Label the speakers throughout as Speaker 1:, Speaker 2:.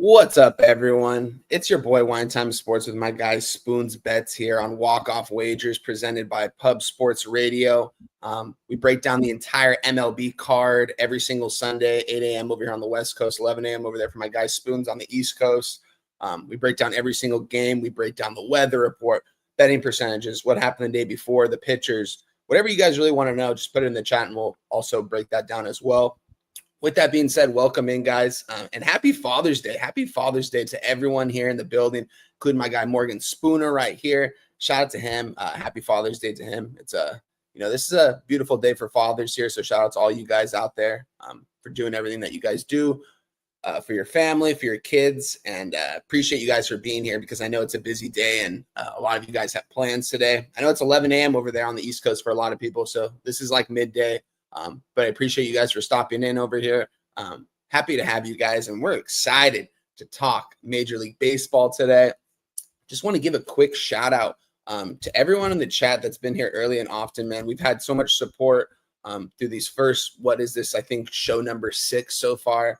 Speaker 1: What's up, everyone? It's your boy Wine Time Sports with my guy Spoons Bets here on Walk Off Wagers presented by Pub Sports Radio. We break down the entire MLB card every single Sunday, 8 a.m. over here on the West Coast, 11 a.m. over there for my guy Spoons on the East Coast. We break down every single game. We break down the weather report, betting percentages, what happened the day before, the pitchers, whatever you guys really want to know, just put it in the chat and we'll also break that down as well. With that being said, welcome in, guys, and happy Father's Day. Happy Father's Day to everyone here in the building, including my guy Morgan Spooner right here. Shout out to him. Happy Father's Day to him. It's this is a beautiful day for fathers here, so shout out to all you guys out there for doing everything that you guys do for your family, for your kids, and appreciate you guys for being here because I know it's a busy day and a lot of you guys have plans today. I know it's 11 a.m. over there on the East Coast for a lot of people, so this is like midday. But I appreciate you guys for stopping in over here. Happy to have you guys, and we're excited to talk Major League Baseball today. Just want to give a quick shout out to everyone in the chat that's been here early and often, man. We've had so much support through these first, I think show number 6 so far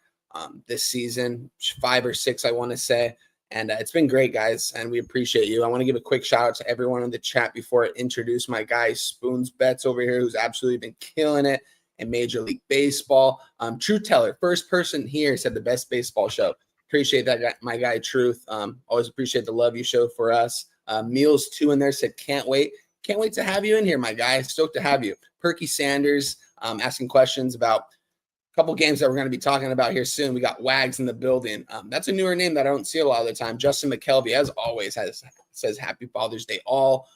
Speaker 1: this season, 5 or 6, I want to say. And it's been great, guys, and we appreciate you. I want to give a quick shout out to everyone in the chat before I introduce my guy Spoons Bets over here, who's absolutely been killing it in Major League Baseball. Truth Teller, first person here, said the best baseball show. Appreciate that, guy, my guy Truth. Always appreciate the love you show for us. Meals 2 in there said, can't wait to have you in here, my guy. Stoked to have you. Perky Sanders asking questions about couple games that we're going to be talking about here soon. We got Wags in the building. That's a newer name that I don't see a lot of the time. Justin McKelvey, as always, says Happy Father's Day all.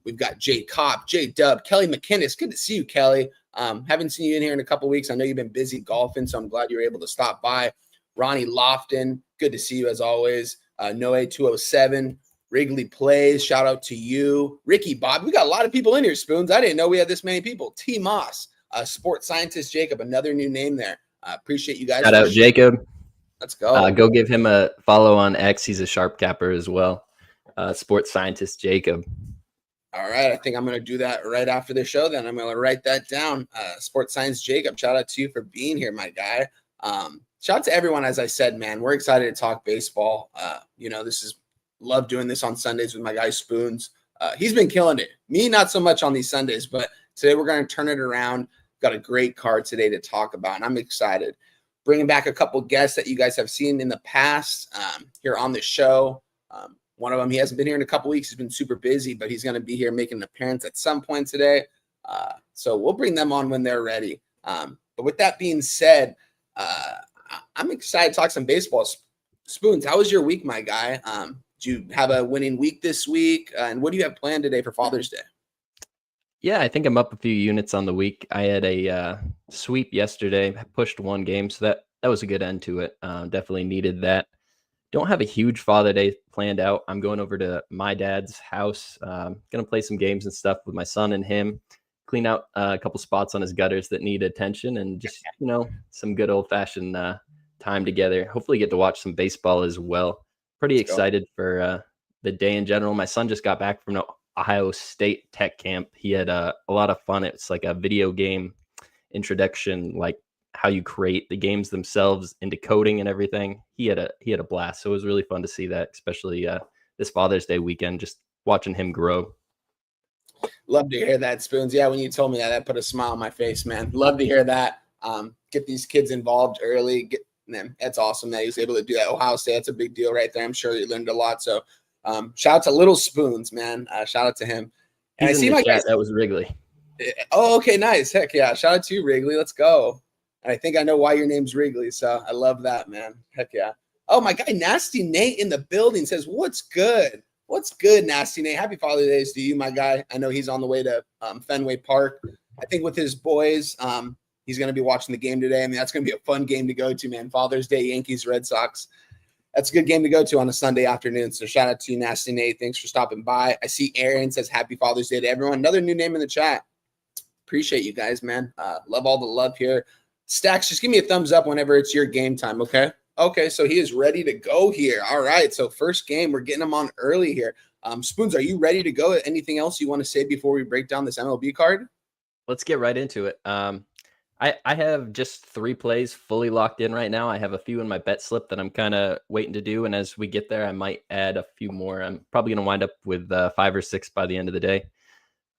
Speaker 1: We've got Jay Kopp, J Dub, Kelly McKinnis. Good to see you, Kelly. Haven't seen you in here in a couple weeks. I know you've been busy golfing, so I'm glad you were able to stop by. Ronnie Lofton, good to see you as always. Noe 207, Wrigley Plays, shout out to you. Ricky Bob, we got a lot of people in here, Spoons. I didn't know we had this many people. T Moss. Sports Scientist Jacob, another new name there. Appreciate you guys.
Speaker 2: Shout out Jacob.
Speaker 1: Let's go.
Speaker 2: Go give him a follow on X. He's a sharp capper as well. Sports Scientist Jacob.
Speaker 1: All right. I think I'm going to do that right after the show. Then I'm going to write that down. Sports Science Jacob, shout out to you for being here, my guy. Shout out to everyone. As I said, man, we're excited to talk baseball. Love doing this on Sundays with my guy Spoons. He's been killing it. Me, not so much on these Sundays, but today we're going to turn it around. Got a great card today to talk about, and I'm excited. Bringing back a couple guests that you guys have seen in the past here on the show. One of them, he hasn't been here in a couple weeks. He's been super busy, but he's going to be here making an appearance at some point today. So we'll bring them on when they're ready. But with that being said, I'm excited to talk some baseball. Spoons, how was your week, my guy? Did you have a winning week this week? And what do you have planned today for Father's Day?
Speaker 2: Yeah, I think I'm up a few units on the week. I had a sweep yesterday, pushed one game, so that was a good end to it. Definitely needed that. Don't have a huge Father Day planned out. I'm going over to my dad's house. Going to play some games and stuff with my son and him, clean out a couple spots on his gutters that need attention, and just, some good old-fashioned time together. Hopefully get to watch some baseball as well. Pretty excited for the day in general. My son just got back from Ohio State Tech Camp. He had a lot of fun. It's like a video game introduction, like how you create the games themselves into coding and everything. He had a blast. So it was really fun to see that, especially this Father's Day weekend, just watching him grow.
Speaker 1: Love to hear that, Spoons. Yeah, when you told me that put a smile on my face, man. Love to hear that. Get these kids involved early. That's awesome that he was able to do that. Ohio State, that's a big deal right there. I'm sure he learned a lot. So shout out to Little Spoons, man. Shout out to him.
Speaker 2: And I see my guy. That was Wrigley.
Speaker 1: Oh, okay, nice. Heck yeah. Shout out to you, Wrigley. Let's go. And I think I know why your name's Wrigley. So I love that, man. Heck yeah. Oh, my guy, Nasty Nate in the building says, what's good? What's good, Nasty Nate? Happy Father's Day to you, my guy. I know he's on the way to Fenway Park. I think with his boys, he's going to be watching the game today. I mean, that's going to be a fun game to go to, man. Father's Day, Yankees, Red Sox. That's a good game to go to on a Sunday afternoon. So shout out to you, Nasty Nate. Thanks for stopping by. I see Aaron says Happy Father's Day to everyone. Another new name in the chat. Appreciate you guys, man. Love all the love here. Stacks, just give me a thumbs up whenever it's your game time, okay? Okay, so he is ready to go here. All right, so first game, we're getting him on early here. Spoons, are you ready to go? Anything else you want to say before we break down this MLB card?
Speaker 2: Let's get right into it. I have just 3 plays fully locked in right now. I have a few in my bet slip that I'm kinda waiting to do, and as we get there, I might add a few more. I'm probably gonna wind up with, 5 or 6 by the end of the day.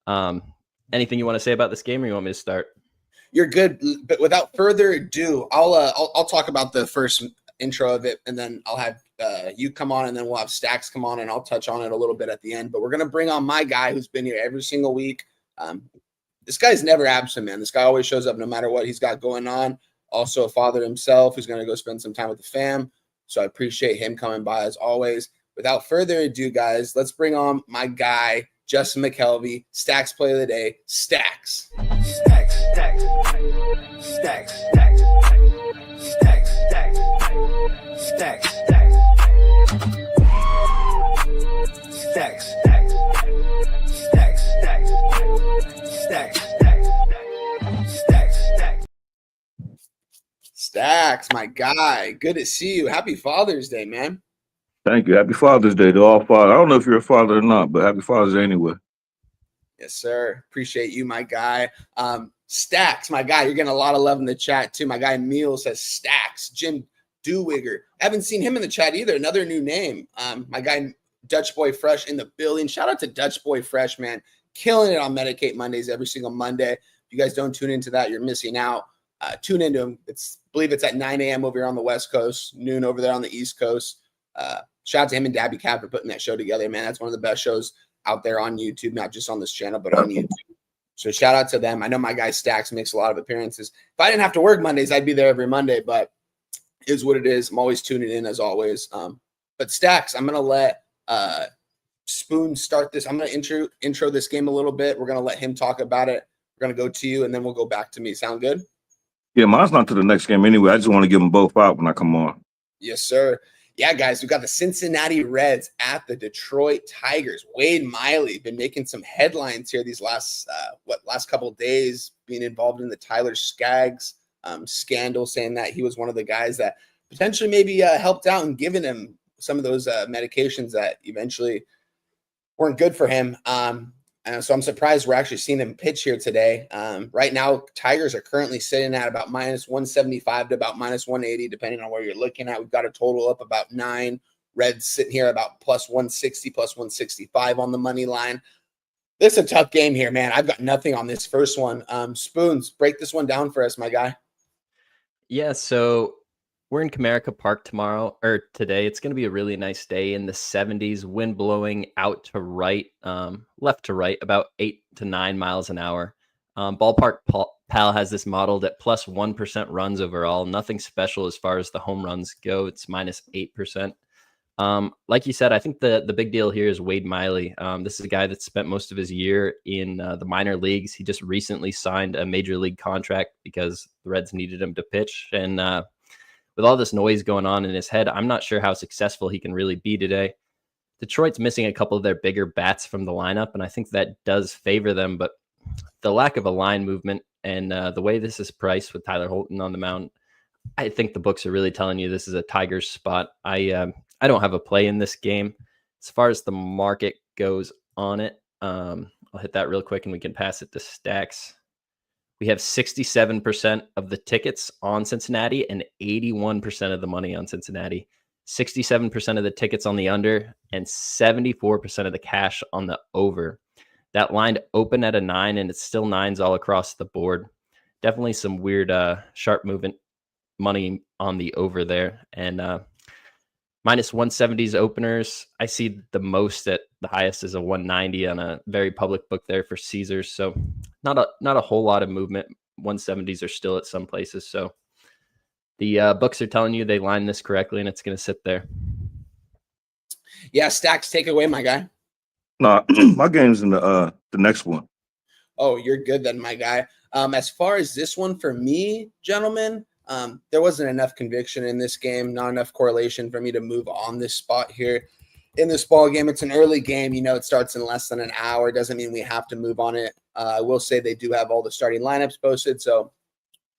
Speaker 2: Um, Anything you wanna say about this game, or you want me to start?
Speaker 1: You're good, but without further ado, I'll talk about the first intro of it, and then I'll have you come on, and then we'll have Stacks come on, and I'll touch on it a little bit at the end. But we're gonna bring on my guy who's been here every single week. This guy's never absent, man. This guy always shows up no matter what he's got going on. Also a father himself who's going to go spend some time with the fam. So I appreciate him coming by as always. Without further ado, guys, let's bring on my guy, Justin McKelvey, Stacks Play of the Day. Stacks.
Speaker 3: Stacks, stacks, stacks, stacks, stacks, stacks, stacks, stacks, stacks, stacks, stacks, stacks, stacks, stacks.
Speaker 1: Stacks, my guy. Good to see you. Happy Father's Day, man.
Speaker 4: Thank you. Happy Father's Day to all fathers. I don't know if you're a father or not, but happy Father's Day anyway.
Speaker 1: Yes, sir. Appreciate you, my guy. Stacks, my guy. You're getting a lot of love in the chat, too. My guy, Meal, says Stacks. Jim Dewigger. I haven't seen him in the chat either. Another new name. My guy, Dutch Boy Fresh in the building. Shout out to Dutch Boy Fresh, man. Killing it on Medicate Mondays every single Monday. If you guys don't tune into that, you're missing out. Tune into him. I believe it's at 9 a.m. over here on the West Coast, noon over there on the East Coast. Shout out to him and Dabby Cap for putting that show together, man. That's one of the best shows out there on YouTube, not just on this channel, but on YouTube. So shout out to them. I know my guy Stacks makes a lot of appearances. If I didn't have to work Mondays, I'd be there every Monday, but it is what it is. I'm always tuning in as always. But Stacks, I'm going to let Spoon start this. I'm going to intro this game a little bit. We're going to let him talk about it. We're going to go to you, and then we'll go back to me. Sound good?
Speaker 4: Yeah, mine's not to the next game anyway. I just want to give them both out when I come on.
Speaker 1: Yes, sir. Yeah, guys, we've got the Cincinnati Reds at the Detroit Tigers. Wade Miley been making some headlines here these last couple of days, being involved in the Tyler Skaggs scandal, saying that he was one of the guys that potentially maybe helped out and given him some of those medications that eventually weren't good for him. So I'm surprised we're actually seeing him pitch here today. Right now, Tigers are currently sitting at about minus 175 to about minus 180, depending on where you're looking at. We've got a total up about 9. Reds sitting here about plus 160, plus 165 on the money line. This is a tough game here, man. I've got nothing on this first one. Spoons, break this one down for us, my guy.
Speaker 2: Yeah, so we're in Comerica Park today. It's going to be a really nice day in the 70s, wind blowing out to right, left to right, about 8 to 9 miles an hour. Ballpark Pal has this modeled at plus 1% runs overall. Nothing special as far as the home runs go. It's minus 8%. Like you said, I think the big deal here is Wade Miley. This is a guy that spent most of his year in the minor leagues. He just recently signed a major league contract because the Reds needed him to pitch. And with all this noise going on in his head, I'm not sure how successful he can really be today. Detroit's missing a couple of their bigger bats from the lineup, and I think that does favor them. But the lack of a line movement and the way this is priced with Tyler Holton on the mound, I think the books are really telling you this is a Tigers spot. I don't have a play in this game. As far as the market goes on it, I'll hit that real quick and we can pass it to Stacks. We have 67% of the tickets on Cincinnati and 81% of the money on Cincinnati. 67% of the tickets on the under and 74% of the cash on the over. That line opened at a 9 and it's still 9s all across the board. Definitely some weird sharp movement money on the over there. And minus 170s openers. I see the most at the highest is a 190 on a very public book there for Caesars. So not a whole lot of movement. 170s are still at some places. So the books are telling you they line this correctly and it's going to sit there.
Speaker 1: Yeah, Stacks, take it away, my guy.
Speaker 4: No, my game's in the next one.
Speaker 1: Oh, you're good then, my guy. As far as this one for me, gentlemen, there wasn't enough conviction in this game, not enough correlation for me to move on this spot here. In this ball game, it's an early game. You know, it starts in less than an hour. Doesn't mean we have to move on it. I will say they do have all the starting lineups posted, so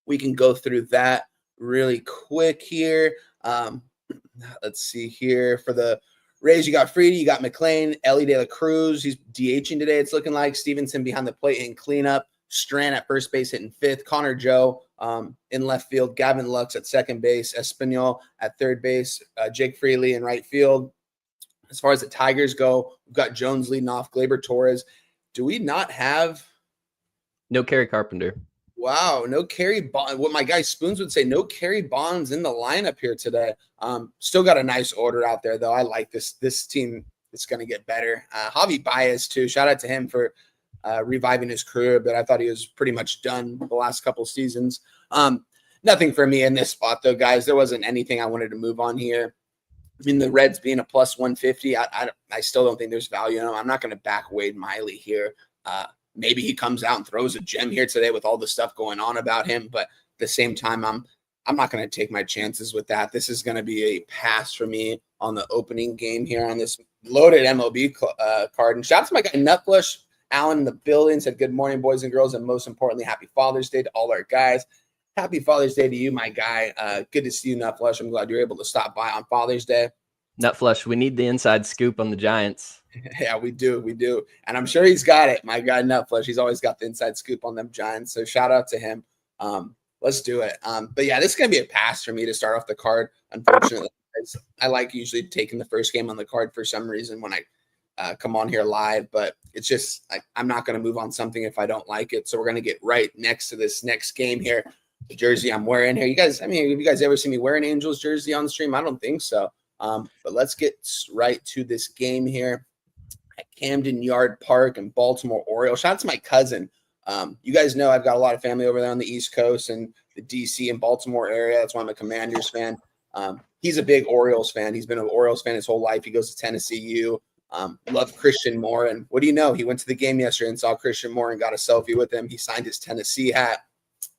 Speaker 1: we can go through that really quick here. Let's see here. For the Rays, you got Freedy, you got McLean, Ellie De La Cruz. He's DHing today, it's looking like. Stevenson behind the plate in cleanup. Strand at first base hitting fifth, Connor Joe in left field, Gavin Lux at second base, Espanol at third base, Jake Freely in right field. As far as the Tigers go, we've got Jones leading off, Gleyber Torres. Do we not have
Speaker 2: No Kerry Carpenter?
Speaker 1: Wow, no Kerry Bond. What my guy Spoons would say, no Kerry Bonds in the lineup here today. Still got a nice order out there, though. I like this team. It's going to get better. Javi Baez, too. Shout out to him for reviving his career, but I thought he was pretty much done the last couple seasons. Nothing for me in this spot, though, guys. There wasn't anything I wanted to move on here. I mean, the Reds being a plus 150, I still don't think there's value in them. I'm not going to back Wade Miley here. Maybe he comes out and throws a gem here today with all the stuff going on about him. But at the same time, I'm not going to take my chances with that. This is going to be a pass for me on the opening game here on this loaded MLB card. And shout out to my guy Nutflush Allen in the building. Said good morning, boys and girls, and most importantly, happy Father's Day to all our guys. Happy Father's Day to you, my guy. Good to see you, Nutflush. I'm glad you're able to stop by on Father's Day.
Speaker 2: Nutflush, we need the inside scoop on the Giants.
Speaker 1: Yeah, we do. And I'm sure he's got it. My guy Nutflush, he's always got the inside scoop on them Giants. So shout out to him. Let's do it. But yeah, this is going to be a pass for me to start off the card. Unfortunately, I like usually taking the first game on the card for some reason when I come on here live, but it's just I'm not going to move on something if I don't like it. So we're going to get right next to this next game here. The jersey I'm wearing here. You guys, I mean, have you guys ever seen me wear an Angels jersey on the stream? I don't think so. But let's get right to this game here at Camden Yard Park and Baltimore Orioles. Shout out to my cousin. You guys know I've got a lot of family over there on the East Coast and the DC and Baltimore area. That's why I'm a Commanders fan. He's a big Orioles fan. He's been an Orioles fan his whole life. He goes to Tennessee U. Love Christian Moore. And what do you know? He went to the game yesterday and saw Christian Moore and got a selfie with him. He signed his Tennessee hat.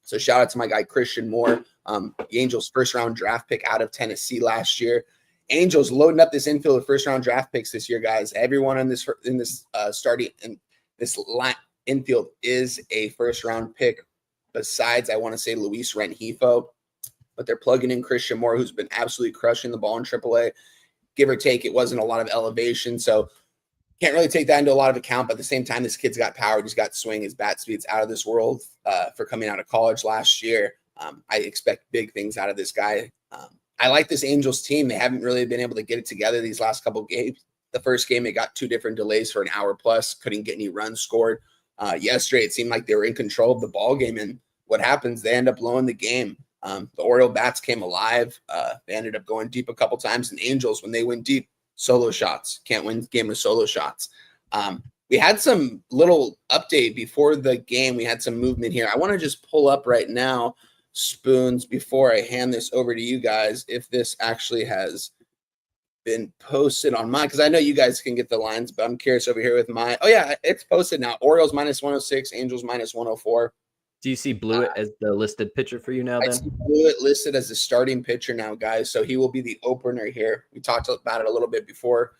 Speaker 1: So shout out to my guy Christian Moore, the Angels' first-round draft pick out of Tennessee last year. Angels loading up this infield with first-round draft picks this year, guys. Everyone in this starting in this infield is a first-round pick. Besides, I want to say Luis Rengifo, but they're plugging in Christian Moore, who's been absolutely crushing the ball in AAA. Give or take, it wasn't a lot of elevation, so can't really take that into a lot of account. But at the same time, this kid's got power. He's got swing. His bat speed's out of this world for coming out of college last year. I expect big things out of this guy. I like this Angels team. They haven't really been able to get it together these last couple games. The first game, it got 2 different delays for an hour plus. Couldn't get any runs scored. Yesterday, it seemed like they were in control of the ball game. And what happens? They end up blowing the game. The Oriole bats came alive. They ended up going deep a couple times. And Angels, when they went deep, solo shots. Can't win the game with solo shots. We had some little update before the game. We had some movement here. I want to just pull up right now, Spoons, before I hand this over to you guys, if this actually has been posted on mine, because I know you guys can get the lines, but I'm curious over here with mine. Oh, yeah, it's posted now. Orioles minus 106, Angels minus 104.
Speaker 2: Do you see Blewett as the listed pitcher for you now then?
Speaker 1: I see Blewett listed as the starting pitcher now, guys. So he will be the opener here. We talked about it a little bit before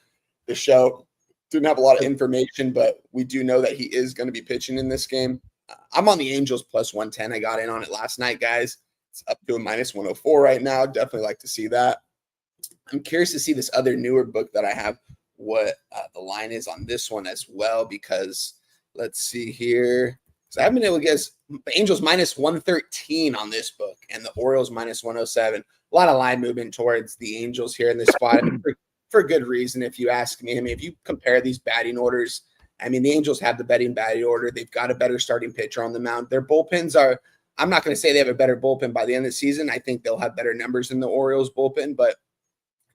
Speaker 1: the show. Didn't have a lot of information, but we do know that he is going to be pitching in this game. I'm on the Angels plus 110. I got in on it last night, guys. It's up to a minus 104 right now. Definitely like to see that. I'm curious to see this other newer book that I have, what the line is on this one as well, because let's see here. So I've been able to guess the Angels minus 113 on this book and the Orioles minus 107. A lot of line movement towards the Angels here in this spot for good reason, if you ask me. I mean, if you compare these batting orders, I mean, the Angels have the batting order. They've got a better starting pitcher on the mound. Their bullpens are, I'm not going to say they have a better bullpen by the end of the season. I think they'll have better numbers than the Orioles bullpen, but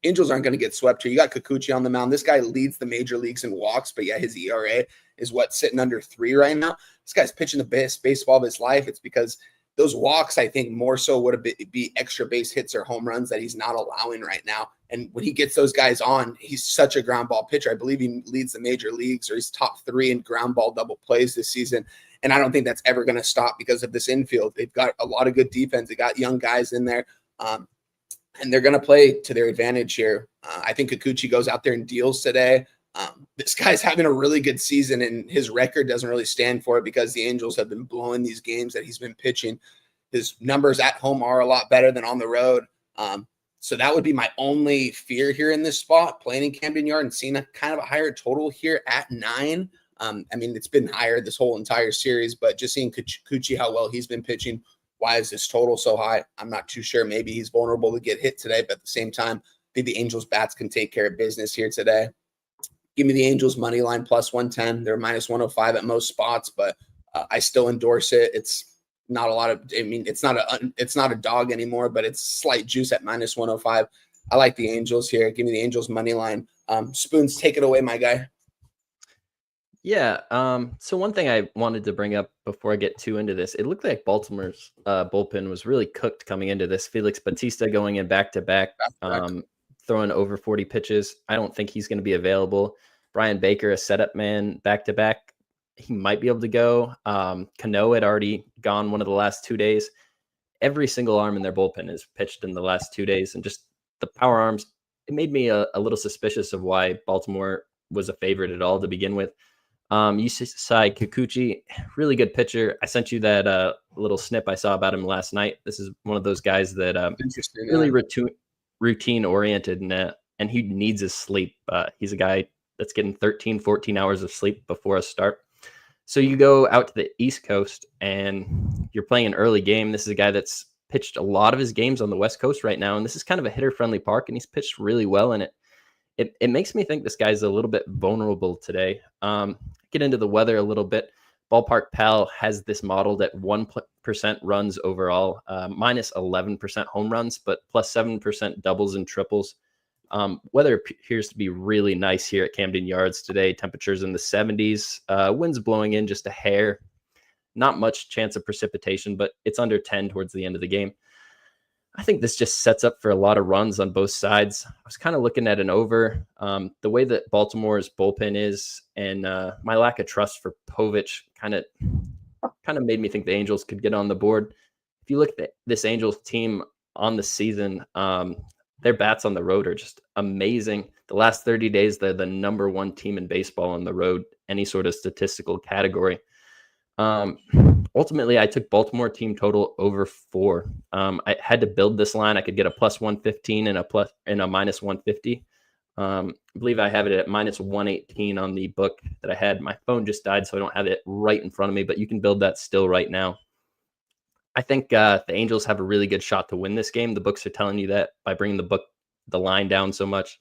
Speaker 1: Angels aren't going to get swept here. You got Kikuchi on the mound. This guy leads the major leagues in walks, but yeah, his ERA is sitting under 3 right now. This guy's pitching the best baseball of his life. It's because those walks, I think, more so would be extra base hits or home runs that he's not allowing right now. And when he gets those guys on, he's such a ground ball pitcher. I believe he leads the major leagues, or he's top 3 in ground ball double plays this season. And I don't think that's ever going to stop because of this infield. They've got a lot of good defense. They got young guys in there. And they're going to play to their advantage here. I think Kikuchi goes out there and deals today. This guy's having a really good season, and his record doesn't really stand for it because the Angels have been blowing these games that he's been pitching. His numbers at home are a lot better than on the road. So that would be my only fear here in this spot, playing in Camden Yard and seeing a kind of a higher total here at 9. I mean, it's been higher this whole entire series, but just seeing Kikuchi, how well he's been pitching, why is this total so high? I'm not too sure. Maybe he's vulnerable to get hit today, but at the same time, I think the Angels bats can take care of business here today. Give me the Angels money line plus 110. They're minus 105 at most spots, but I still endorse it. It's not a lot of, I mean, it's not a dog anymore, but it's slight juice at minus 105. I like the Angels here. Give me the Angels money line. Spoons, take it away, my guy.
Speaker 2: Yeah. So one thing I wanted to bring up before I get too into this, it looked like Baltimore's bullpen was really cooked coming into this. Felix Bautista going in back-to-back, throwing over 40 pitches. I don't think he's going to be available. Brian Baker, a setup man, back-to-back. He might be able to go. Cano had already gone one of the last 2 days. Every single arm in their bullpen is pitched in the last 2 days, and just the power arms, it made me a little suspicious of why Baltimore was a favorite at all to begin with. Yusei Kikuchi, really good pitcher. I sent you that little snip I saw about him last night. This is one of those guys that really routine oriented, and he needs his sleep. He's a guy that's getting 13, 14 hours of sleep before a start. So you go out to the East Coast and you're playing an early game. This is a guy that's pitched a lot of his games on the West Coast right now, and this is kind of a hitter-friendly park, and he's pitched really well in it. It makes me think this guy's a little bit vulnerable today. Get into the weather a little bit. Ballpark Pal has this modeled at 1% runs overall, minus 11% home runs, but plus 7% doubles and triples. Weather appears to be really nice here at Camden Yards today. Temperatures in the 70s. Winds blowing in just a hair. Not much chance of precipitation, but it's under 10 towards the end of the game. I think this just sets up for a lot of runs on both sides. I was kind of looking at an over. The way that Baltimore's bullpen is and my lack of trust for Povich kind of made me think the Angels could get on the board. If you look at this Angels team on the season, their bats on the road are just amazing. The last 30 days, they're the number one team in baseball on the road, any sort of statistical category. Ultimately, I took Baltimore team total over 4. I had to build this line. I could get a plus 115 and a minus 150. I believe I have it at minus 118 on the book that I had. My phone just died, so I don't have it right in front of me, but you can build that still right now. I think the Angels have a really good shot to win this game. The books are telling you that by bringing the line down so much.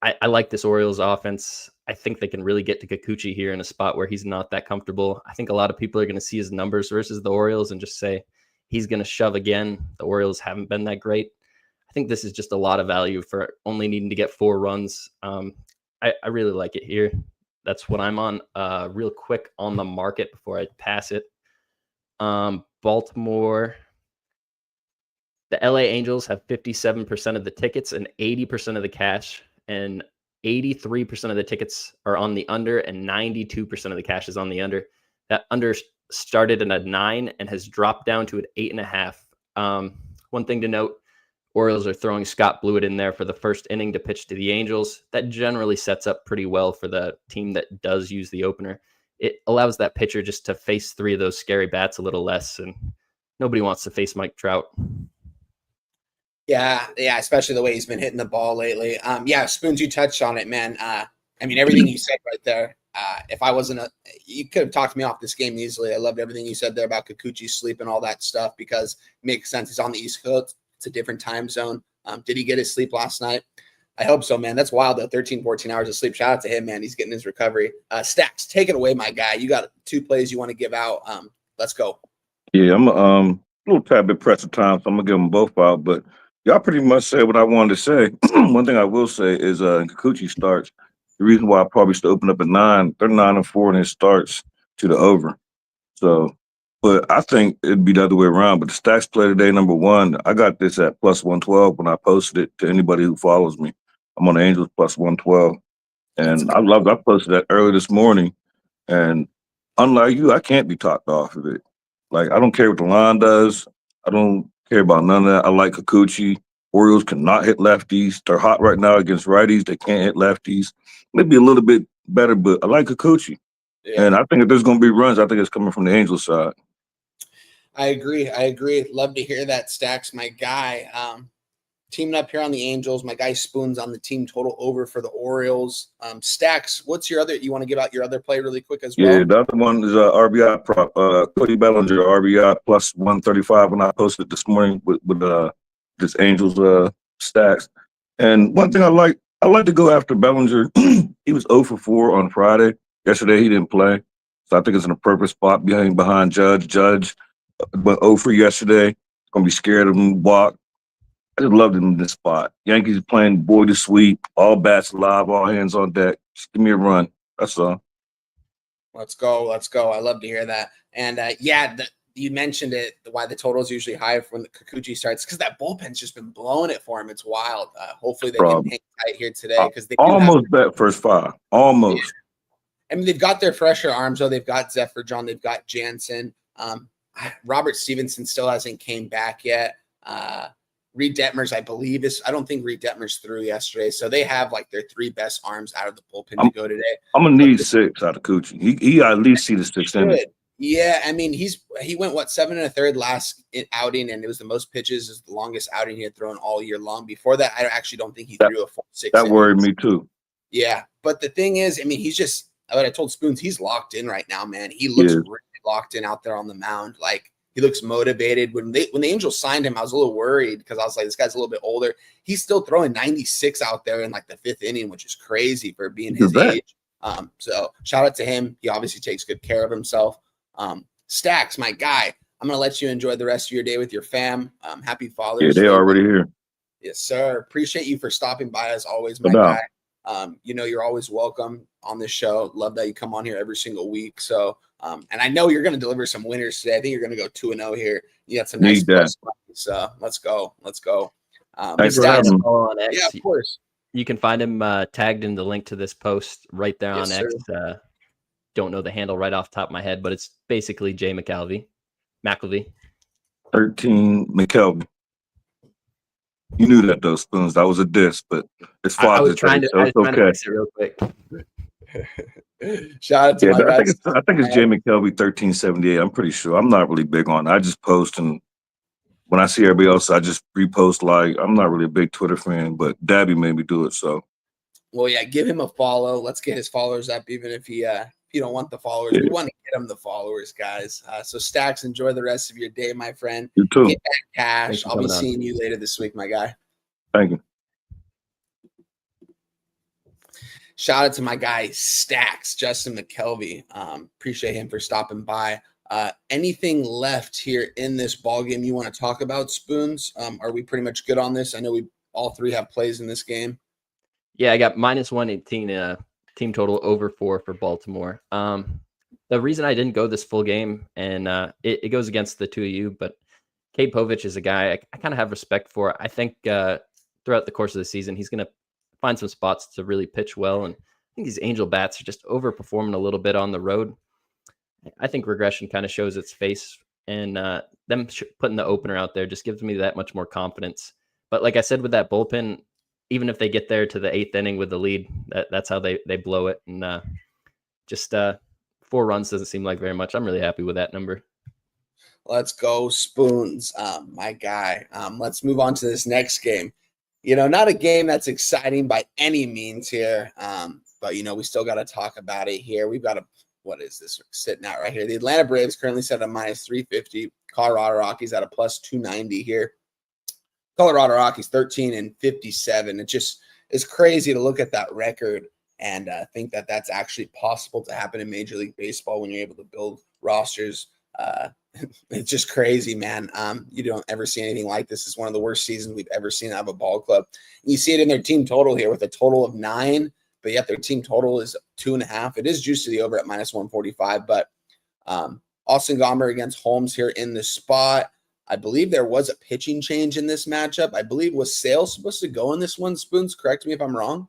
Speaker 2: I like this Orioles offense. I think they can really get to Kikuchi here in a spot where he's not that comfortable. I think a lot of people are going to see his numbers versus the Orioles and just say he's going to shove again. The Orioles haven't been that great. I think this is just a lot of value for only needing to get 4 runs. I really like it here. That's what I'm on. Real quick on the market before I pass it. Baltimore. The LA Angels have 57% of the tickets and 80% of the cash, and 83% of the tickets are on the under, and 92% of the cash is on the under. That under started at a 9 and has dropped down to an 8.5. One thing to note, Orioles are throwing Scott Blewett in there for the first inning to pitch to the Angels. That generally sets up pretty well for the team that does use the opener. It allows that pitcher just to face 3 of those scary bats a little less, and nobody wants to face Mike Trout.
Speaker 1: Yeah, especially the way he's been hitting the ball lately. Spoons, you touched on it, man. I mean, everything you said right there. If I wasn't you could have talked me off this game easily. I loved everything you said there about Kikuchi's sleep and all that stuff because it makes sense. He's on the East Coast. It's a different time zone. Did he get his sleep last night? I hope so, man. That's wild, though. 13, 14 hours of sleep. Shout out to him, man. He's getting his recovery. Stacks, take it away, my guy. You got 2 plays you want to give out. Let's go.
Speaker 4: Yeah, I'm a little tad bit pressed for time, so I'm going to give them both out. But y'all pretty much said what I wanted to say. One thing I will say is in Kikuchi starts, the reason why I probably should open up at 9, they're 9-4 and it starts to the over. So, but I think it'd be the other way around. But the Stacks play today, number 1, I got this at plus 112 when I posted it to anybody who follows me. I'm on the Angels plus 112. And I posted that early this morning. And unlike you, I can't be talked off of it. Like, I don't care what the line does. I don't care about none of that. I like Kikuchi. Orioles cannot hit lefties. They're hot right now against righties. They can't hit lefties. Maybe a little bit better, but I like Kikuchi. Yeah. And I think if there's going to be runs, I think it's coming from the Angels side.
Speaker 1: I agree. Love to hear that, Stacks, my guy. teaming up here on the Angels. My guy Spoon's on the team total over for the Orioles. Stacks, what's your other? You want to give out your other play really quick as well?
Speaker 4: Yeah, the other one is RBI prop. Cody Bellinger RBI plus 135 when I posted this morning with this Angels stacks. And one thing I like to go after Bellinger. He was 0 for 4 on Friday. Yesterday he didn't play, so I think it's an appropriate spot behind Judge. Judge, but 0 for yesterday. Gonna be scared of him walk. I just loved him in this spot. Yankees playing boy to sweep, all bats live, all hands on deck. Just give me a run. That's all.
Speaker 1: Let's go. I love to hear that. And you mentioned it, why the total is usually high when the Kikuchi starts, because that bullpen's just been blowing it for him. It's wild. Hopefully they can hang tight here today, because they
Speaker 4: almost bet first 5. Almost.
Speaker 1: Yeah. I mean, they've got their fresher arms, though. They've got Zephyr John. They've got Jansen. Robert Stevenson still hasn't came back yet. Reed Detmers, I believe, I don't think Reed Detmers threw yesterday. So they have like their 3 best arms out of the bullpen to go today.
Speaker 4: I'm going to need 6 out of Coochie. He at least see the 6 in it.
Speaker 1: Yeah, I mean, he went 7 1/3 last outing, and it was the most pitches, is the longest outing he had thrown all year long. Before that, I actually don't think he threw a full 6.
Speaker 4: That worried me too.
Speaker 1: Yeah, but the thing is, I mean, he's just, what I told Spoons, he's locked in right now, man. He looks really locked in out there on the mound. Like, he looks motivated. When the Angels signed him, I was a little worried, because I was like, this guy's a little bit older. He's still throwing 96 out there in like the 5th inning, which is crazy for being his age. So shout out to him. He obviously takes good care of himself. Stacks, my guy, I'm going to let you enjoy the rest of your day with your fam. Happy Father's Day.
Speaker 4: Yeah, they already here.
Speaker 1: Yes, sir. Appreciate you for stopping by as always, my guy. You're always welcome on this show. Love that you come on here every single week. So, and I know you're going to deliver some winners today. I think you're going to go 2-0 here. You got some nice plus money. So let's go.
Speaker 4: Thanks for having me.
Speaker 2: On X.
Speaker 1: Yeah, of course.
Speaker 2: You can find him tagged in the link to this post right there on X. Don't know the handle right off the top of my head, but it's basically Jay McKelvey.
Speaker 4: 13 McKelvey. You knew that, though, Spoons. That was a diss, but it's fine.
Speaker 2: I was trying to fix it real quick.
Speaker 1: Shout out to my guys.
Speaker 4: I think it's Jay McKelvey 1378. I'm pretty sure. I'm not really big on it. I just post, and when I see everybody else, I just repost. Like, I'm not really a big Twitter fan, but Dabby made me do it. So,
Speaker 1: well, yeah, give him a follow. Let's get his followers up, even if you don't want the followers. We want to get him the followers, guys. So Stacks, enjoy the rest of your day, my friend.
Speaker 4: You too.
Speaker 1: Get that cash. I'll be seeing you later this week, my guy.
Speaker 4: Thank you.
Speaker 1: Shout out to my guy Stacks, Justin McKelvey. Appreciate him for stopping by. Anything left here in this ball game you want to talk about, Spoons? Are we pretty much good on this? I know we all 3 have plays in this game.
Speaker 2: Yeah, I got -118 team total over 4 for Baltimore. The reason I didn't go this full game, and it goes against the 2 of you, but Cade Povich is a guy I kind of have respect for. I think throughout the course of the season, he's going to find some spots to really pitch well. And I think these Angel bats are just overperforming a little bit on the road. I think regression kind of shows its face, and them putting the opener out there just gives me that much more confidence. But like I said, with that bullpen, even if they get there to the 8th inning with the lead, that's how they blow it. And just 4 runs doesn't seem like very much. I'm really happy with that number.
Speaker 1: Let's go, Spoons, my guy. Let's move on to this next game. Not a game that's exciting by any means here, but, we still got to talk about it here. We've got what is this sitting out right here? The Atlanta Braves currently set at -350. Colorado Rockies at a +290 here. Colorado Rockies 13-57. It just is crazy to look at that record and think that that's actually possible to happen in Major League Baseball when you're able to build rosters. It's just crazy, man. You don't ever see anything like this. It's one of the worst seasons we've ever seen out of a ball club. And you see it in their team total here with a total of 9, but yet their team total is 2.5. It is juiced to the over at -145, but Austin Gomber against Holmes here in the spot. I believe there was a pitching change in this matchup. I believe was Sale supposed to go in this one, Spoons? Correct me if I'm wrong.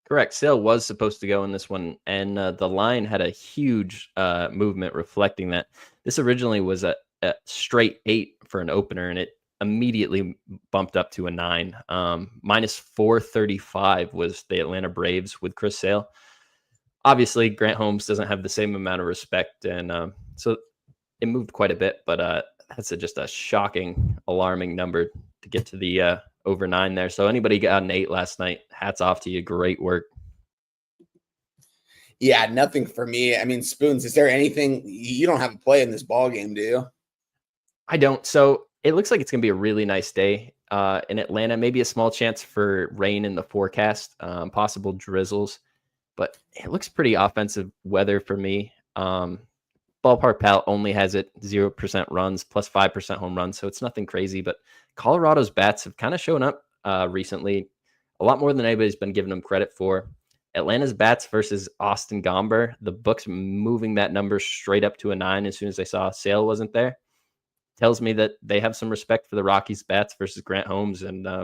Speaker 2: Correct. Sale was supposed to go in this one, and the line had a huge movement reflecting that. This originally was a straight 8 for an opener, and it immediately bumped up to a 9. -435 was the Atlanta Braves with Chris Sale. Obviously, Grant Holmes doesn't have the same amount of respect, and so it moved quite a bit, but that's just a shocking, alarming number to get to the over 9 there. So anybody got an 8 last night, hats off to you. Great work.
Speaker 1: Yeah, nothing for me. I mean, Spoons, is there anything you don't have a play in this ball game, do you?
Speaker 2: I don't. So it looks like it's going to be a really nice day in Atlanta. Maybe a small chance for rain in the forecast, possible drizzles, but it looks pretty offensive weather for me. Ballpark Pal only has it 0% runs plus 5% home runs, so it's nothing crazy. But Colorado's bats have kind of shown up recently, a lot more than anybody's been giving them credit for. Atlanta's bats versus Austin Gomber, the books moving that number straight up to a 9 as soon as they saw Sale wasn't there. Tells me that they have some respect for the Rockies bats versus Grant Holmes. And I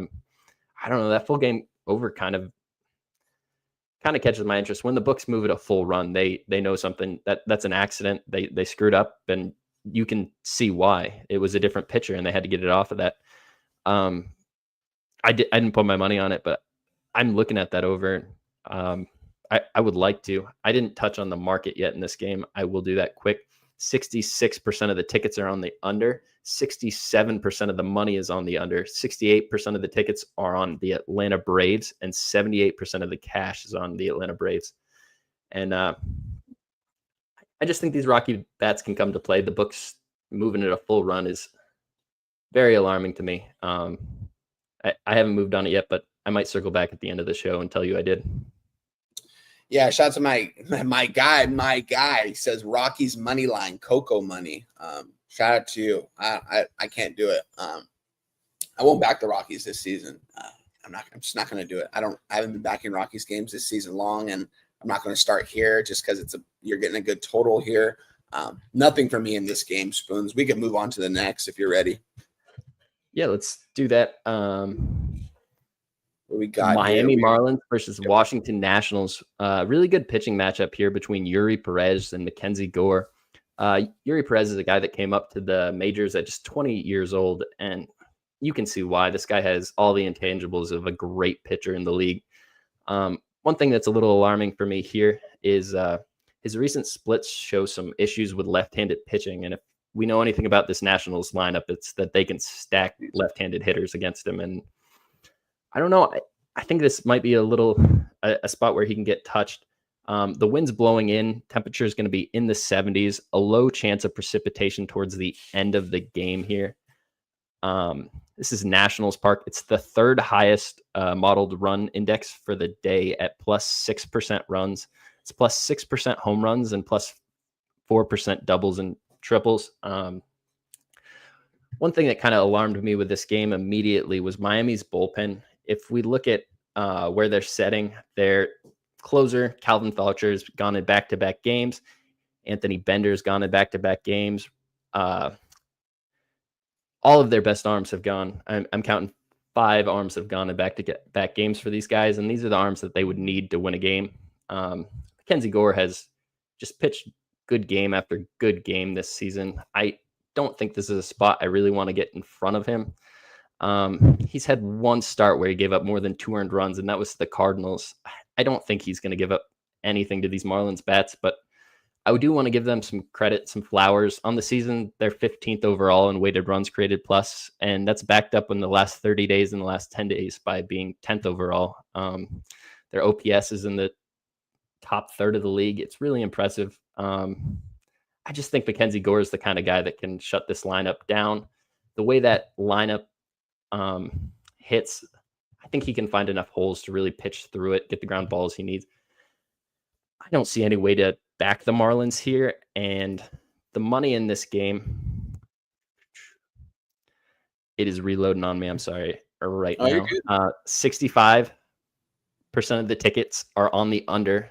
Speaker 2: don't know, that full game over kind of catches my interest. When the books move it a full run, they know something that's an accident. They screwed up, and you can see why. It was a different pitcher and they had to get it off of that. I didn't put my money on it, but I'm looking at that over. I would like to. I didn't touch on the market yet in this game. I will do that quick. 66% of the tickets are on the under. 67% of the money is on the under. 68% of the tickets are on the Atlanta Braves, and 78% of the cash is on the Atlanta Braves. And I just think these Rocky bats can come to play. The books moving at a full run is very alarming to me. I haven't moved on it yet, but I might circle back at the end of the show and tell you I did.
Speaker 1: Yeah, shout out to my guy says Rockies money line, Coco money. Shout out to you. I can't do it. I won't back the Rockies this season. I'm just not going to do it. I haven't been backing Rockies games this season long, and I'm not going to start here just because you're getting a good total here. Nothing for me in this game, Spoons. We can move on to the next if you're ready.
Speaker 2: Yeah, let's do that.
Speaker 1: What we got
Speaker 2: Miami
Speaker 1: here?
Speaker 2: Marlins versus Washington Nationals. Really good pitching matchup here between Yuri Perez and Mackenzie Gore. Yuri Perez is a guy that came up to the majors at just 20 years old, and you can see why. This guy has all the intangibles of a great pitcher in the league. One thing that's a little alarming for me here is his recent splits show some issues with left-handed pitching, and if we know anything about this Nationals lineup, it's that they can stack left-handed hitters against him. And I don't know. I think this might be a spot where he can get touched. The wind's blowing in. Temperature is going to be in the 70s. A low chance of precipitation towards the end of the game here. This is Nationals Park. It's the third highest modeled run index for the day at plus 6% runs. It's plus 6% home runs and plus 4% doubles and triples. One thing that kind of alarmed me with this game immediately was Miami's bullpen. If we look at where they're setting, their closer, Calvin Fletcher's gone in back-to-back games. Anthony Bender's gone in back-to-back games. All of their best arms have gone. I'm counting 5 arms have gone in back-to-back games for these guys, and these are the arms that they would need to win a game. Mackenzie Gore has just pitched good game after good game this season. I don't think this is a spot I really want to get in front of him. He's had one start where he gave up more than 2 earned runs, and that was the Cardinals. I don't think he's going to give up anything to these Marlins bats, but I do want to give them some credit, some flowers. On the season, they're 15th overall in weighted runs created plus, and that's backed up in the last 30 days and the last 10 days by being 10th overall. Their OPS is in the top third of the league. It's really impressive. I just think Mackenzie Gore is the kind of guy that can shut this lineup down. The way that lineup hits, I think he can find enough holes to really pitch through it, get the ground balls he needs. I don't see any way to back the Marlins here, and the money in this game, it is reloading on me. I'm sorry. Right now, 65% of the tickets are on the under,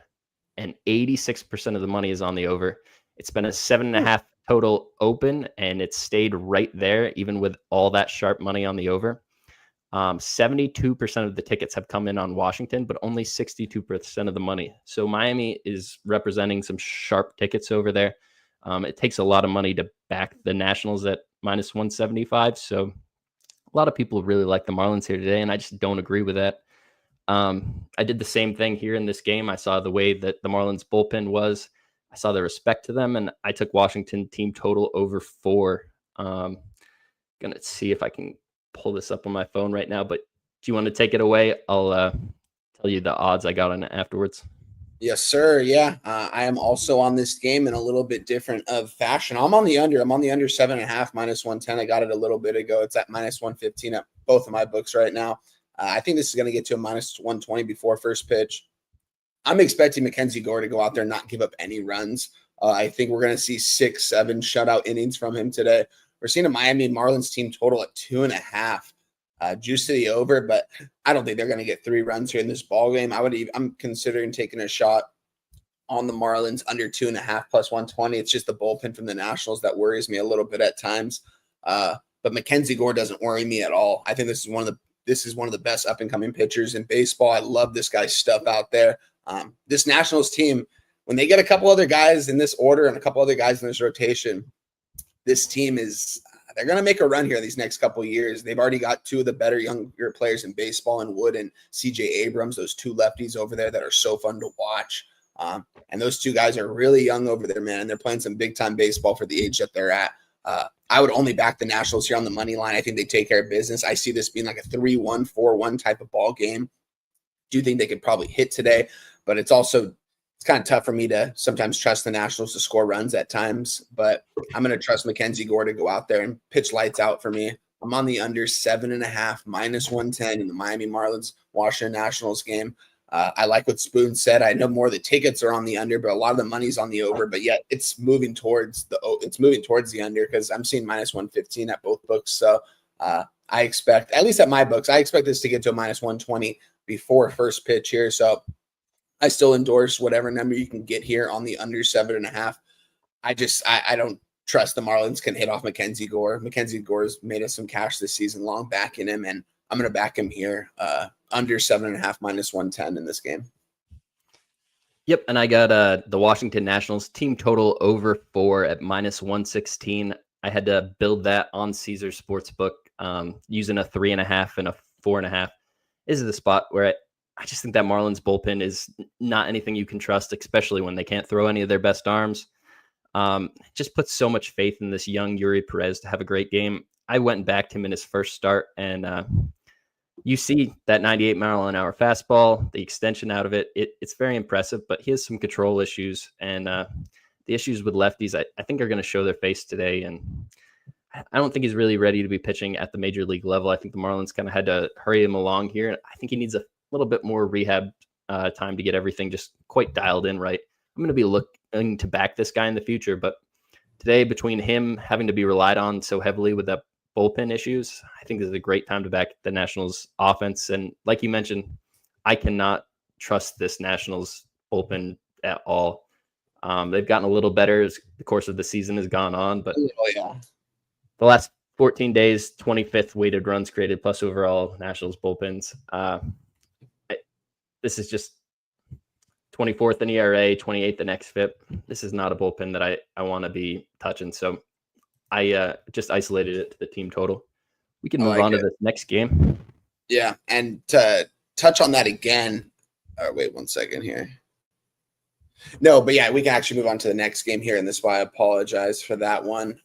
Speaker 2: and 86% of the money is on the over. It's been a 7.5 total open, and it's stayed right there, even with all that sharp money on the over. 72% of the tickets have come in on Washington, but only 62% of the money. So Miami is representing some sharp tickets over there. It takes a lot of money to back the Nationals at minus 175. So a lot of people really like the Marlins here today, and I just don't agree with that. I did the same thing here in this game. I saw the way that the Marlins bullpen was. I saw the respect to them, and I took Washington team total over 4. Gonna see if I can pull this up on my phone right now, but do you want to take it away? I'll tell you the odds I got on it afterwards.
Speaker 1: Yes, sir. Yeah, I am also on this game in a little bit different of fashion. I'm on the under. I'm on the under 7.5 -110. I got it a little bit ago. It's at -115 at both of my books right now. I think this is going to get to a -120 before first pitch. I'm expecting Mackenzie Gore to go out there and not give up any runs. I think we're going to see 6-7 shutout innings from him today. We're seeing a Miami Marlins team total at 2.5. Juice to the over, but I don't think they're going to get 3 runs here in this ball game. I'm considering taking a shot on the Marlins under 2.5 +120. It's just the bullpen from the Nationals that worries me a little bit at times. But Mackenzie Gore doesn't worry me at all. I think this is one of the best up and coming pitchers in baseball. I love this guy's stuff out there. This Nationals team, when they get a couple other guys in this order and a couple other guys in this rotation, this team they're going to make a run here these next couple of years. They've already got 2 of the better younger players in baseball in Wood and CJ Abrams, those 2 lefties over there that are so fun to watch. And those 2 guys are really young over there, man. And they're playing some big time baseball for the age that they're at. I would only back the Nationals here on the money line. I think they take care of business. I see this being like a 3-1, 4-1 type of ball game. Do think they could probably hit today, but it's kind of tough for me to sometimes trust the Nationals to score runs at times, but I'm going to trust Mackenzie Gore to go out there and pitch lights out for me. I'm on the under 7.5 -110 in the Miami Marlins Washington Nationals game. I like what Spoon said. I know more of the tickets are on the under, but a lot of the money's on the over, but yet it's moving towards the under because I'm seeing -115 at both books. So I expect, at least at my books, I expect this to get to a -120 before first pitch here. So I still endorse whatever number you can get here on the under 7.5. I don't trust the Marlins can hit off Mackenzie Gore. Mackenzie Gore's made us some cash this season, long backing him, and I'm going to back him here under 7.5 -110 in this game.
Speaker 2: Yep, and I got the Washington Nationals team total over 4 at -116. I had to build that on Caesars Sportsbook using a 3.5 and a 4.5. This is the spot where I just think that Marlins bullpen is not anything you can trust, especially when they can't throw any of their best arms. Just puts so much faith in this young Yuri Perez to have a great game. I went and backed him in his first start, and you see that 98-mile-an-hour fastball, the extension out of it. It's very impressive, but he has some control issues, and the issues with lefties, I think, are going to show their face today, and I don't think he's really ready to be pitching at the major league level. I think the Marlins kind of had to hurry him along here. I think he needs a little bit more rehab time to get everything just quite dialed in right. I'm going to be looking to back this guy in the future, but today, between him having to be relied on so heavily with the bullpen issues, I think this is a great time to back the Nationals offense. And like you mentioned, I cannot trust this Nationals bullpen at all. They've gotten a little better as the course of the season has gone on, but the last 14 days, 25th weighted runs created plus overall Nationals bullpens. This is just 24th in ERA, 28th in xFIP. This is not a bullpen that I want to be touching. So I just isolated it to the team total. We can move on to the next game.
Speaker 1: Yeah, and to touch on that again. Wait 1 second here. No, but yeah, we can actually move on to the next game here, and this is why I apologize for that one.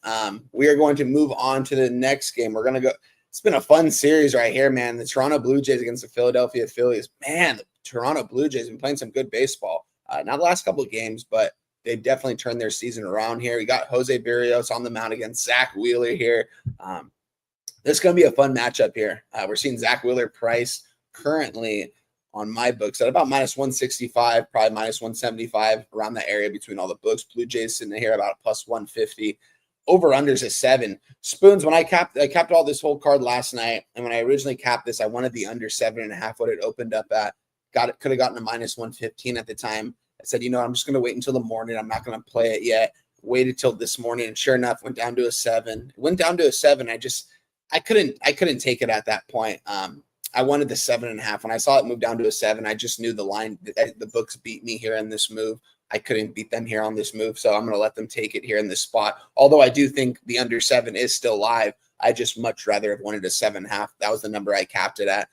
Speaker 1: We are going to move on to the next game. We're going to go. It's been a fun series right here, man. The Toronto Blue Jays against the Philadelphia Phillies. Man, the Toronto Blue Jays have been playing some good baseball. Not the last couple of games, but they've definitely turned their season around here. We got Jose Berrios on the mound against Zach Wheeler here. This is going to be a fun matchup here. We're seeing Zach Wheeler price currently on my books at about -165, probably -175, around that area between all the books. Blue Jays sitting here about +150. Over-unders at 7. Spoons, when I capped all this whole card last night, and when I originally capped this, I wanted the under 7.5, what it opened up at. Could have gotten a -115 at the time. I said, I'm just going to wait until the morning. I'm not going to play it yet. Waited till this morning, and sure enough, went down to a 7. It went down to a 7. I couldn't take it at that point. I wanted the 7.5. When I saw it move down to a 7, I just knew the line. The books beat me here in this move. I couldn't beat them here on this move, so I'm going to let them take it here in this spot. Although I do think the under 7 is still live, I just much rather have wanted a 7.5. That was the number I capped it at.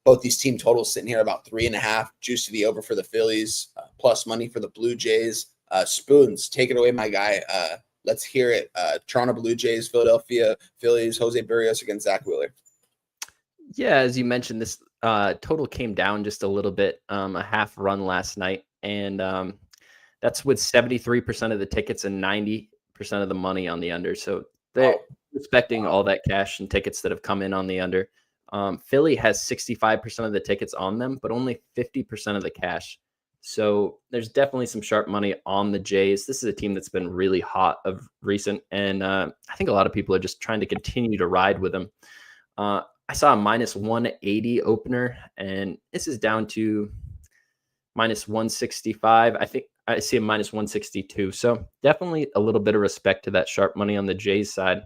Speaker 1: Both these team totals sitting here about 3.5. Juice to the over for the Phillies, plus money for the Blue Jays. Spoons, take it away, my guy. let's hear it. Toronto Blue Jays, Philadelphia Phillies, Jose Berrios against Zach Wheeler.
Speaker 2: Yeah, as you mentioned, this total came down just a little bit, a half run last night. And that's with 73% of the tickets and 90% of the money on the under. So they're expecting all that cash and tickets that have come in on the under. Philly has 65% of the tickets on them, but only 50% of the cash. So there's definitely some sharp money on the Jays. This is a team that's been really hot of recent. And I think a lot of people are just trying to continue to ride with them. I saw a minus 180 opener, and this is down to minus 165. I think I see a minus 162. So definitely a little bit of respect to that sharp money on the Jays side.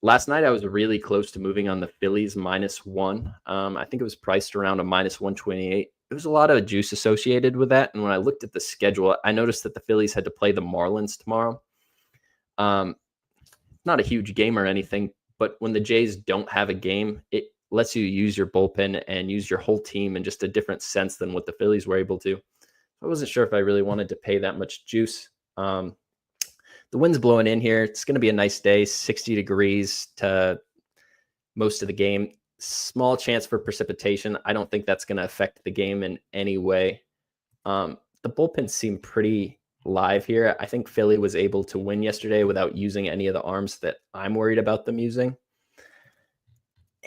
Speaker 2: Last night, I was really close to moving on the Phillies -1. I think it was priced around a minus 128. There was a lot of juice associated with that. And when I looked at the schedule, I noticed that the Phillies had to play the Marlins tomorrow. Not a huge game or anything, but when the Jays don't have a game, it lets you use your bullpen and use your whole team in just a different sense than what the Phillies were able to. I wasn't sure if I really wanted to pay that much juice. The wind's blowing in here. It's going to be a nice day, 60 degrees to most of the game. Small chance for precipitation. I don't think that's going to affect the game in any way. The bullpen seemed pretty live here. I think Philly was able to win yesterday without using any of the arms that I'm worried about them using.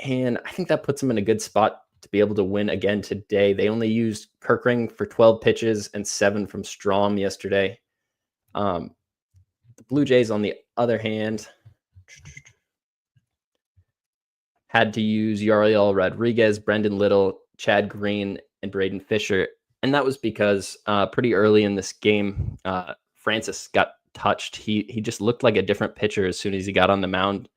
Speaker 2: And I think that puts them in a good spot to be able to win again today. They only used Kirkring for 12 pitches and 7 from Strom yesterday. The Blue Jays, on the other hand, had to use Yariel Rodriguez, Brendan Little, Chad Green, and Braden Fisher. And that was because pretty early in this game, Francis got touched. He just looked like a different pitcher as soon as he got on the mound.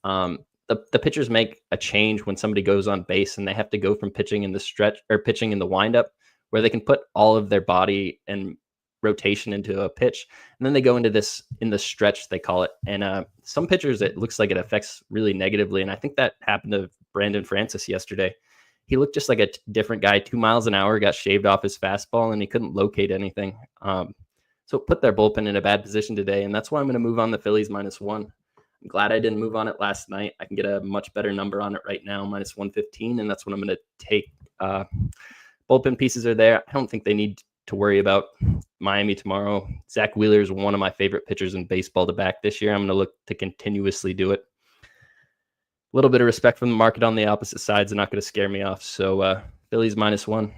Speaker 2: The pitchers make a change when somebody goes on base, and they have to go from pitching in the stretch or pitching in the windup, where they can put all of their body and rotation into a pitch, and then they go into this in the stretch, they call it. And some pitchers, it looks like it affects really negatively, and I think that happened to Brandon Francis yesterday. He looked just like a different guy. 2 miles an hour, got shaved off his fastball, and he couldn't locate anything. So it put their bullpen in a bad position today, and that's why I'm going to move on the Phillies -1. I'm glad I didn't move on it last night. I can get a much better number on it right now, -115, and that's what I'm going to take. Bullpen pieces are there. I don't think they need to worry about Miami tomorrow. Zach Wheeler is one of my favorite pitchers in baseball to back this year. I'm going to look to continuously do it. A little bit of respect from the market on the opposite sides are not going to scare me off. So Phillies -1.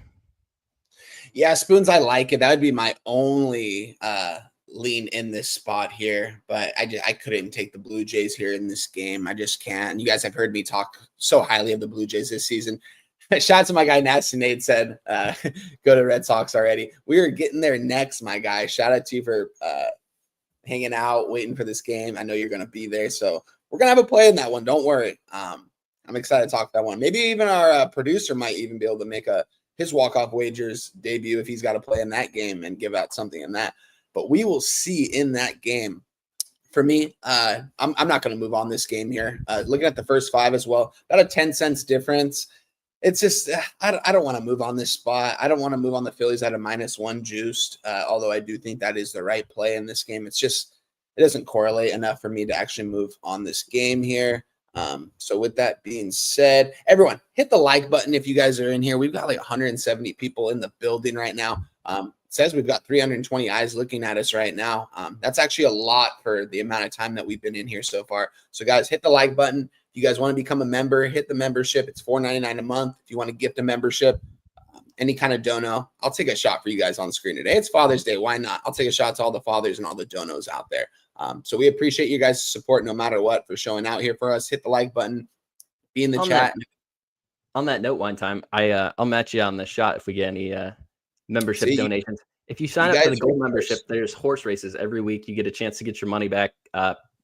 Speaker 1: Yeah, Spoons, I like it. That would be my only lean in this spot here, but I couldn't take the Blue Jays here in this game. I just can't. You guys have heard me talk so highly of the Blue Jays this season. Shout out to my guy Nasty Nate said, go to Red Sox already. We are getting there next, my guy. Shout out to you for hanging out, waiting for this game. I know you're going to be there, so we're going to have a play in that one. Don't worry. I'm excited to talk that one. Maybe even our producer might even be able to make his walk-off wagers debut if he's got to play in that game and give out something in that. But we will see in that game. For me, I'm not going to move on this game here. Looking at the first 5 as well, about a 10 cents difference. It's just, I don't want to move on this spot. I don't want to move on the Phillies at a -1 juiced, although I do think that is the right play in this game. It's just, it doesn't correlate enough for me to actually move on this game here. So with that being said, everyone hit the like button if you guys are in here. We've got like 170 people in the building right now. It says we've got 320 eyes looking at us right now. That's actually a lot for the amount of time that we've been in here so far. So guys, hit the like button. If you guys want to become a member, hit the membership. It's $4.99 a month. If you want to gift a membership, any kind of dono, I'll take a shot for you guys on the screen today. It's Father's Day. Why not? I'll take a shot to all the fathers and all the donos out there. So we appreciate you guys' support no matter what for showing out here for us. Hit the like button, be in the chat.
Speaker 2: On that note, one time, I'll match you on the shot if we get any membership donations. If you sign up for the gold membership, there's horse races every week. You get a chance to get your money back.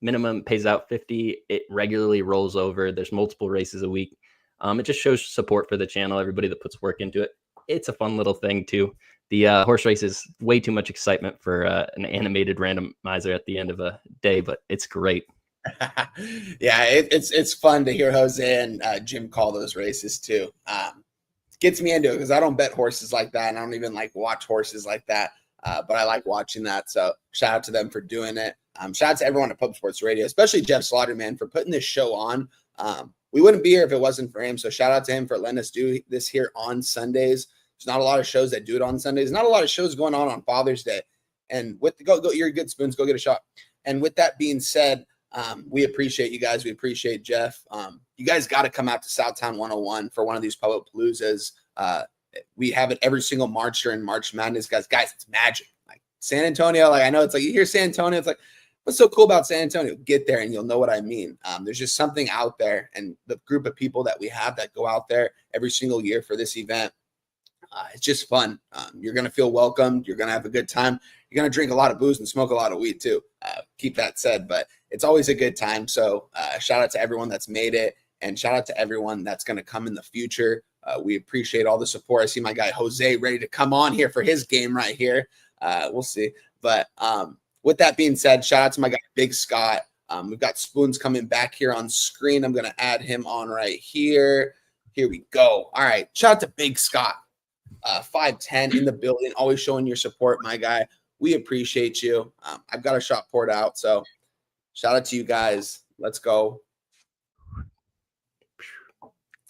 Speaker 2: Minimum pays out $50. It regularly rolls over. There's multiple races a week. It just shows support for the channel, everybody that puts work into it. It's a fun little thing too. The horse race is way too much excitement for an animated randomizer at the end of a day, but it's great.
Speaker 1: Yeah, it's fun to hear Jose and Jim call those races too. Gets me into it because I don't bet horses like that, and I don't even like watch horses like that. But I like watching that. So shout out to them for doing it. Shout out to everyone at Pub Sports Radio, especially Jeff Slaughter, man, for putting this show on. We wouldn't be here if it wasn't for him. So shout out to him for letting us do this here on Sundays. There's not a lot of shows that do it on Sundays. Not a lot of shows going on Father's Day. And with the go, you're good, Spoons. Go get a shot. And with that being said, we appreciate you guys. We appreciate Jeff. You guys got to come out to Southtown 101 for one of these Public Paloozas. We have it every single March during March Madness, guys. It's magic. Like San Antonio, like I know it's like you hear San Antonio, it's like, what's so cool about San Antonio? Get there and you'll know what I mean. There's just something out there, and the group of people that we have that go out there every single year for this event, it's just fun. You're going to feel welcomed. You're going to have a good time. You're going to drink a lot of booze and smoke a lot of weed too. Keep that said, but it's always a good time. So shout out to everyone that's made it, and shout out to everyone that's going to come in the future. We appreciate all the support. I see my guy Jose ready to come on here for his game right here. We'll see. But with that being said, shout out to my guy Big Scott. We've got Spoons coming back here on screen. I'm going to add him on right here. Here we go. All right. Shout out to Big Scott. 5'10" in the building, always showing your support, my guy. We appreciate you. I've got a shot poured out, so shout out to you guys. Let's go.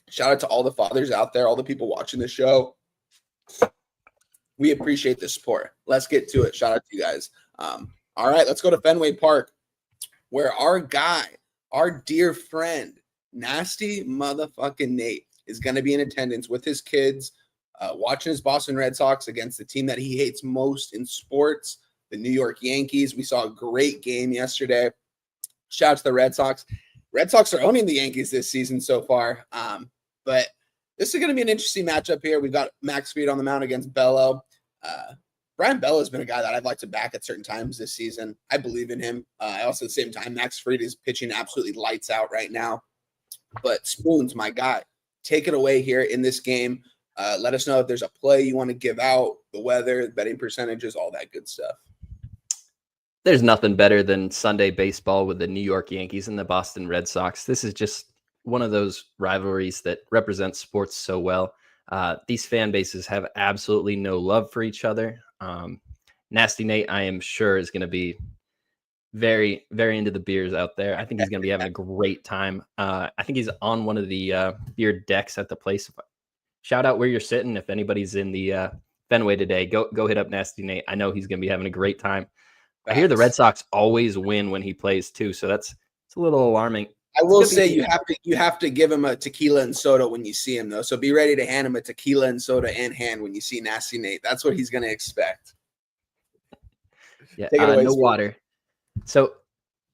Speaker 1: Shout out to all the fathers out there, all the people watching the show. We appreciate the support. Let's get to it. Shout out to you guys. All right, let's go to Fenway Park, where our guy, our dear friend, Nasty Motherfucking Nate, is going to be in attendance with his kids, watching his Boston Red Sox against the team that he hates most in sports, the New York Yankees. We saw a great game yesterday. Shout out to the Red Sox. Red Sox are owning the Yankees this season so far. But this is going to be an interesting matchup here. We've got Max Fried on the mound against Bello. Brian Bello has been a guy that I'd like to back at certain times this season. I believe in him. I also, at the same time, Max Fried is pitching absolutely lights out right now. But Spoons, my guy, take it away here in this game. Let us know if there's a play you want to give out, the weather, betting percentages, all that good stuff.
Speaker 2: There's nothing better than Sunday baseball with the New York Yankees and the Boston Red Sox. This is just one of those rivalries that represents sports so well. These fan bases have absolutely no love for each other. Nasty Nate, I am sure, is going to be very, very into the beers out there. I think he's going to be having a great time. I think he's on one of the beer decks at the place. Shout out where you're sitting. If anybody's in the Fenway today, go hit up Nasty Nate. I know he's going to be having a great time. I hear the Red Sox always win when he plays too, so it's a little alarming.
Speaker 1: I will say you have to give him a tequila and soda when you see him though. So be ready to hand him a tequila and soda in hand when you see Nasty Nate. That's what he's going to expect.
Speaker 2: Yeah, no water. So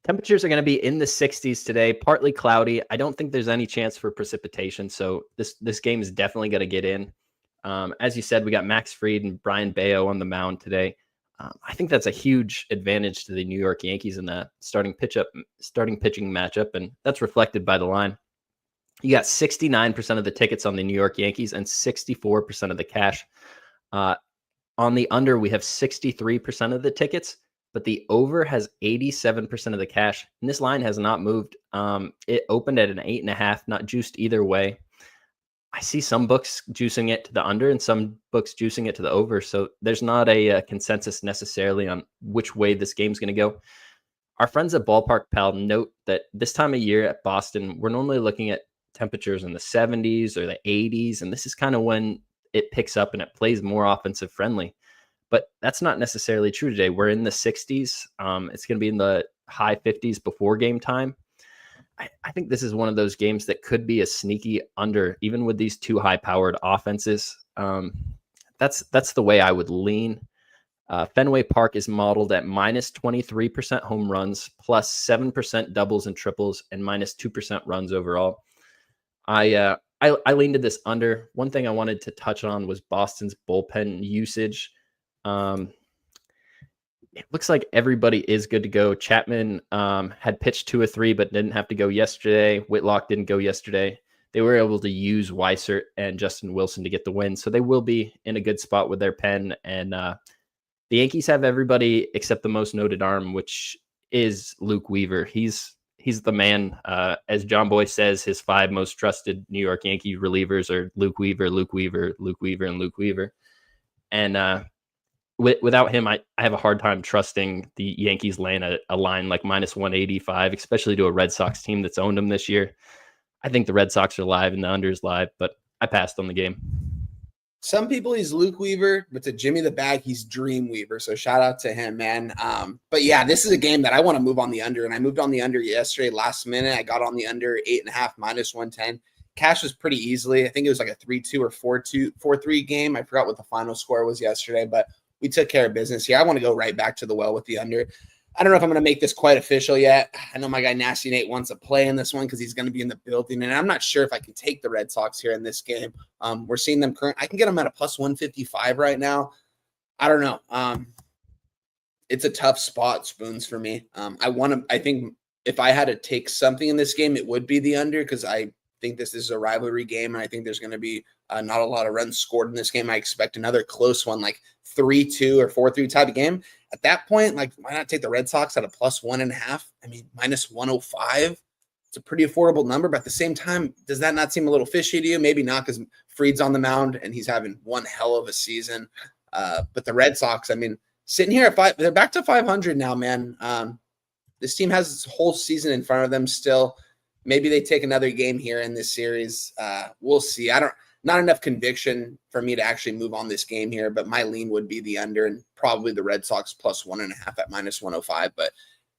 Speaker 2: temperatures are going to be in the 60s today, partly cloudy. I don't think there's any chance for precipitation, so this game is definitely going to get in. As you said, we got Max Fried and Brian Bayo on the mound today. I think that's a huge advantage to the New York Yankees in the starting pitching matchup, and that's reflected by the line. You got 69% of the tickets on the New York Yankees and 64% of the cash. On the under, we have 63% of the tickets, but the over has 87% of the cash, and this line has not moved. It opened at an 8.5, not juiced either way. I see some books juicing it to the under and some books juicing it to the over. So there's not a consensus necessarily on which way this game's going to go. Our friends at Ballpark Pal note that this time of year at Boston, we're normally looking at temperatures in the 70s or the 80s. And this is kind of when it picks up and it plays more offensive friendly. But that's not necessarily true today. We're in the 60s. It's going to be in the high 50s before game time. I think this is one of those games that could be a sneaky under, even with these two high-powered offenses. That's the way I would lean. Fenway Park is modeled at minus 23% home runs, plus 7% doubles and triples, and minus 2% runs overall. I leaned to this under. One thing I wanted to touch on was Boston's bullpen usage. It looks like everybody is good to go. Chapman had pitched 2 or 3, but didn't have to go yesterday. Whitlock didn't go yesterday. They were able to use Weissert and Justin Wilson to get the win. So they will be in a good spot with their pen. And the Yankees have everybody except the most noted arm, which is Luke Weaver. He's the man. As John Boy says, his 5 most trusted New York Yankee relievers are Luke Weaver, Luke Weaver, Luke Weaver, and Luke Weaver. And without him, I have a hard time trusting the Yankees laying a line like minus 185, especially to a Red Sox team that's owned them this year. I think the Red Sox are live and the under is live, but I passed on the game.
Speaker 1: Some people he's Luke Weaver, but to Jimmy the Bag, he's Dream Weaver. So shout out to him, man. But yeah, this is a game that I want to move on the under, and I moved on the under yesterday last minute. I got on the under 8.5 minus 110. Cash was pretty easily. I think it was like a 3-2 or 4-3 game. I forgot what the final score was yesterday, but we took care of business here. I want to go right back to the well with the under. I don't know if I'm going to make this quite official yet. I know my guy Nasty Nate wants to play in this one because he's going to be in the building, and I'm not sure if I can take the Red Sox here in this game. We're seeing them I can get them at a plus 155 right now. I don't know. It's a tough spot, Spoons, for me. I think if I had to take something in this game, it would be the under because I think this is a rivalry game, and I think there's going to be not a lot of runs scored in this game. I expect another close one, like 3-2 or 4-3 type of game. At that point, like, why not take the Red Sox at a plus 1.5? I mean, minus 105. It's a pretty affordable number, but at the same time, does that not seem a little fishy to you? Maybe not, because Fried's on the mound and he's having one hell of a season. But the Red Sox, I mean, sitting here at 5, they're back to 500 now, man. This team has this whole season in front of them still. Maybe they take another game here in this series. We'll see. Not enough conviction for me to actually move on this game here, but my lean would be the under and probably the Red Sox plus 1.5 at minus 105, but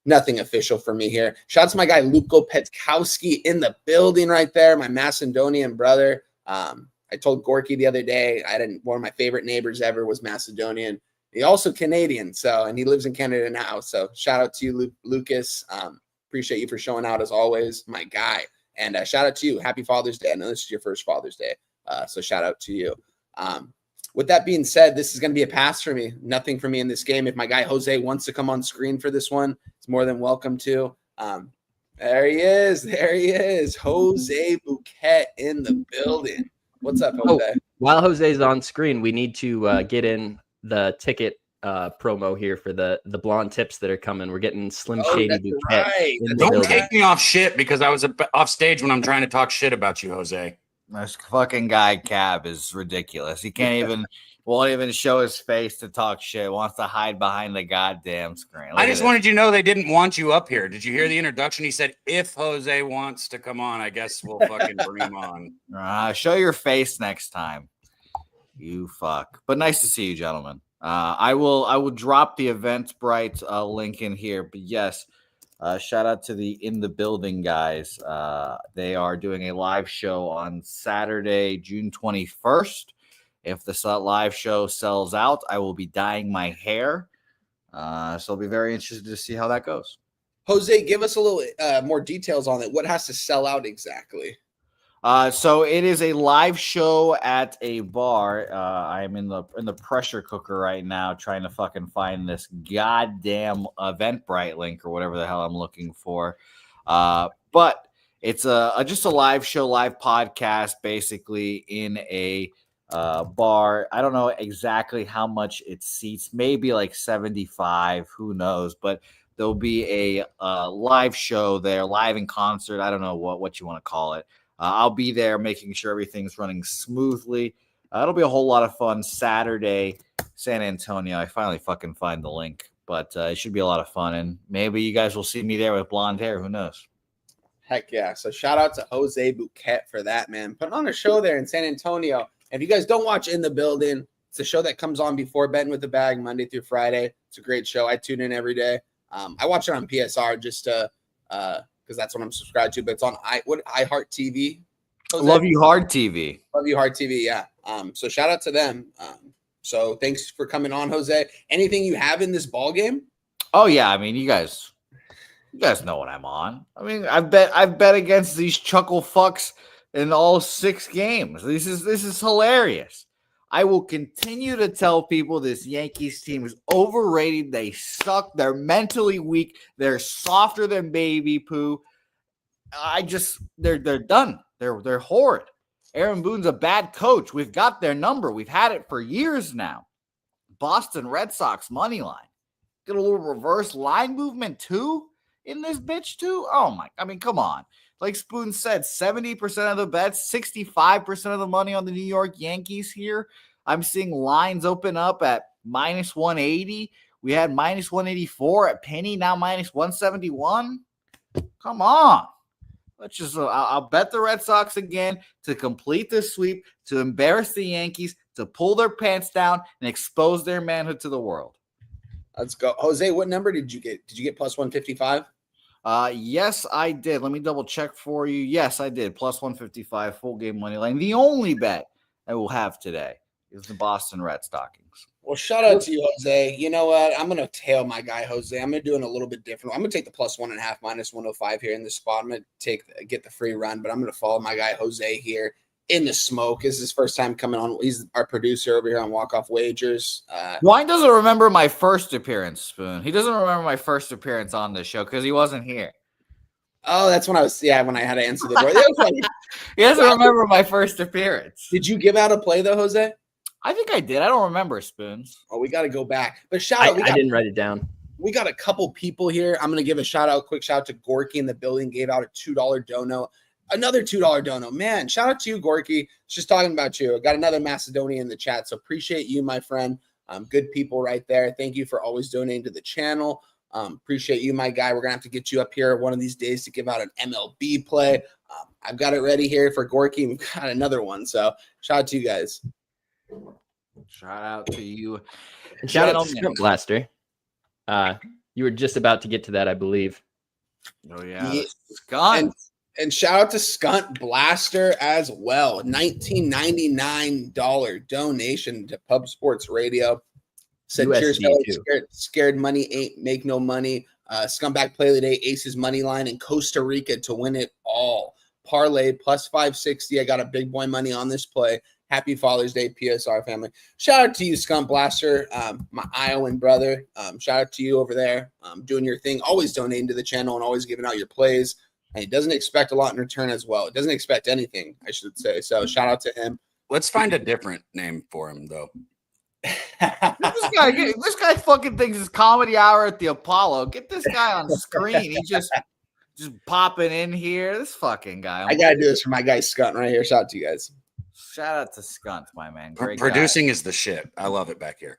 Speaker 1: nothing official for me here. Shout out to my guy, Luko Petkowski in the building right there, my Macedonian brother. I told Gorky the other day, one of my favorite neighbors ever was Macedonian. He's also Canadian, and he lives in Canada now. So shout out to you, Lucas. Appreciate you for showing out as always, my guy. And shout out to you. Happy Father's Day. I know this is your first Father's Day. So shout out to you. With that being said, this is going to be a pass for me. Nothing for me in this game. If my guy Jose wants to come on screen for this one, he's more than welcome to. There he is. There he is. Jose Bouquet in the building. What's up, Jose?
Speaker 2: While Jose's on screen, we need to get in the ticket promo here for the blonde tips that are coming. We're getting Slim Shady Bouquet.
Speaker 1: Right.
Speaker 5: Don't take me off shit because I was off stage when I'm trying to talk shit about you, Jose.
Speaker 6: This fucking guy Cab is ridiculous. He won't even show his face to talk shit. Wants to hide behind the goddamn screen.
Speaker 5: I just wanted you to know they didn't want you up here. Did you hear the introduction? He said, if Jose wants to come on, I guess we'll fucking bring him on.
Speaker 6: Show your face next time. You fuck. But nice to see you, gentlemen. I will drop the Eventbrite link in here. But yes, shout out to the In the Building guys. They are doing a live show on Saturday, June 21st. If the live show sells out, I will be dyeing my hair. So I'll be very interested to see how that goes.
Speaker 1: Jose, give us a little more details on it. What has to sell out exactly?
Speaker 6: So it is a live show at a bar. I am in the pressure cooker right now, trying to fucking find this goddamn Eventbrite link or whatever the hell I'm looking for. But it's just a live show, live podcast, basically in a bar. I don't know exactly how much it seats, maybe like 75, who knows, but there'll be a live show there, live in concert. I don't know what you want to call it. I'll be there making sure everything's running smoothly. It'll be a whole lot of fun. Saturday, San Antonio. I finally fucking find the link, but it should be a lot of fun. And maybe you guys will see me there with blonde hair. Who knows?
Speaker 1: Heck yeah. So shout out to Jose Bouquet for that, man. Putting on a show there in San Antonio. If you guys don't watch In the Building, it's a show that comes on before Betting with the Bag, Monday through Friday. It's a great show. I tune in every day. I watch it on PSR just to because that's what I'm subscribed to, but it's on iHeart TV. Jose?
Speaker 6: Love You Hard TV.
Speaker 1: Love You Hard TV, yeah. So shout out to them. So thanks for coming on, Jose. Anything you have in this ball game?
Speaker 6: Oh yeah, I mean you guys know what I'm on. I mean I've bet against these chuckle fucks in all 6 games. This is hilarious. I will continue to tell people this Yankees team is overrated. They suck. They're mentally weak. They're softer than baby poo. They're done. They're horrid. Aaron Boone's a bad coach. We've got their number. We've had it for years now. Boston Red Sox money line. Get a little reverse line movement too in this bitch too. Oh my! I mean, come on. Like Spoon said, 70% of the bets, 65% of the money on the New York Yankees here. I'm seeing lines open up at minus 180. We had minus 184 at Penny, now minus 171. Come on. Let's just, I'll bet the Red Sox again to complete this sweep, to embarrass the Yankees, to pull their pants down and expose their manhood to the world.
Speaker 1: Let's go. Jose, what number did you get? Did you get plus 155?
Speaker 6: Yes, I did. Let me double check for you. Yes, I did. Plus 155 full game money line. The only bet I will have today is the Boston Red Stockings.
Speaker 1: Well, shout out to you, Jose. You know what? I'm going to tail my guy, Jose. I'm going to do it a little bit different. I'm going to take the plus 1.5 minus 105 here in this spot. I'm going to get the free run, but I'm going to follow my guy, Jose, here in the smoke. This is his first time coming on. He's our producer over here on Walk-Off Wagers.
Speaker 6: Wine doesn't remember my first appearance, Spoon. He doesn't remember my first appearance on this show because he wasn't here.
Speaker 1: Oh, that's when I had to answer the door.
Speaker 6: He doesn't remember my first appearance.
Speaker 1: Did you give out a play, though, Jose?
Speaker 6: I think I did. I don't remember, Spoons.
Speaker 1: Oh, we got to go back. But shout out.
Speaker 2: I didn't write it down.
Speaker 1: We got a couple people here. I'm going to give a quick shout out to Gorky in the building. Gave out a $2 dono. Another $2 dono. Man, shout out to you, Gorky. Just talking about you. I got another Macedonian in the chat. So appreciate you, my friend. Good people right there. Thank you for always donating to the channel. Appreciate you, my guy. We're going to have to get you up here one of these days to give out an MLB play. I've got it ready here for Gorky. We've got another one. So shout out to you guys.
Speaker 6: Shout out to you.
Speaker 2: And shout out to Skunk Blaster. You were just about to get to that, I believe.
Speaker 6: Oh, yeah. Skunk.
Speaker 1: And shout out to Skunt Blaster as well. $19.99 donation to Pub Sports Radio. Said
Speaker 2: USD
Speaker 1: cheers, scared money ain't make no money. Scumbag play of the day, Aces money line in Costa Rica to win it all. Parlay plus 560. I got a big boy money on this play. Happy Father's Day, PSR family. Shout out to you, Skunt Blaster, my Iowan brother. Shout out to you over there, doing your thing, always donating to the channel and always giving out your plays. And he doesn't expect a lot in return as well. It doesn't expect anything, I should say. So shout out to him.
Speaker 5: Let's find a different name for him, though.
Speaker 6: This guy fucking thinks it's comedy hour at the Apollo. Get this guy on the screen. He's just popping in here. This fucking guy.
Speaker 1: I gotta do this for my guy Skunt right here. Shout out to you guys.
Speaker 6: Shout out to Skunt, my man. Great
Speaker 5: Producing
Speaker 6: guy.
Speaker 5: is the shit. I love it back here.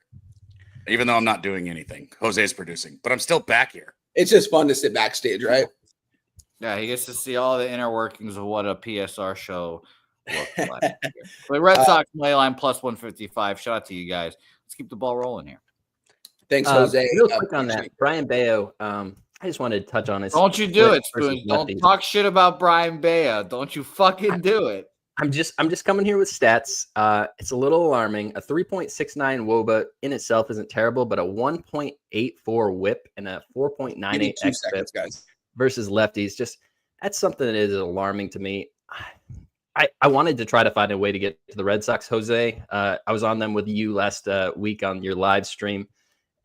Speaker 5: Even though I'm not doing anything. Jose's producing, but I'm still back here.
Speaker 1: It's just fun to sit backstage, right?
Speaker 6: Yeah, he gets to see all the inner workings of what a PSR show looks like. But Red Sox money line plus 155. Shout out to you guys. Let's keep the ball rolling here.
Speaker 1: Thanks, Jose.
Speaker 2: Real quick on that, Brian Bayo. I just wanted to touch on his.
Speaker 6: Don't you do it, Spoon. Don't talk shit about Brian Bayo. Don't you fucking do it.
Speaker 2: I'm just coming here with stats. It's a little alarming. A 3.69 WOBA in itself isn't terrible, but a 1.84 WHIP and a 4.98 xFIP
Speaker 1: guys
Speaker 2: versus lefties. Just that's something that is alarming to me. I wanted to try to find a way to get to the Red Sox, Jose. I was on them with you last week on your live stream,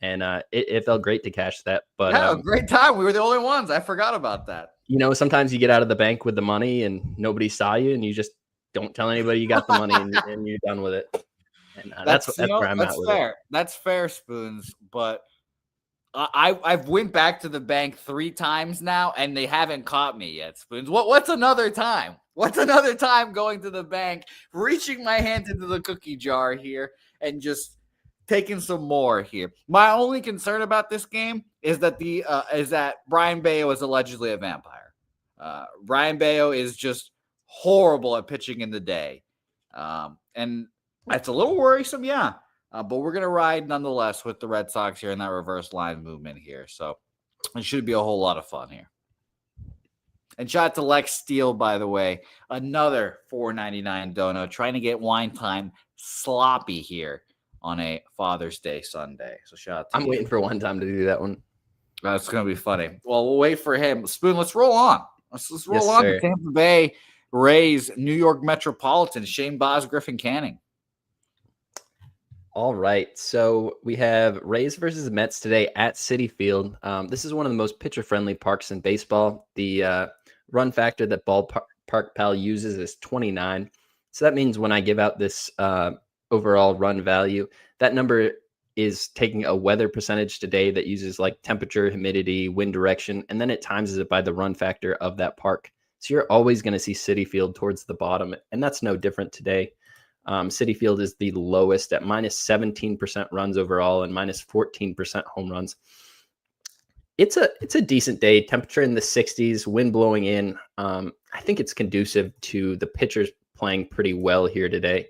Speaker 2: and it felt great to cash that. But
Speaker 6: yeah, a great time. We were the only ones. I forgot about that.
Speaker 2: You know, sometimes you get out of the bank with the money and nobody saw you, and you just don't tell anybody you got the money, and you're done with it. And that's where I'm at with it.
Speaker 6: That's fair, Spoons. But I've went back to the bank 3 times now, and they haven't caught me yet, Spoons. What's another time? What's another time going to the bank, reaching my hand into the cookie jar here, and just taking some more here? My only concern about this game is that Brian Bayo is allegedly a vampire. Brian Bayo is just horrible at pitching in the day, and that's a little worrisome, yeah. But we're gonna ride nonetheless with the Red Sox here in that reverse line movement here, so it should be a whole lot of fun here. And shout out to Lex Steele, by the way, another $4.99 dono, trying to get wine time sloppy here on a Father's Day Sunday. So shout out to
Speaker 2: I'm
Speaker 6: you.
Speaker 2: waiting for one time to do that one.
Speaker 6: That's gonna be funny. Well, we'll wait for him. Spoon, let's roll on. Let's roll
Speaker 2: Yes,
Speaker 6: on
Speaker 2: sir.
Speaker 6: to Tampa Bay Rays, New York Metropolitan, Shane Baz, Griffin Canning.
Speaker 2: All right. So we have Rays versus Mets today at Citi Field. This is one of the most pitcher-friendly parks in baseball. The run factor that Ballpark Pal uses is 29. So that means when I give out this overall run value, that number is taking a weather percentage today that uses like temperature, humidity, wind direction, and then it times it by the run factor of that park. So you're always going to see Citi Field towards the bottom, and that's no different today. Citi Field is the lowest at minus 17% runs overall and minus 14% home runs. It's a decent day. Temperature in the 60s, wind blowing in. I think it's conducive to the pitchers playing pretty well here today.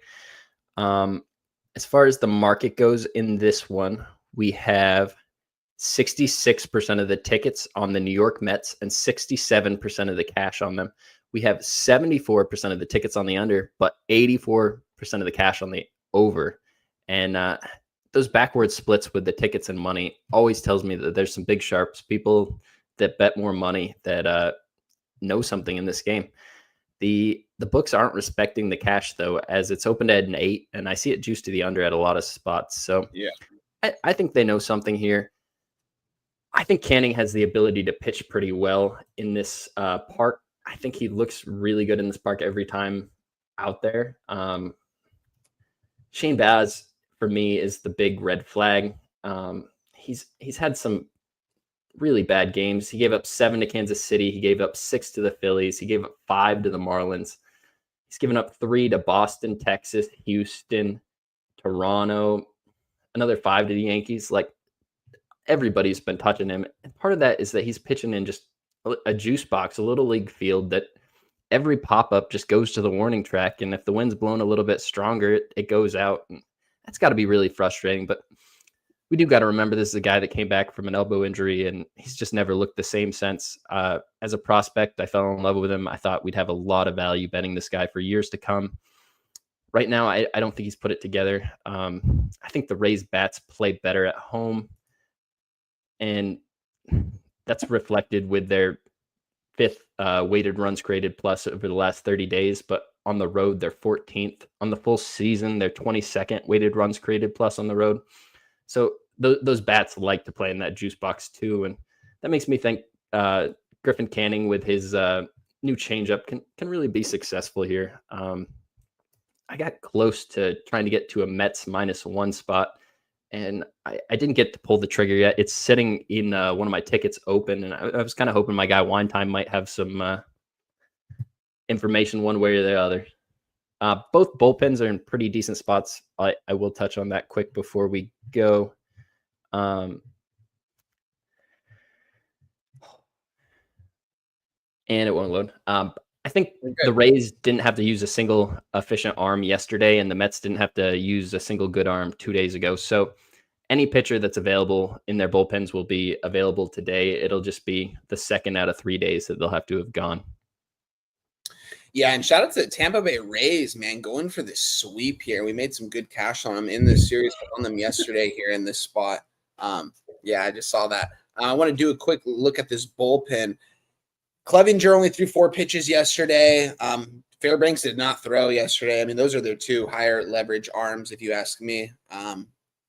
Speaker 2: As far as the market goes in this one, we have 66% of the tickets on the New York Mets and 67% of the cash on them. We have 74% of the tickets on the under, but 84% of the cash on the over. And those backward splits with the tickets and money always tells me that there's some big sharps, people that bet more money that know something in this game. The books aren't respecting the cash, though, as it's opened at an 8, and I see it juiced to the under at a lot of spots. So
Speaker 4: Yeah.
Speaker 2: I think they know something here. I think Canning has the ability to pitch pretty well in this park. I think he looks really good in this park every time out there. Shane Baz, for me, is the big red flag. He's had some really bad games. He gave up 7 to Kansas City. He gave up 6 to the Phillies. He gave up 5 to the Marlins. He's given up 3 to Boston, Texas, Houston, Toronto, another 5 to the Yankees. Like, everybody's been touching him. And part of that is that he's pitching in just a juice box, a little league field that every pop-up just goes to the warning track. And if the wind's blown a little bit stronger, it goes out. And that's got to be really frustrating. But we do got to remember this is a guy that came back from an elbow injury, and he's just never looked the same since. As a prospect, I fell in love with him. I thought we'd have a lot of value betting this guy for years to come. Right now, I don't think he's put it together. I think the Rays bats play better at home, and that's reflected with their 5th weighted runs created plus over the last 30 days. But on the road, they're 14th. On the full season, they're 22nd weighted runs created plus on the road. So those bats like to play in that juice box too. And that makes me think Griffin Canning with his new changeup can really be successful here. I got close to trying to get to a Mets -1 spot, and I didn't get to pull the trigger yet. It's sitting in one of my tickets open, and I was kind of hoping my guy Wine Time might have some information one way or the other. Both bullpens are in pretty decent spots. I will touch on that quick before we go. And it won't load. I think the Rays didn't have to use a single efficient arm yesterday, and the Mets didn't have to use a single good arm 2 days ago. So any pitcher that's available in their bullpens will be available today. It'll just be the second out of 3 days that they'll have to have gone.
Speaker 1: Yeah, and shout out to the Tampa Bay Rays, man, going for this sweep here. We made some good cash on them in this series, on them yesterday here in this spot. Yeah, I just saw that. I want to do a quick look at this bullpen. Clevinger only threw 4 pitches yesterday. Fairbanks did not throw yesterday. I mean, those are their 2 higher leverage arms, if you ask me. Let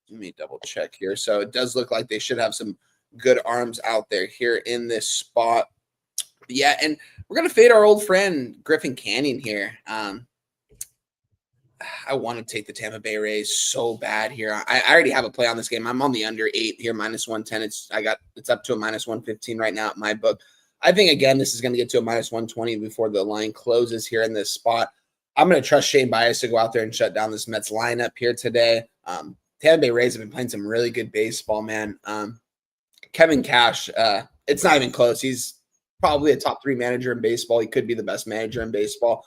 Speaker 1: me double check here. So it does look like they should have some good arms out there here in this spot. Yeah, and we're going to fade our old friend Griffin Canning here. I want to take the Tampa Bay Rays so bad here. I already have a play on this game. I'm on the under 8 here, -110. It's up to a -115 right now at my book. I think, again, this is going to get to a -120 before the line closes here in this spot. I'm going to trust Shane Bias to go out there and shut down this Mets lineup here today. Tampa Bay Rays have been playing some really good baseball, man. Kevin Cash, it's not even close. He's probably a top 3 manager in baseball. He could be the best manager in baseball.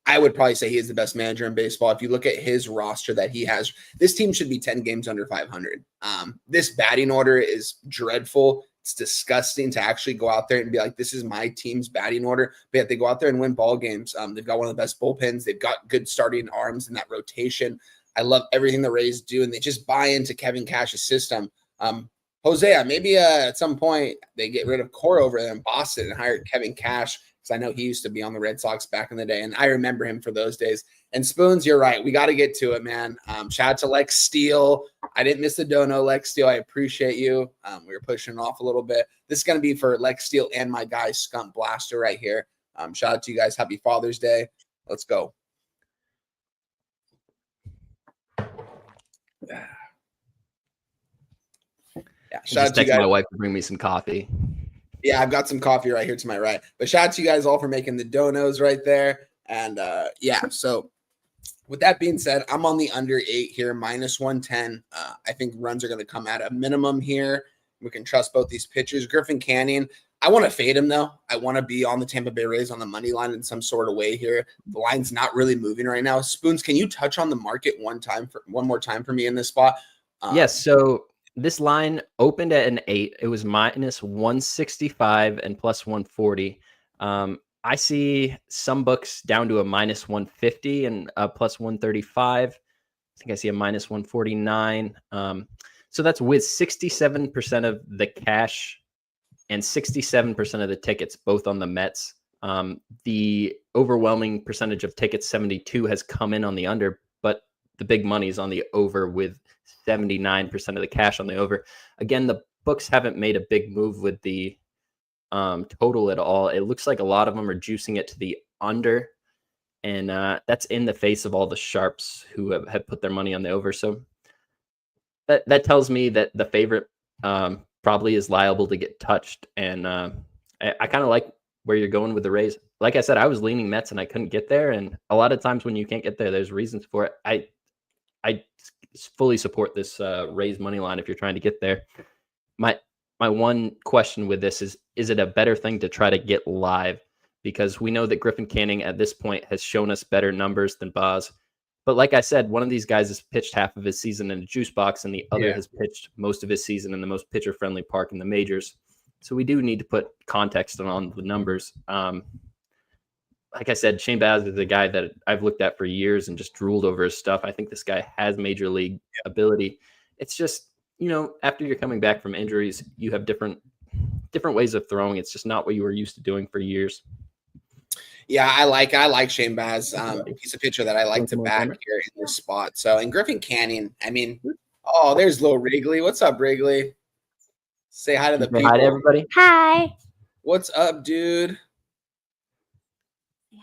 Speaker 1: I would probably say he is the best manager in baseball. If you look at his roster that he has, this team should be 10 games under 500. This batting order is dreadful. It's disgusting to actually go out there and be like, this is my team's batting order, but yet they go out there and win ball games. They've got one of the best bullpens. They've got good starting arms in that rotation. I love everything the Rays do, and they just buy into Kevin Cash's system. Jose, maybe at some point they get rid of Cora over there in Boston and hire Kevin Cash, because I know he used to be on the Red Sox back in the day, and I remember him for those days. And Spoons, you're right. We got to get to it, man. Shout out to Lex Steele. I didn't miss the dono, Lex Steele. I appreciate you. We were pushing it off a little bit. This is going to be for Lex Steele and my guy, Skunk Blaster, right here. Shout out to you guys. Happy Father's Day. Let's go. Yeah,
Speaker 2: shout out to you guys. My wife to bring me some coffee.
Speaker 1: Yeah, I've got some coffee right here to my right. But shout out to you guys all for making the donos right there. And yeah, so With that being said, I'm on the under 8 here, minus 110. I think runs are going to come at a minimum here. We can trust both these pitchers. Griffin Canning, I want to fade him, though. I want to be on the Tampa Bay Rays on the money line in some sort of way here. The line's not really moving right now. Spoons, can you touch on the market one more time for me in this spot?
Speaker 2: Yes, so this line opened at an 8. It was minus 165 and plus 140. I see some books down to a minus 150 and plus 135. I think I see a minus 149. So that's with 67% of the cash and 67% of the tickets, both on the Mets. The overwhelming percentage of tickets, 72, has come in on the under, but the big money is on the over with 79% of the cash on the over. Again, the books haven't made a big move with the total at all. It looks like a lot of them are juicing it to the under, and that's in the face of all the sharps who have put their money on the over. So that tells me that the favorite probably is liable to get touched, and I kind of like where you're going with the Rays. Like I said, I was leaning Mets and I couldn't get there, and a lot of times when you can't get there, there's reasons for it. I fully support this Rays money line if you're trying to get there. My one question with this is it a better thing to try to get live? Because we know that Griffin Canning at this point has shown us better numbers than Boz. But like I said, one of these guys has pitched half of his season in a juice box, and the other has pitched most of his season in the most pitcher-friendly park in the majors. So we do need to put context on the numbers. Like I said, Shane Baz is a guy that I've looked at for years and just drooled over his stuff. I think this guy has major league ability. It's just, after you're coming back from injuries, you have different ways of throwing. It's just not what you were used to doing for years.
Speaker 1: Yeah, I like Shane Baz. He's a pitcher that I like to back here in this spot. So, and Griffin Canning, there's little Wrigley. What's up, Wrigley? Say hi to the people.
Speaker 2: Hi to everybody.
Speaker 7: Hi.
Speaker 1: What's up, dude?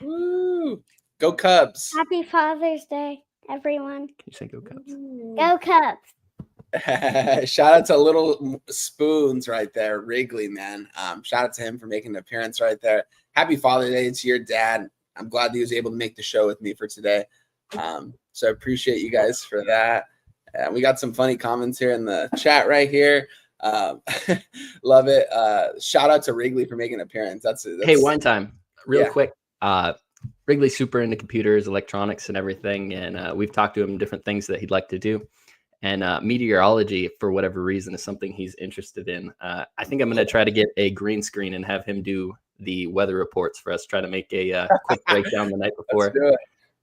Speaker 1: Woo! Go Cubs.
Speaker 7: Happy Father's Day, everyone.
Speaker 2: Can you say go Cubs?
Speaker 7: Go Cubs.
Speaker 1: Shout out to little Spoons right there, Wrigley, man. Shout out to him for making an appearance right there. Happy Father's Day to your dad. I'm glad that he was able to make the show with me for today. So I appreciate you guys for that. We got some funny comments here in the chat right here. Love it. Shout out to Wrigley for making an appearance. That's
Speaker 2: Hey, one time, real quick. Wrigley's super into computers, electronics, and everything, and we've talked to him different things that he'd like to do. And meteorology, for whatever reason, is something he's interested in. I think I'm going to try to get a green screen and have him do the weather reports for us. Try to make a quick breakdown the night before.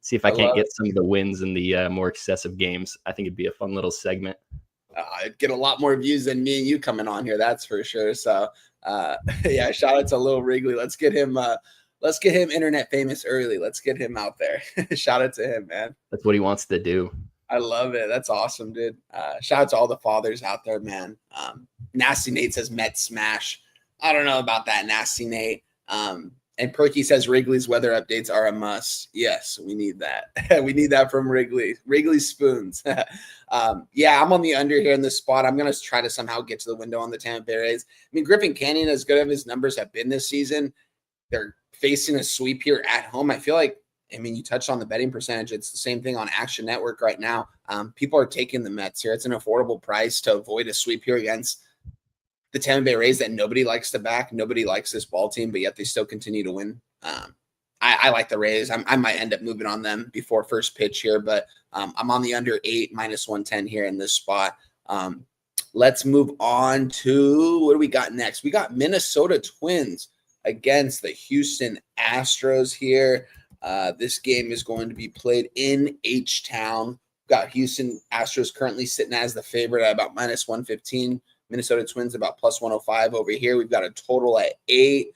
Speaker 2: See if I can't get some of the wins in the more excessive games. I think it'd be a fun little segment.
Speaker 1: I'd get a lot more views than me and you coming on here. That's for sure. So, shout out to Lil Wrigley. Let's get him internet famous early. Let's get him out there. Shout out to him, man.
Speaker 2: That's what he wants to do.
Speaker 1: I love it. That's awesome, dude. Shout out to all the fathers out there, man. Nasty Nate says Met smash. I don't know about that, Nasty Nate. And Perky says Wrigley's weather updates are a must. Yes, we need that. We need that from Wrigley. Wrigley Spoons. I'm on the under here in this spot. I'm going to try to somehow get to the window on the Tampa Bay Rays. Griffin Canning, as good as his numbers have been this season, they're facing a sweep here at home. I feel like, you touched on the betting percentage. It's the same thing on Action Network right now. People are taking the Mets here. It's an affordable price to avoid a sweep here against the Tampa Bay Rays that nobody likes to back. Nobody likes this ball team, but yet they still continue to win. I like the Rays. I might end up moving on them before first pitch here, but I'm on the under 8 minus 110 here in this spot. Let's move on to what do we got next? We got Minnesota Twins against the Houston Astros here. This game is going to be played in H-Town. Got Houston Astros currently sitting as the favorite at about minus 115. Minnesota Twins about plus 105 over here. We've got a total at 8.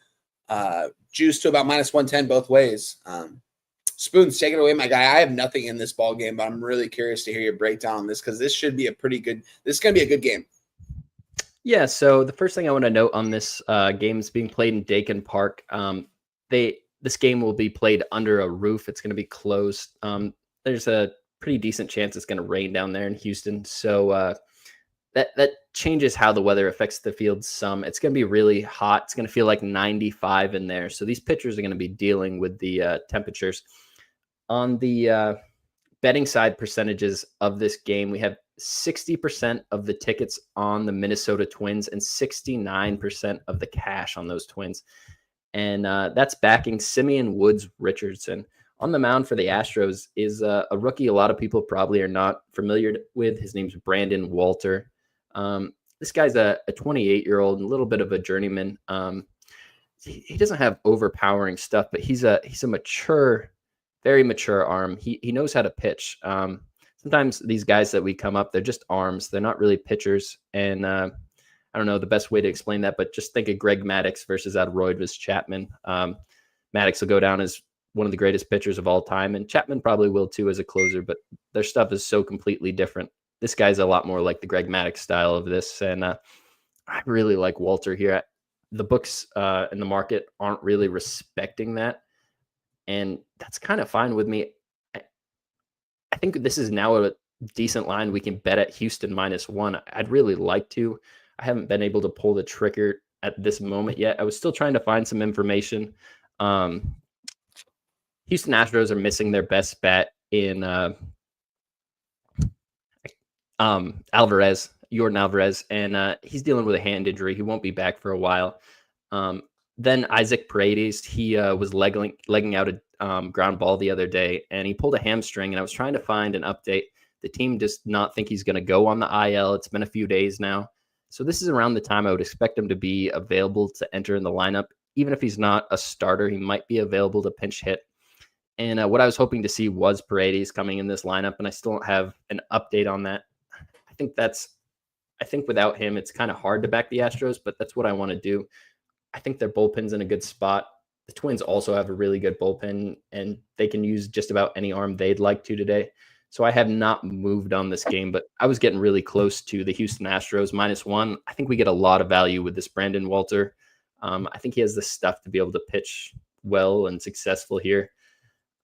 Speaker 1: Juice to about minus 110 both ways. Spoons, take it away, my guy. I have nothing in this ball game, but I'm really curious to hear your breakdown on this because this should be this is going to be a good game.
Speaker 2: Yeah, so the first thing I want to note on this game is being played in Dakin Park. This game will be played under a roof. It's going to be closed. There's a pretty decent chance it's going to rain down there in Houston. So that changes how the weather affects the field some. It's going to be really hot. It's going to feel like 95 in there. So these pitchers are going to be dealing with the temperatures. On the betting side percentages of this game, we have 60% of the tickets on the Minnesota Twins and 69% of the cash on those Twins. And that's backing Simeon Woods Richardson. On the mound for the Astros is a rookie a lot of people probably are not familiar with. His name's Brandon Walter. This guy's a 28-year-old, a little bit of a journeyman. He doesn't have overpowering stuff, but he's a mature, very mature arm. He knows how to pitch. Sometimes these guys that we come up, they're just arms. They're not really pitchers. And I don't know the best way to explain that, but just think of Greg Maddux versus Aroydvis Chapman. Maddux will go down as one of the greatest pitchers of all time, and Chapman probably will too as a closer, but their stuff is so completely different. This guy's a lot more like the Greg Maddux style of this, and I really like Walter here. The books in the market aren't really respecting that, and that's kind of fine with me. I think this is now a decent line we can bet at Houston -1. I'd really like to. I haven't been able to pull the trigger at this moment yet. I was still trying to find some information. Houston Astros are missing their best bat in Jordan Alvarez, and he's dealing with a hand injury. He won't be back for a while. Then Isaac Paredes, he was legging out a ground ball the other day, and he pulled a hamstring, and I was trying to find an update. The team does not think he's going to go on the IL. It's been a few days now. So this is around the time I would expect him to be available to enter in the lineup. Even if he's not a starter, he might be available to pinch hit. And what I was hoping to see was Paredes coming in this lineup, and I still don't have an update on that. I think without him, it's kind of hard to back the Astros, but that's what I want to do. I think their bullpen's in a good spot. The Twins also have a really good bullpen, and they can use just about any arm they'd like to today. So I have not moved on this game, but I was getting really close to the Houston Astros -1. I think we get a lot of value with this Brandon Walter. I think he has the stuff to be able to pitch well and successful here.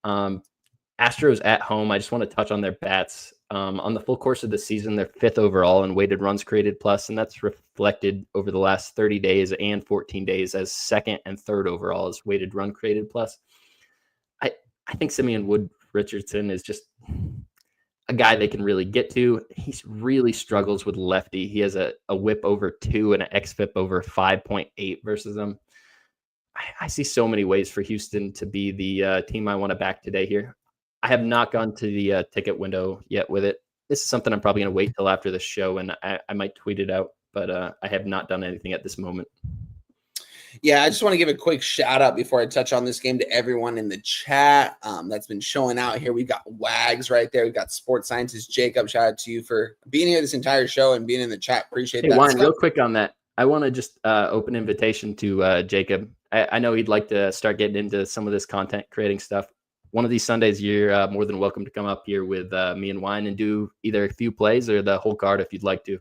Speaker 2: Astros at home, I just want to touch on their bats. On the full course of the season, they're 5th overall in weighted runs created plus, and that's reflected over the last 30 days and 14 days as 2nd and 3rd overall as weighted run created plus. I think Simeon Wood Richardson is just a guy they can really get to. He really struggles with lefty. He has a whip over 2 and an xFIP over 5.8 versus him. I see so many ways for Houston to be the team I want to back today here. I have not gone to the ticket window yet with it. This is something I'm probably going to wait till after the show, and I might tweet it out, but I have not done anything at this moment.
Speaker 1: Yeah, I just want to give a quick shout out before I touch on this game to everyone in the chat that's been showing out here. We've got Wags right there. We've got sports scientist Jacob. Shout out to you for being here this entire show and being in the chat. Appreciate that.
Speaker 2: Wine, real quick on that. I want to just open invitation to Jacob. I know he'd like to start getting into some of this content creating stuff. One of these Sundays, you're more than welcome to come up here with me and Wine and do either a few plays or the whole card if you'd like to.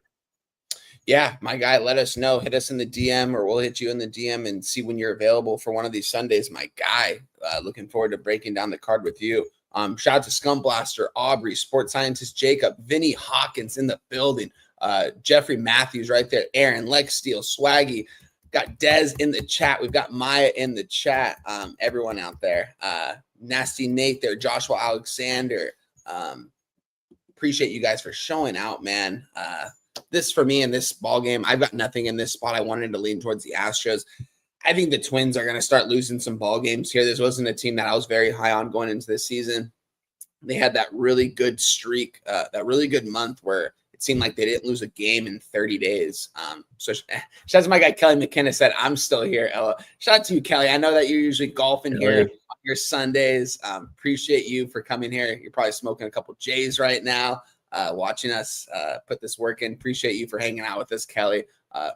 Speaker 1: Yeah, my guy, let us know. Hit us in the DM, or we'll hit you in the DM and see when you're available for one of these Sundays. My guy, looking forward to breaking down the card with you. Shout out to Scum Blaster, Aubrey, sports scientist Jacob, Vinny Hawkins in the building, Jeffrey Matthews right there, Aaron, Lex Steele, Swaggy. Got Dez in the chat. We've got Maya in the chat. Everyone out there. Nasty Nate there, Joshua Alexander. Appreciate you guys for showing out, man. This for me in this ball game, I've got nothing in this spot. I wanted to lean towards the Astros. I think the Twins are going to start losing some ball games here. This wasn't a team that I was very high on going into this season. They had that really good streak, that really good month where it seemed like they didn't lose a game in 30 days. So shout out to my guy, Kelly McKenna said, I'm still here. Shout out to you, Kelly. I know that you're usually golfing here on your Sundays. Appreciate you for coming here. You're probably smoking a couple J's right now, watching us put this work in. Appreciate you for hanging out with us, Kelly.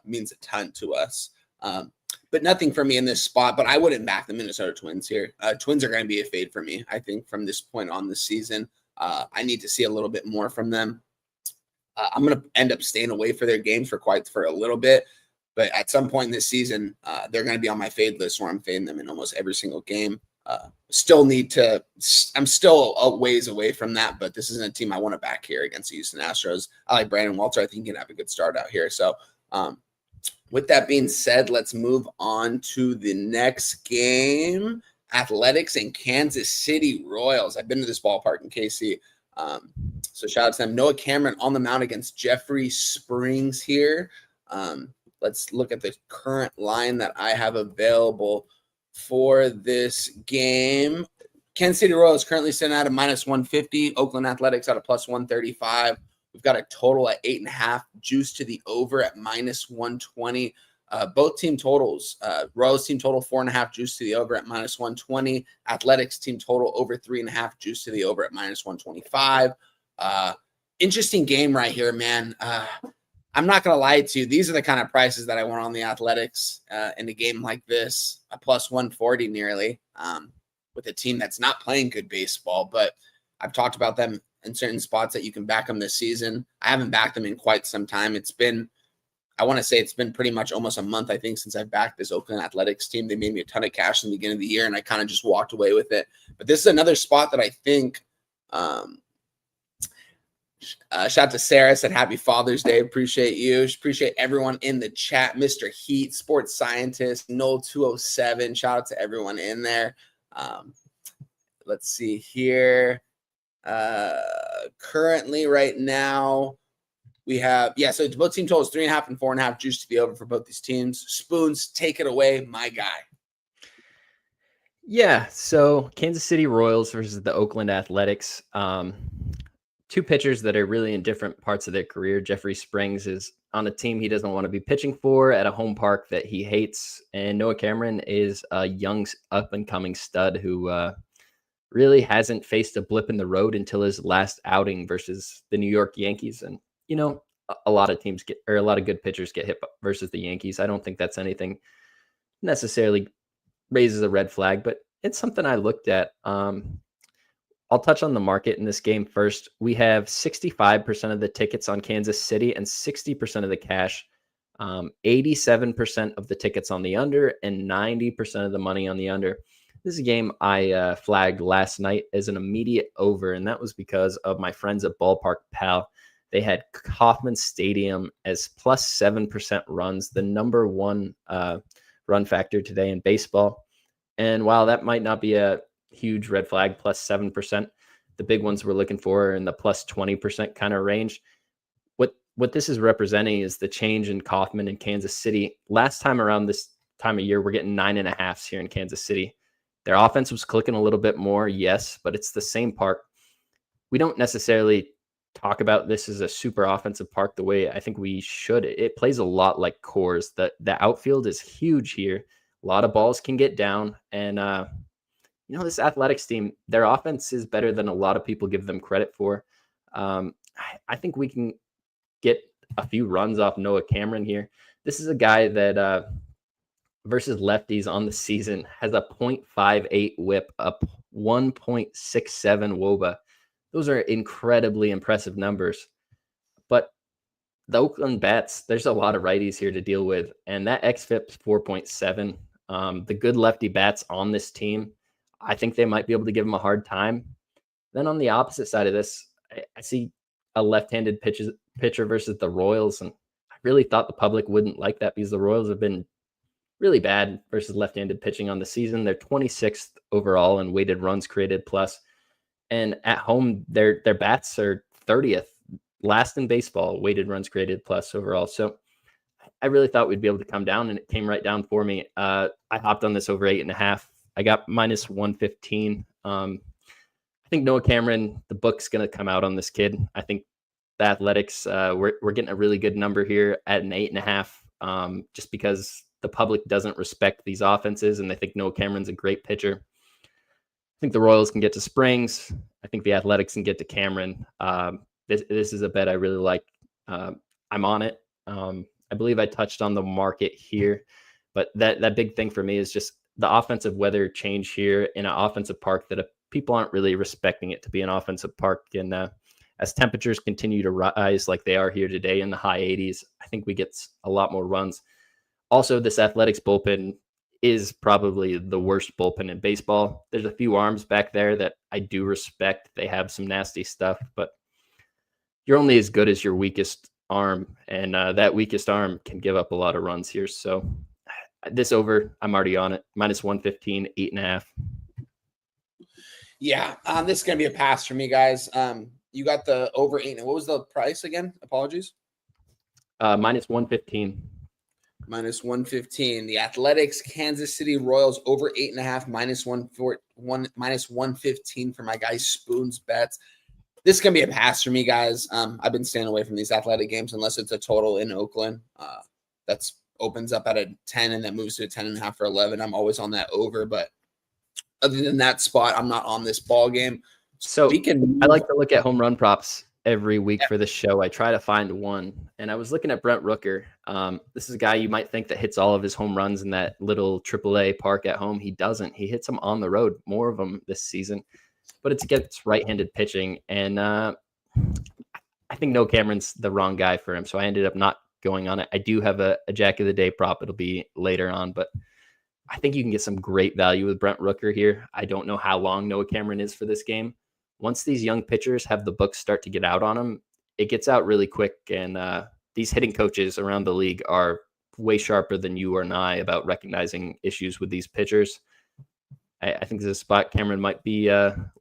Speaker 1: Means a ton to us. But nothing for me in this spot, but I wouldn't back the Minnesota Twins here. Twins are going to be a fade for me, I think, from this point on this season. I need to see a little bit more from them. I'm going to end up staying away for their games for a little bit, but at some point in this season, they're going to be on my fade list where I'm fading them in almost every single game. I'm still a ways away from that, but this isn't a team I want to back here against the Houston Astros. I like Brandon Walter. I think he can have a good start out here. So with that being said, let's move on to the next game. Athletics and Kansas City Royals. I've been to this ballpark in KC. So shout out to them. Noah Cameron on the mound against Jeffrey Springs here. Let's look at the current line that I have available for this game. Kansas City Royals currently sitting at a -150. Oakland Athletics at a +135. We've got a total at 8.5. Juice to the over at -120. Both team totals. Royals team total 4.5. Juice to the over at -120. Athletics team total over 3.5. Juice to the over at -125. Interesting game right here, man. I'm not going to lie to you. These are the kind of prices that I want on the Athletics in a game like this, a +140 nearly, with a team that's not playing good baseball. But I've talked about them in certain spots that you can back them this season. I haven't backed them in quite some time. I want to say it's been pretty much almost a month, I think, since I backed this Oakland Athletics team. They made me a ton of cash in the beginning of the year, and I kind of just walked away with it. But this is another spot that I think shout out to Sarah, said happy Father's Day. Appreciate you. Appreciate everyone in the chat. Mr. Heat, Sports Scientist, Noel 207. Shout out to everyone in there. Let's see here. Currently right now we have, so both team totals 3.5 and 4.5. Juice to the over for both these teams. Spoons, take it away, my guy.
Speaker 2: Yeah, so Kansas City Royals versus the Oakland Athletics. Two pitchers that are really in different parts of their career. Jeffrey Springs is on a team he doesn't want to be pitching for at a home park that he hates. And Noah Cameron is a young up-and-coming stud who really hasn't faced a blip in the road until his last outing versus the New York Yankees. And, you know, a lot of teams a lot of good pitchers get hit versus the Yankees. I don't think that's anything necessarily raises a red flag, but it's something I looked at. I'll touch on the market in this game first. We have 65% of the tickets on Kansas City and 60% of the cash, 87% of the tickets on the under, and 90% of the money on the under. This is a game I flagged last night as an immediate over, and that was because of my friends at Ballpark Pal. They had Kauffman Stadium as +7% runs, the number one run factor today in baseball. And while that might not be a huge red flag, +7%, the big ones we're looking for are in the +20% kind of range. What this is representing is the change in Kauffman in Kansas City. Last time around this time of year, we're getting 9.5s here in Kansas City. Their offense was clicking a little bit more, yes, but it's the same park. We don't necessarily talk about this as a super offensive park the way I think we should. It plays a lot like Coors. The outfield is huge here. A lot of balls can get down, and this Athletics team, their offense is better than a lot of people give them credit for. I think we can get a few runs off Noah Cameron here. This is a guy that versus lefties on the season has a .58 whip, a 1.67 WOBA. Those are incredibly impressive numbers. But the Oakland bats, there's a lot of righties here to deal with, and that xFIP's 4.7. The good lefty bats on this team, I think they might be able to give him a hard time. Then on the opposite side of this, I see a left-handed pitcher versus the Royals, and I really thought the public wouldn't like that because the Royals have been really bad versus left-handed pitching on the season. They're 26th overall in weighted runs created plus, and at home their bats are 30th, last in baseball, weighted runs created plus overall. So I really thought we'd be able to come down, and it came right down for me. I hopped on this over 8.5. I got -115. I think Noah Cameron, the book's going to come out on this kid. I think the Athletics, we're getting a really good number here at an 8.5, just because the public doesn't respect these offenses, and they think Noah Cameron's a great pitcher. I think the Royals can get to Springs. I think the Athletics can get to Cameron. This is a bet I really like. I'm on it. I believe I touched on the market here, but that big thing for me is just the offensive weather change here in an offensive park that people aren't really respecting it to be an offensive park. And as temperatures continue to rise like they are here today in the high 80s, I think we get a lot more runs. Also, this Athletics bullpen is probably the worst bullpen in baseball. There's a few arms back there that I do respect. They have some nasty stuff, but you're only as good as your weakest arm, and that weakest arm can give up a lot of runs here. So this over, I'm already on it. -115, 8.5.
Speaker 1: Yeah, this is going to be a pass for me, guys. You got the over 8. And what was the price again? Apologies.
Speaker 2: Minus 115.
Speaker 1: Minus 115. The Athletics, Kansas City Royals over 8.5. Minus 115 for my guy Spoons bets. This is gonna be a pass for me, guys. I've been staying away from these athletic games unless it's a total in Oakland. That's opens up at a 10 and then moves to a 10.5 for 11. I'm always on that over, but other than that spot, I'm not on this ball game.
Speaker 2: So I like to look at home run props every week for the show. I try to find one, and I was looking at Brent Rooker. This is a guy you might think that hits all of his home runs in that little AAA park at home. He doesn't. He hits them on the road, more of them this season, but it's against right-handed pitching, and I think No Cameron's the wrong guy for him, so I ended up not going on it. I do have a Jack of the Day prop. It'll be later on, but I think you can get some great value with Brent Rooker here. I don't know how long Noah Cameron is for this game. Once these young pitchers have the books start to get out on them, it gets out really quick. And these hitting coaches around the league are way sharper than you or I about recognizing issues with these pitchers. I think this is a spot Cameron might be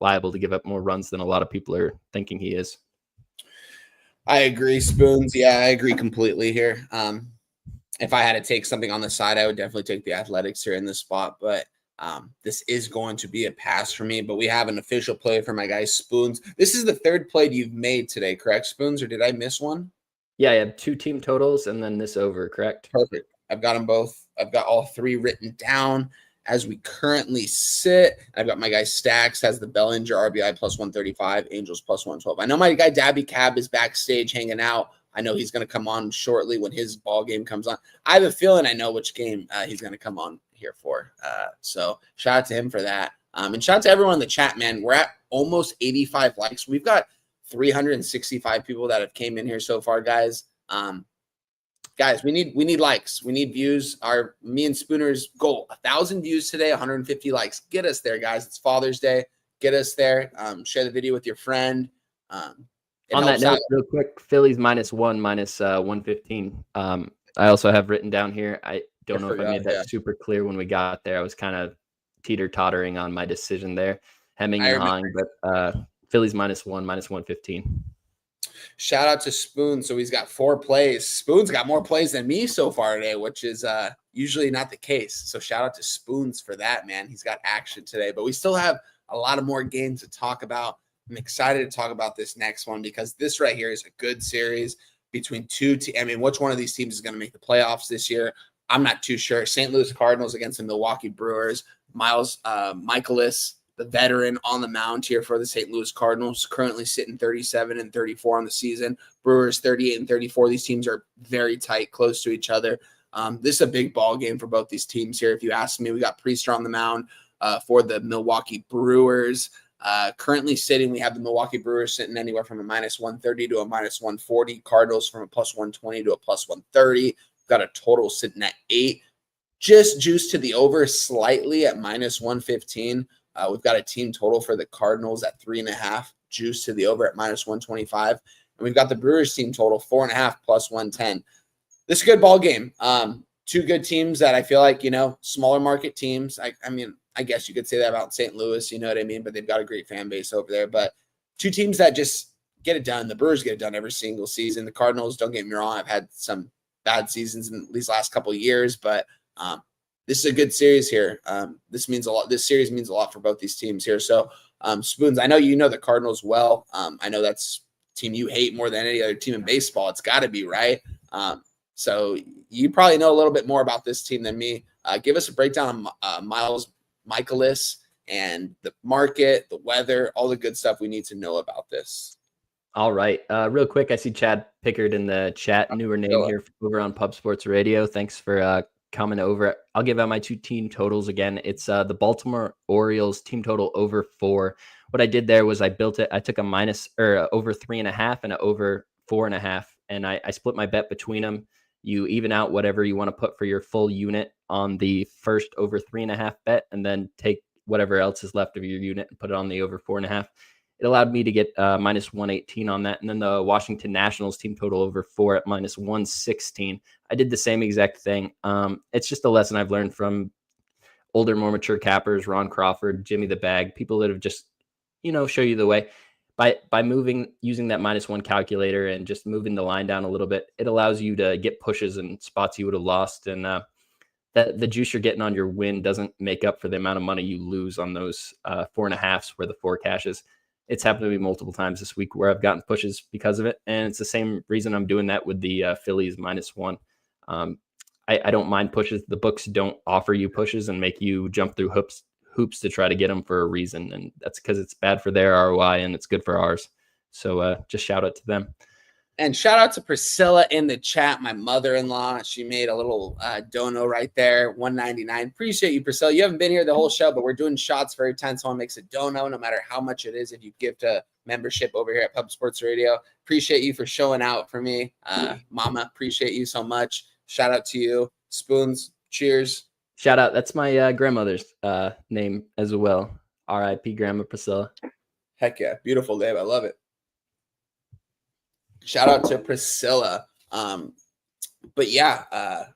Speaker 2: liable to give up more runs than a lot of people are thinking he is.
Speaker 1: I agree, Spoons. Yeah, I agree completely here. If I had to take something on the side, I would definitely take the Athletics here in this spot, but this is going to be a pass for me. But we have an official play for my guy Spoons. This is the third play you've made today, correct, Spoons, or did I miss one?
Speaker 2: Yeah, I have 2 team totals and then this over, correct?
Speaker 1: Perfect. I've got them both. I've got all 3 written down as we currently sit. I've got my guy Stacks has the Bellinger RBI plus 135, Angels plus 112. I know my guy Dabby Cab is backstage hanging out. I know he's going to come on shortly when his ball game comes on. I have a feeling I know which game he's going to come on here for. So shout out to him for that. And shout out to everyone in the chat, man. We're at almost 85 likes. We've got 365 people that have came in here so far, guys. Guys, we need likes. We need views. Me and Spooner's goal, 1,000 views today, 150 likes. Get us there, guys. It's Father's Day. Get us there. Share the video with your friend.
Speaker 2: On that note, real quick, Phillies -1, minus 115. I also have written down here. I don't know if I made that super clear when we got there. I was kind of teeter-tottering on my decision there, hemming and hawing, but Phillies -1, minus 115.
Speaker 1: Shout out to Spoon. So he's got 4 plays. Spoon's got more plays than me so far today, which is usually not the case. So shout out to Spoons for that, man. He's got action today, but we still have a lot of more games to talk about. I'm excited to talk about this next one because this right here is a good series between two teams. I mean, which one of these teams is going to make the playoffs this year? I'm not too sure. St. Louis Cardinals against the Milwaukee Brewers. Michaelis, the veteran, on the mound here for the St. Louis Cardinals, currently sitting 37-34 on the season. Brewers 38-34. These teams are very tight, close to each other. This is a big ball game for both these teams here. If you ask me, we got Priester on the mound for the Milwaukee Brewers. Currently sitting, we have the Milwaukee Brewers sitting anywhere from a -130 to a -140. Cardinals from a +120 to a +130. We've got a total sitting at 8. Just juiced to the over slightly at -115. We've got a team total for the Cardinals at 3.5, juice to the over at -125. And we've got the Brewers team total 4.5 +110. This is a good ball game. 2 good teams that I feel like, smaller market teams. I mean, I guess you could say that about St. Louis, you know what I mean? But they've got a great fan base over there. But 2 teams that just get it done. The Brewers get it done every single season. The Cardinals, don't get me wrong, I've had some bad seasons in these last couple of years, but this is a good series here. This means a lot. This series means a lot for both these teams here. So, Spoons, I know you know the Cardinals well. I know that's a team you hate more than any other team in baseball. It's got to be, right? So you probably know a little bit more about this team than me. Give us a breakdown on Michaelis and the market, the weather, all the good stuff we need to know about this.
Speaker 2: All right. Real quick, I see Chad Pickard in the chat, newer name here over on Pub Sports Radio. Thanks for coming over. I'll give out my 2 team totals again. It's the Baltimore Orioles team total over 4. What I did there was I built it. I took a over 3.5 and an over 4.5, and I split my bet between them. You even out whatever you want to put for your full unit on the first over 3.5 bet, and then take whatever else is left of your unit and put it on the over 4.5. It allowed me to get -118 on that. And then the Washington Nationals team total over 4 at -116. I did the same exact thing. It's just a lesson I've learned from older, more mature cappers, Ron Crawford, Jimmy the Bag, people that have just, show you the way. by using that -1 calculator and just moving the line down a little bit, it allows you to get pushes in spots you would have lost. And that the juice you're getting on your win doesn't make up for the amount of money you lose on those 4.5s where the 4 cashes. It's happened to me multiple times this week where I've gotten pushes because of it. And it's the same reason I'm doing that with the Phillies -1. I don't mind pushes. The books don't offer you pushes and make you jump through hoops to try to get them for a reason. And that's because it's bad for their ROI and it's good for ours. So just shout out to them.
Speaker 1: And shout out to Priscilla in the chat, my mother-in-law. She made a little dono right there, $1.99. Appreciate you, Priscilla. You haven't been here the whole show, but we're doing shots for every time someone makes a dono, no matter how much it is. If you give to membership over here at Pub Sports Radio, appreciate you for showing out for me. Mama, appreciate you so much. Shout out to you. Spoons, cheers.
Speaker 2: Shout out. That's my grandmother's name as well. R.I.P. Grandma Priscilla.
Speaker 1: Heck yeah. Beautiful name. I love it. Shout out to Priscilla. But yeah,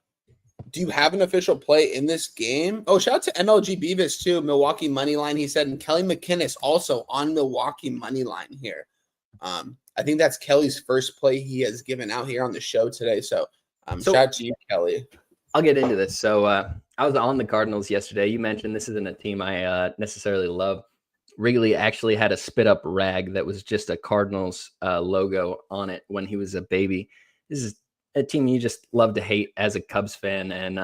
Speaker 1: do you have an official play in this game? Oh, shout out to MLG Beavis too. Milwaukee money line, he said, and Kelly McInnes also on Milwaukee money line here. I think that's Kelly's first play he has given out here on the show today. So shout out to you, Kelly.
Speaker 2: I'll get into this. So I was on the Cardinals yesterday. You mentioned this isn't a team I necessarily love. Wrigley actually had a spit up rag that was just a Cardinals logo on it when he was a baby. This is a team you just love to hate as a Cubs fan. And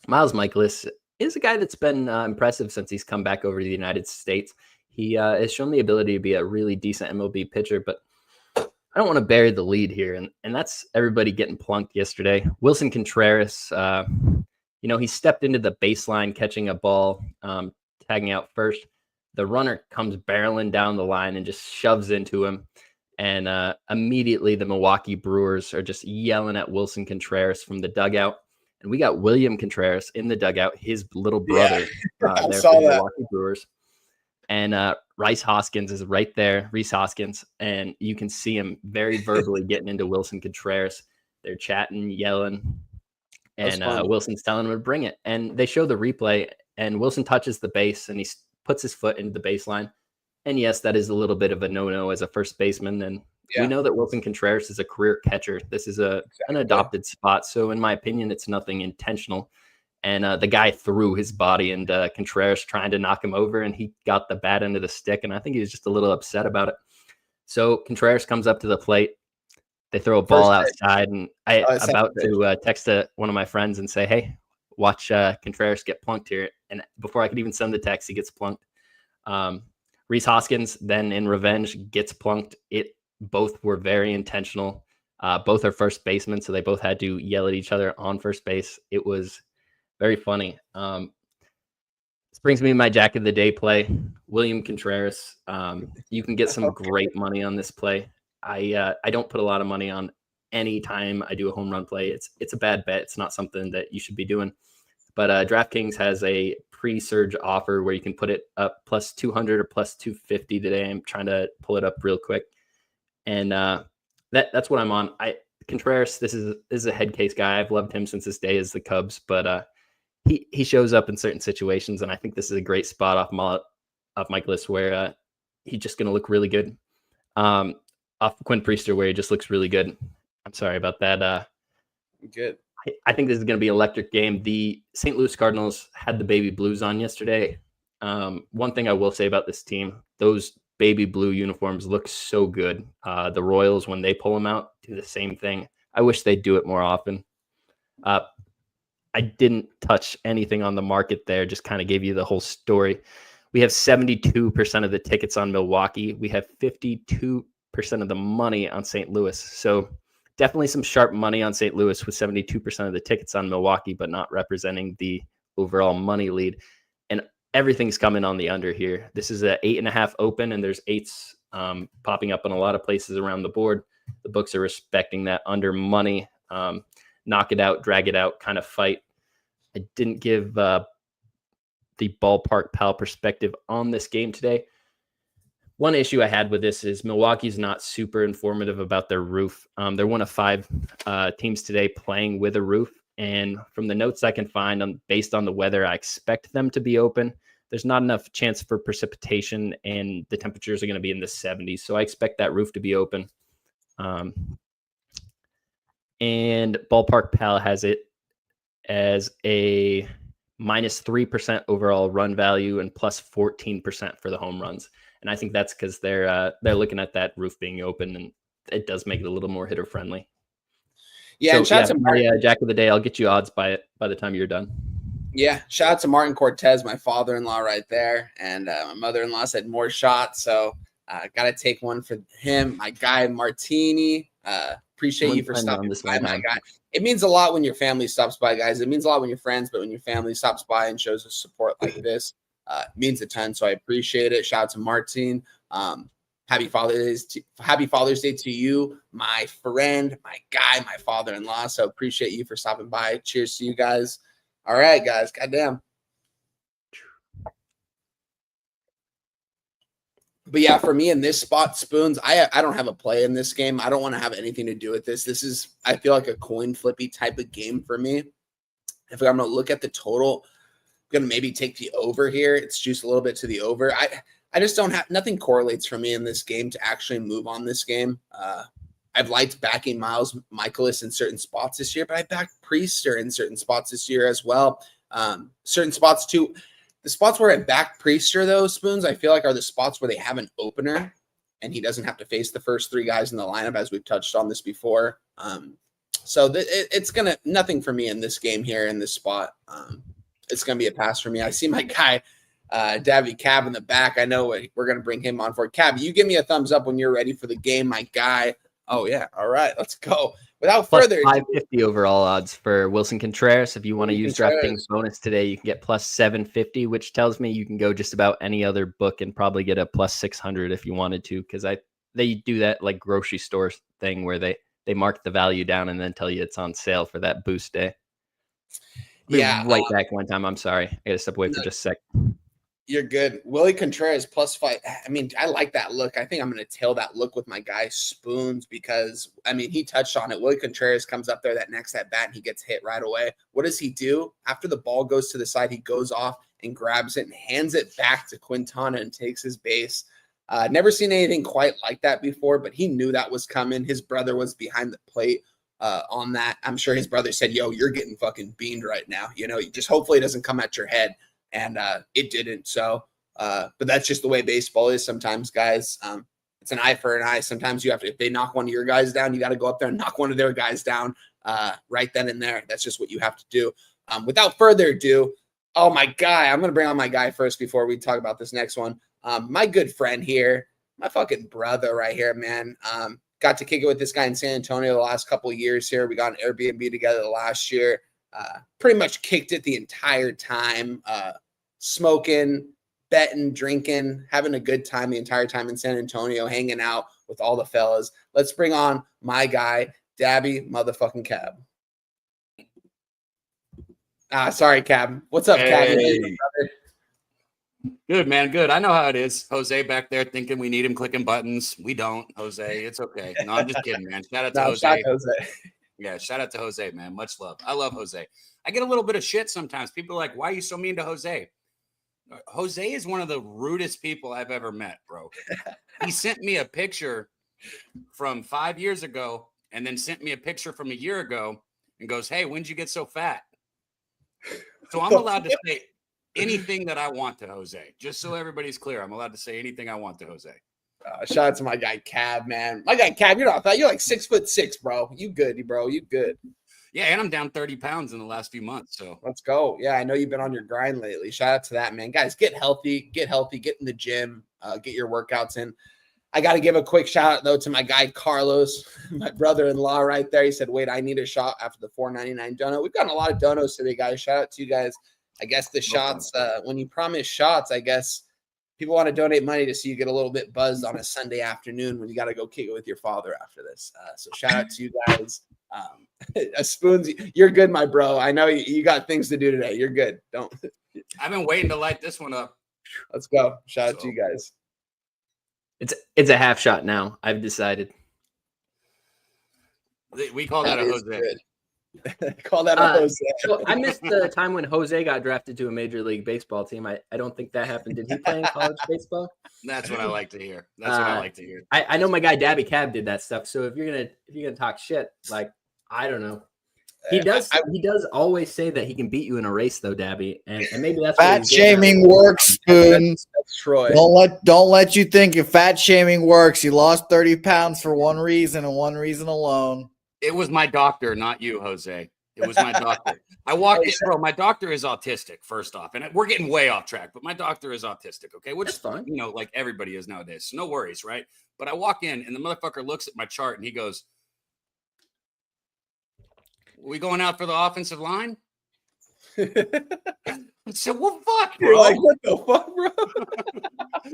Speaker 2: Miles Mikolas is a guy that's been impressive since he's come back over to the United States. He has shown the ability to be a really decent MLB pitcher, but I don't want to bury the lead here. And that's everybody getting plunked yesterday. Wilson Contreras, he stepped into the baseline catching a ball, tagging out first. The runner comes barreling down the line and just shoves into him. And immediately the Milwaukee Brewers are just yelling at Wilson Contreras from the dugout. And we got William Contreras in the dugout, his little brother, there for the Milwaukee Brewers. And Rhys Hoskins is right there, Rhys Hoskins. And you can see him very verbally getting into Wilson Contreras. They're chatting, yelling. And Wilson's telling him to bring it. And they show the replay. And Wilson touches the base and he puts his foot into the baseline. And yes, that is a little bit of a no-no as a first baseman. And we know that Wilson Contreras is a career catcher. This is an adopted spot. So in my opinion, it's nothing intentional. And the guy threw his body into Contreras trying to knock him over, and he got the bad end of the stick. And I think he was just a little upset about it. So Contreras comes up to the plate. They throw a ball outside, and I'm about to text one of my friends and say, hey, watch Contreras get plunked here. And before I could even send the text, he gets plunked. Rhys Hoskins then in revenge gets plunked. Both were very intentional. Both are first basemen, so they both had to yell at each other on first base. It was very funny. This brings me to my Jack of the Day play, William Contreras. You can get some great money on this play. I don't put a lot of money on any time I do a home run play. It's a bad bet. It's not something that you should be doing. But DraftKings has a pre-surge offer where you can put it up plus 200 or plus 250 today. I'm trying to pull it up real quick. And that's what I'm on. Contreras, this is a head case guy. I've loved him since his day as the Cubs, but he shows up in certain situations, and I think this is a great spot off Mikolas where he's just going to look really good. Off Quinn Priester where he just looks really good. I'm sorry about that.
Speaker 1: Good.
Speaker 2: I think this is going to be an electric game. The St. Louis Cardinals had the baby blues on yesterday. One thing I will say about this team, those baby blue uniforms look so good. The Royals, when they pull them out, do the same thing. I wish they'd do it more often. I didn't touch anything on the market there, just kind of gave you the whole story. We have 72% of the tickets on Milwaukee. We have 52% of the money on St. Louis. So definitely some sharp money on St. Louis with 72% of the tickets on Milwaukee, but not representing the overall money lead. And everything's coming on the under here. This is a 8.5 open, and there's 8s popping up in a lot of places around the board. The books are respecting that under money, knock it out, drag it out kind of fight. I didn't give the ballpark pal perspective on this game today. One issue I had with this is Milwaukee's not super informative about their roof. They're one of 5 teams today playing with a roof. And from the notes I can find based on the weather, I expect them to be open. there's not enough chance for precipitation, and the temperatures are going to be in the 70s. So I expect that roof to be open. And Ballpark Pal has it as a -3% overall run value and plus 14% for the home runs. And I think that's because they're looking at that roof being open, and it does make it a little more hitter friendly.
Speaker 1: Yeah,
Speaker 2: so,
Speaker 1: and shout out to
Speaker 2: my Jack of the Day. I'll get you odds by the time you're done.
Speaker 1: Yeah, shout out to Martin Cortez, my father-in-law right there, and my mother-in-law said more shots, so got to take one for him. My guy Martini, appreciate you for stopping by, my guy. It means a lot when your family stops by, guys. It means a lot when you're friends, but when your family stops by and shows us support like this, it means a ton. So I appreciate it. Shout out to Martin. Happy Father's Day to you, my friend, my guy, my father-in-law. So appreciate you for stopping by. Cheers to you guys. All right, guys. Goddamn. But yeah, for me in this spot, Spoons, I don't have a play in this game. I don't want to have anything to do with this. This is, I feel like, a coin flippy type of game for me. If I'm going to look at the total, I'm going to maybe take the over here. It's juiced a little bit to the over. I just don't have, nothing correlates for me in this game to actually move on this game. I've liked backing Miles Michaelis in certain spots this year, but I backed Priester in certain spots this year as well. Certain spots too. The spots where I backed Priester, though, Spoons, I feel like are the spots where they have an opener and he doesn't have to face the first three guys in the lineup, as we've touched on this before. So it's going to, nothing for me in this game here in this spot. It's going to be a pass for me. I see my guy, Davy Cab in the back. I know we're going to bring him on for Cab. You give me a thumbs up when you're ready for the game, my guy. Oh, yeah. All right. Let's go. Without further ado,
Speaker 2: 550 overall odds for Wilson Contreras. If you want to use DraftKings bonus today, you can get plus 750, which tells me you can go just about any other book and probably get a plus 600 if you wanted to, because they do that like grocery store thing where they mark the value down and then tell you it's on sale for that boost day.
Speaker 1: Yeah.
Speaker 2: Right back one time. I'm sorry. I got to step away for just a sec.
Speaker 1: You're good. Willie Contreras +5. I mean, I like that look. I think I'm going to tail that look with my guy Spoons because, I mean, he touched on it. Willie Contreras comes up there that next at bat and he gets hit right away. What does he do? After the ball goes to the side, he goes off and grabs it and hands it back to Quintana and takes his base. Never seen anything quite like that before, but he knew that was coming. His brother was behind the plate on that. I'm sure his brother said, yo, you're getting fucking beamed right now. You know, just hopefully it doesn't come at your head. And it didn't. So, but that's just the way baseball is sometimes, guys. It's an eye for an eye. Sometimes you have to, if they knock one of your guys down, you got to go up there and knock one of their guys down right then and there. That's just what you have to do. Without further ado, oh, my guy, I'm going to bring on my guy first before we talk about this next one. My good friend here, my fucking brother right here, man. Got to kick it with this guy in San Antonio the last couple of years here. We got an Airbnb together last year. Pretty much kicked it the entire time. Smoking, betting, drinking, having a good time the entire time in San Antonio, hanging out with all the fellas. Let's bring on my guy, Dabby motherfucking Cab. Sorry, Cab. What's up, Cab?
Speaker 5: Good, man. Good. I know how it is. Jose back there thinking we need him clicking buttons. We don't, Jose. It's okay. No, I'm just kidding, man. Shout out to Jose. Yeah, shout out to Jose, man. Much love. I love Jose. I get a little bit of shit sometimes. People are like, why are you so mean to Jose? Jose is one of the rudest people I've ever met, bro. He sent me a picture from 5 years ago and then sent me a picture from a year ago and goes, hey, when'd you get so fat? So I'm allowed to say anything that I want to Jose. Just so everybody's clear, I'm allowed to say anything I want to Jose.
Speaker 1: Shout out to my guy Cab, man. My guy Cab, you're not fat. You're like 6'6", bro. You good, bro. You good.
Speaker 5: Yeah, and I'm down 30 pounds in the last few months. So
Speaker 1: let's go. Yeah, I know you've been on your grind lately. Shout out to that, man. Guys, get healthy, get in the gym, get your workouts in. I got to give a quick shout out, though, to my guy Carlos, my brother-in-law right there. He said, wait, I need a shot after the $4.99 donut. We've gotten a lot of donuts today, guys. Shout out to you guys. I guess the shots, when you promise shots, I guess people want to donate money to see you get a little bit buzzed on a Sunday afternoon when you got to go kick it with your father after this. So shout out to you guys. Spoons, you're good, my bro. I know you got things to do today. You're good. Don't.
Speaker 5: I've been waiting to light this one up.
Speaker 1: Let's go. Shout out to you guys.
Speaker 2: It's a half shot now. I've decided.
Speaker 5: We call that a Jose. Good.
Speaker 1: Call that a Jose.
Speaker 2: So I missed the time when Jose got drafted to a Major League Baseball team. I don't think that happened. Did he play in college baseball?
Speaker 5: That's what I like to hear. That's what I like to hear.
Speaker 2: I know my guy Dabby Cab did that stuff. So if you're gonna talk shit, like I don't know. He does. He does always say that he can beat you in a race, though, Dabby, and maybe that's
Speaker 6: fat shaming works, Spoon.
Speaker 1: That's Troy.
Speaker 6: Don't let you think if fat shaming works. He lost 30 pounds for one reason and one reason alone.
Speaker 5: It was my doctor, not you, Jose. It was my doctor. I walked in, bro. My doctor is autistic, first off, and we're getting way off track. But my doctor is autistic, okay? Which is fine, like everybody is nowadays. So no worries, right? But I walk in, and the motherfucker looks at my chart, and he goes, "We going out for the offensive line?" I said, "Well, fuck, bro."
Speaker 1: You're like, what the fuck, bro?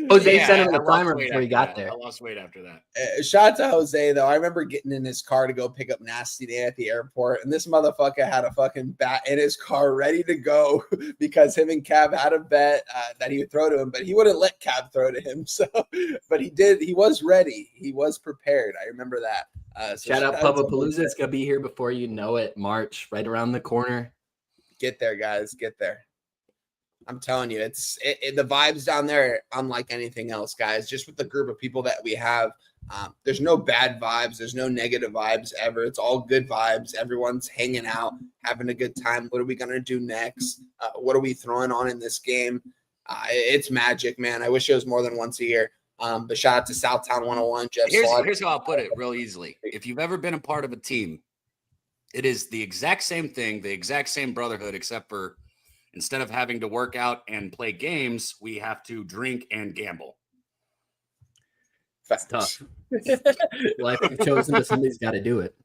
Speaker 2: Jose sent him the primer before he got there.
Speaker 5: I lost weight after that.
Speaker 1: Shout out to Jose, though. I remember getting in his car to go pick up Nasty Day at the airport, and this motherfucker had a fucking bat in his car ready to go because him and Cab had a bet that he would throw to him, but he wouldn't let Cab throw to him. So, but he did. He was ready. He was prepared. I remember that.
Speaker 2: Shout out Pubba Palooza. It's gonna be here before you know it. March, right around the corner.
Speaker 1: Get there, guys. Get there. I'm telling you, the vibes down there are unlike anything else, guys. Just with the group of people that we have, there's no bad vibes. There's no negative vibes ever. It's all good vibes. Everyone's hanging out, having a good time. What are we going to do next? What are we throwing on in this game? It's magic, man. I wish it was more than once a year. But shout out to Southtown 101, Jeff.
Speaker 5: Here's how I'll put it real easily. If you've ever been a part of a team, it is the exact same thing, the exact same brotherhood, except for instead of having to work out and play games, we have to drink and gamble.
Speaker 2: That's tough. Life you've chosen, but somebody's got to do it.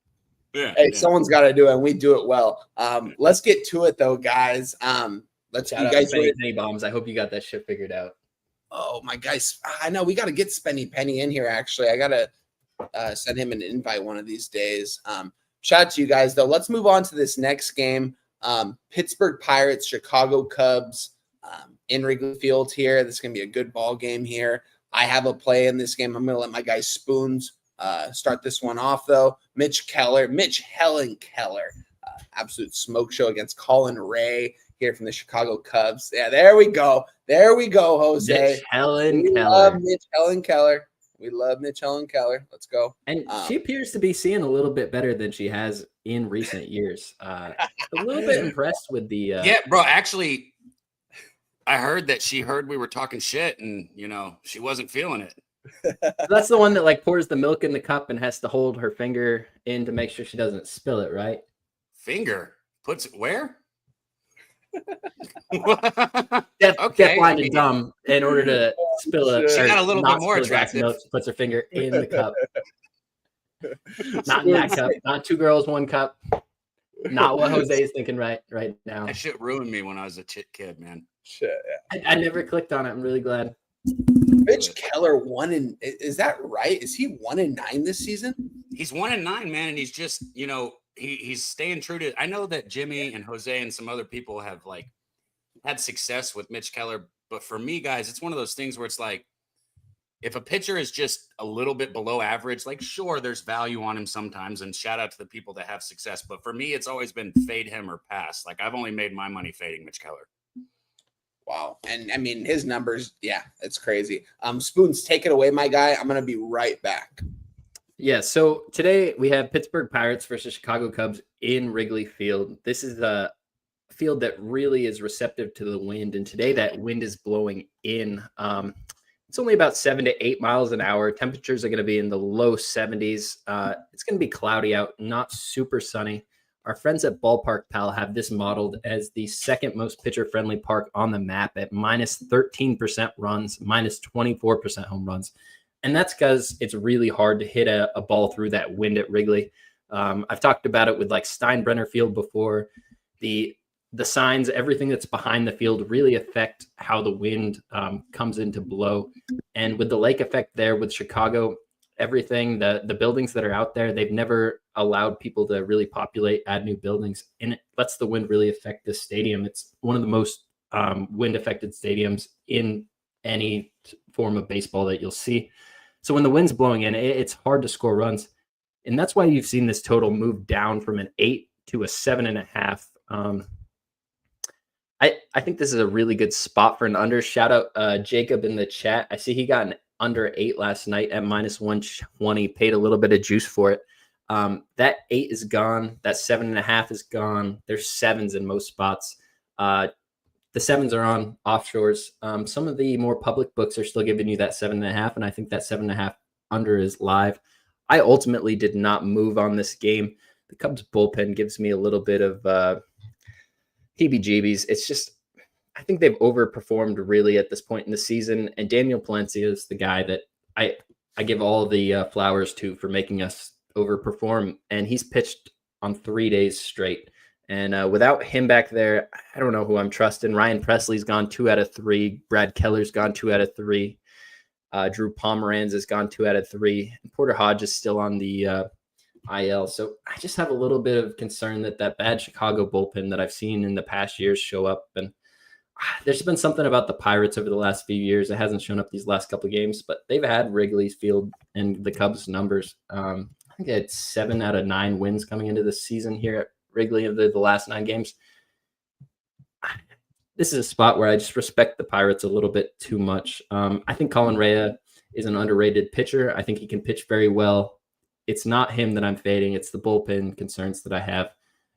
Speaker 1: Yeah, hey, someone's got to do it, and we do it well. Let's get to it, though, guys. Let's
Speaker 2: shout out to Penny Bombs. I hope you got that shit figured out.
Speaker 1: Oh, my guys. I know we got to get Spenny Penny in here, actually. I got to send him an invite one of these days. Shout out to you guys, though. Let's move on to this next game. Pittsburgh Pirates, Chicago Cubs in Wrigley Field here. This is going to be a good ball game here. I have a play in this game. I'm going to let my guy Spoons start this one off, though. Mitch Helen Keller, absolute smoke show against Colin Ray here from the Chicago Cubs. Yeah, there we go. There we go, Jose.
Speaker 2: Mitch Helen Keller.
Speaker 1: Love Mitch Helen Keller. We love Mitch Helen Keller. Let's go.
Speaker 2: And she appears to be seeing a little bit better than she has in recent years. A little bit impressed with the
Speaker 5: yeah, bro. Actually, I heard that she heard we were talking shit, and she wasn't feeling it.
Speaker 2: That's the one that like pours the milk in the cup and has to hold her finger in to make sure she doesn't spill it, right?
Speaker 5: Finger puts it where?
Speaker 2: Deaf, blind, and dumb. In order to spill it,
Speaker 5: she got a little bit more attractive.
Speaker 2: Milk, she puts her finger in the cup. Not in that cup. Not two girls, one cup. Not what Jose is thinking right now.
Speaker 5: That shit ruined me when I was a kid, man.
Speaker 1: Shit. Yeah.
Speaker 2: I never clicked on it. I'm really glad.
Speaker 1: Mitch Keller is that right? Is he 1-9 this season?
Speaker 5: He's 1-9, man, and he's just he's staying true to. I know that Jimmy and Jose and some other people have like had success with Mitch Keller, but for me, guys, it's one of those things where it's like if a pitcher is just a little bit below average, like sure, there's value on him sometimes, and shout out to the people that have success. But for me, it's always been fade him or pass. Like I've only made my money fading Mitch Keller.
Speaker 1: Wow. And I mean, his numbers, yeah, it's crazy. Spoons, take it away, my guy. I'm going to be right back.
Speaker 2: Yeah, so today we have Pittsburgh Pirates versus Chicago Cubs in Wrigley Field. This is a field that really is receptive to the wind, and today that wind is blowing in. It's only about 7 to 8 miles an hour. Temperatures are going to be in the low 70s. It's going to be cloudy out, not super sunny. Our friends at Ballpark Pal have this modeled as the second most pitcher-friendly park on the map at minus 13% runs, minus 24% home runs. And that's because it's really hard to hit a ball through that wind at Wrigley. I've talked about it with like Steinbrenner Field before. The signs, everything that's behind the field really affect how the wind comes in to blow. And with the lake effect there with Chicago, everything, the buildings that are out there, they've never allowed people to really populate, add new buildings, and it lets the wind really affect this stadium. It's one of the most wind affected stadiums in any form of baseball that you'll see. So when the wind's blowing in, it's hard to score runs. And that's why you've seen this total move down from an 8 to a 7.5. I think this is a really good spot for an under. Shout out Jacob in the chat. I see he got an under 8 last night at -120. Paid a little bit of juice for it. That 8 is gone. That 7.5 is gone. There's 7s in most spots. The 7s are on offshores. Some of the more public books are still giving you that 7.5, and I think that 7.5 under is live. I ultimately did not move on this game. The Cubs bullpen gives me a little bit of heebie-jeebies. It's just, I think they've overperformed really at this point in the season. And Daniel Palencia is the guy that I give all the flowers to for making us overperform. And he's pitched on 3 days straight. And without him back there, I don't know who I'm trusting. Ryan Presley's gone 2 out of 3. Brad Keller's gone 2 out of 3. Drew Pomeranz has gone 2 out of 3. And Porter Hodge is still on the IL. So I just have a little bit of concern that bad Chicago bullpen that I've seen in the past years show up. And there's been something about the Pirates over the last few years. It hasn't shown up these last couple of games, but they've had Wrigley Field and the Cubs numbers. I think they had 7 out of 9 wins coming into the season here at Wrigley of the last 9 games. This is a spot where I just respect the Pirates a little bit too much. I think Colin Rea is an underrated pitcher. I think he can pitch very well. It's not him that I'm fading. It's the bullpen concerns that I have.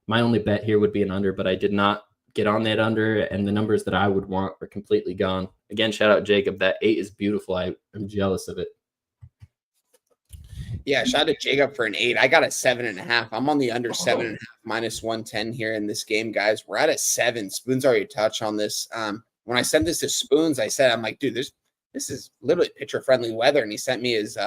Speaker 2: My only bet here would be an under, but I did not get on that under, and the numbers that I would want are completely gone. Again, shout out Jacob. That 8 is beautiful. I'm jealous of it.
Speaker 1: Yeah, shout out to Jacob for an 8. I got a 7.5. I'm on the under 7.5 -110 here in this game, guys. We're at a 7. Spoons already touched on this. When I sent this to Spoons, I said, I'm like, dude, this is literally pitcher-friendly weather. And he sent me his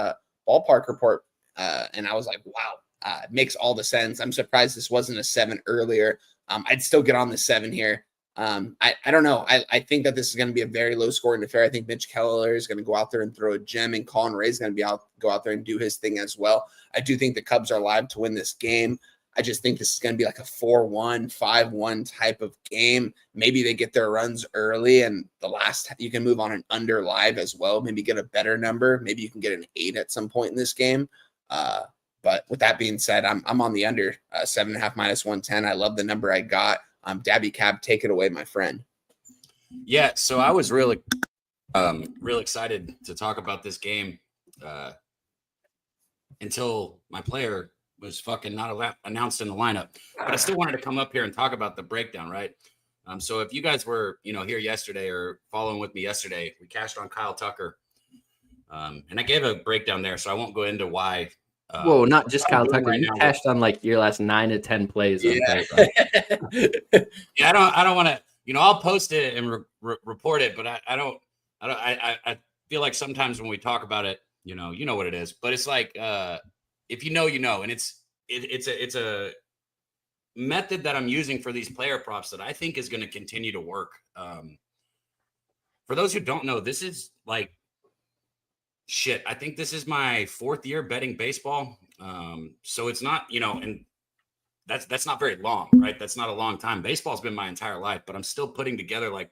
Speaker 1: ballpark report. And I was like, wow, it makes all the sense. I'm surprised this wasn't a 7 earlier. I'd still get on the 7 here. I don't know. I think that this is going to be a very low scoring affair. I think Mitch Keller is going to go out there and throw a gem, and Colin Rea is going to go out there and do his thing as well. I do think the Cubs are live to win this game. I just think this is going to be like a 4-1, 5-1 type of game. Maybe they get their runs early, and the last you can move on an under live as well. Maybe get a better number. Maybe you can get an 8 at some point in this game. But with that being said, I'm on the under 7.5 -110. I love the number I got. Dabby Cab, take it away, my friend.
Speaker 5: Yeah, so I was really excited to talk about this game until my player was fucking not announced in the lineup. But I still wanted to come up here and talk about the breakdown, right? So if you guys were, here yesterday or following with me yesterday, we cashed on Kyle Tucker. And I gave a breakdown there, so I won't go into why.
Speaker 2: Whoa, not just Kyle Tucker. You cashed on like your last 9 to 10 plays.
Speaker 5: Yeah, yeah. I don't want to. I'll post it and report it, but I feel like sometimes when we talk about it, you know what it is. But it's like if you know, and it's a method that I'm using for these player props that I think is going to continue to work. For those who don't know, this is like. Shit, I think this is my 4th year betting baseball. So it's not, and that's not very long, right? That's not a long time. Baseball's been my entire life, but I'm still putting together like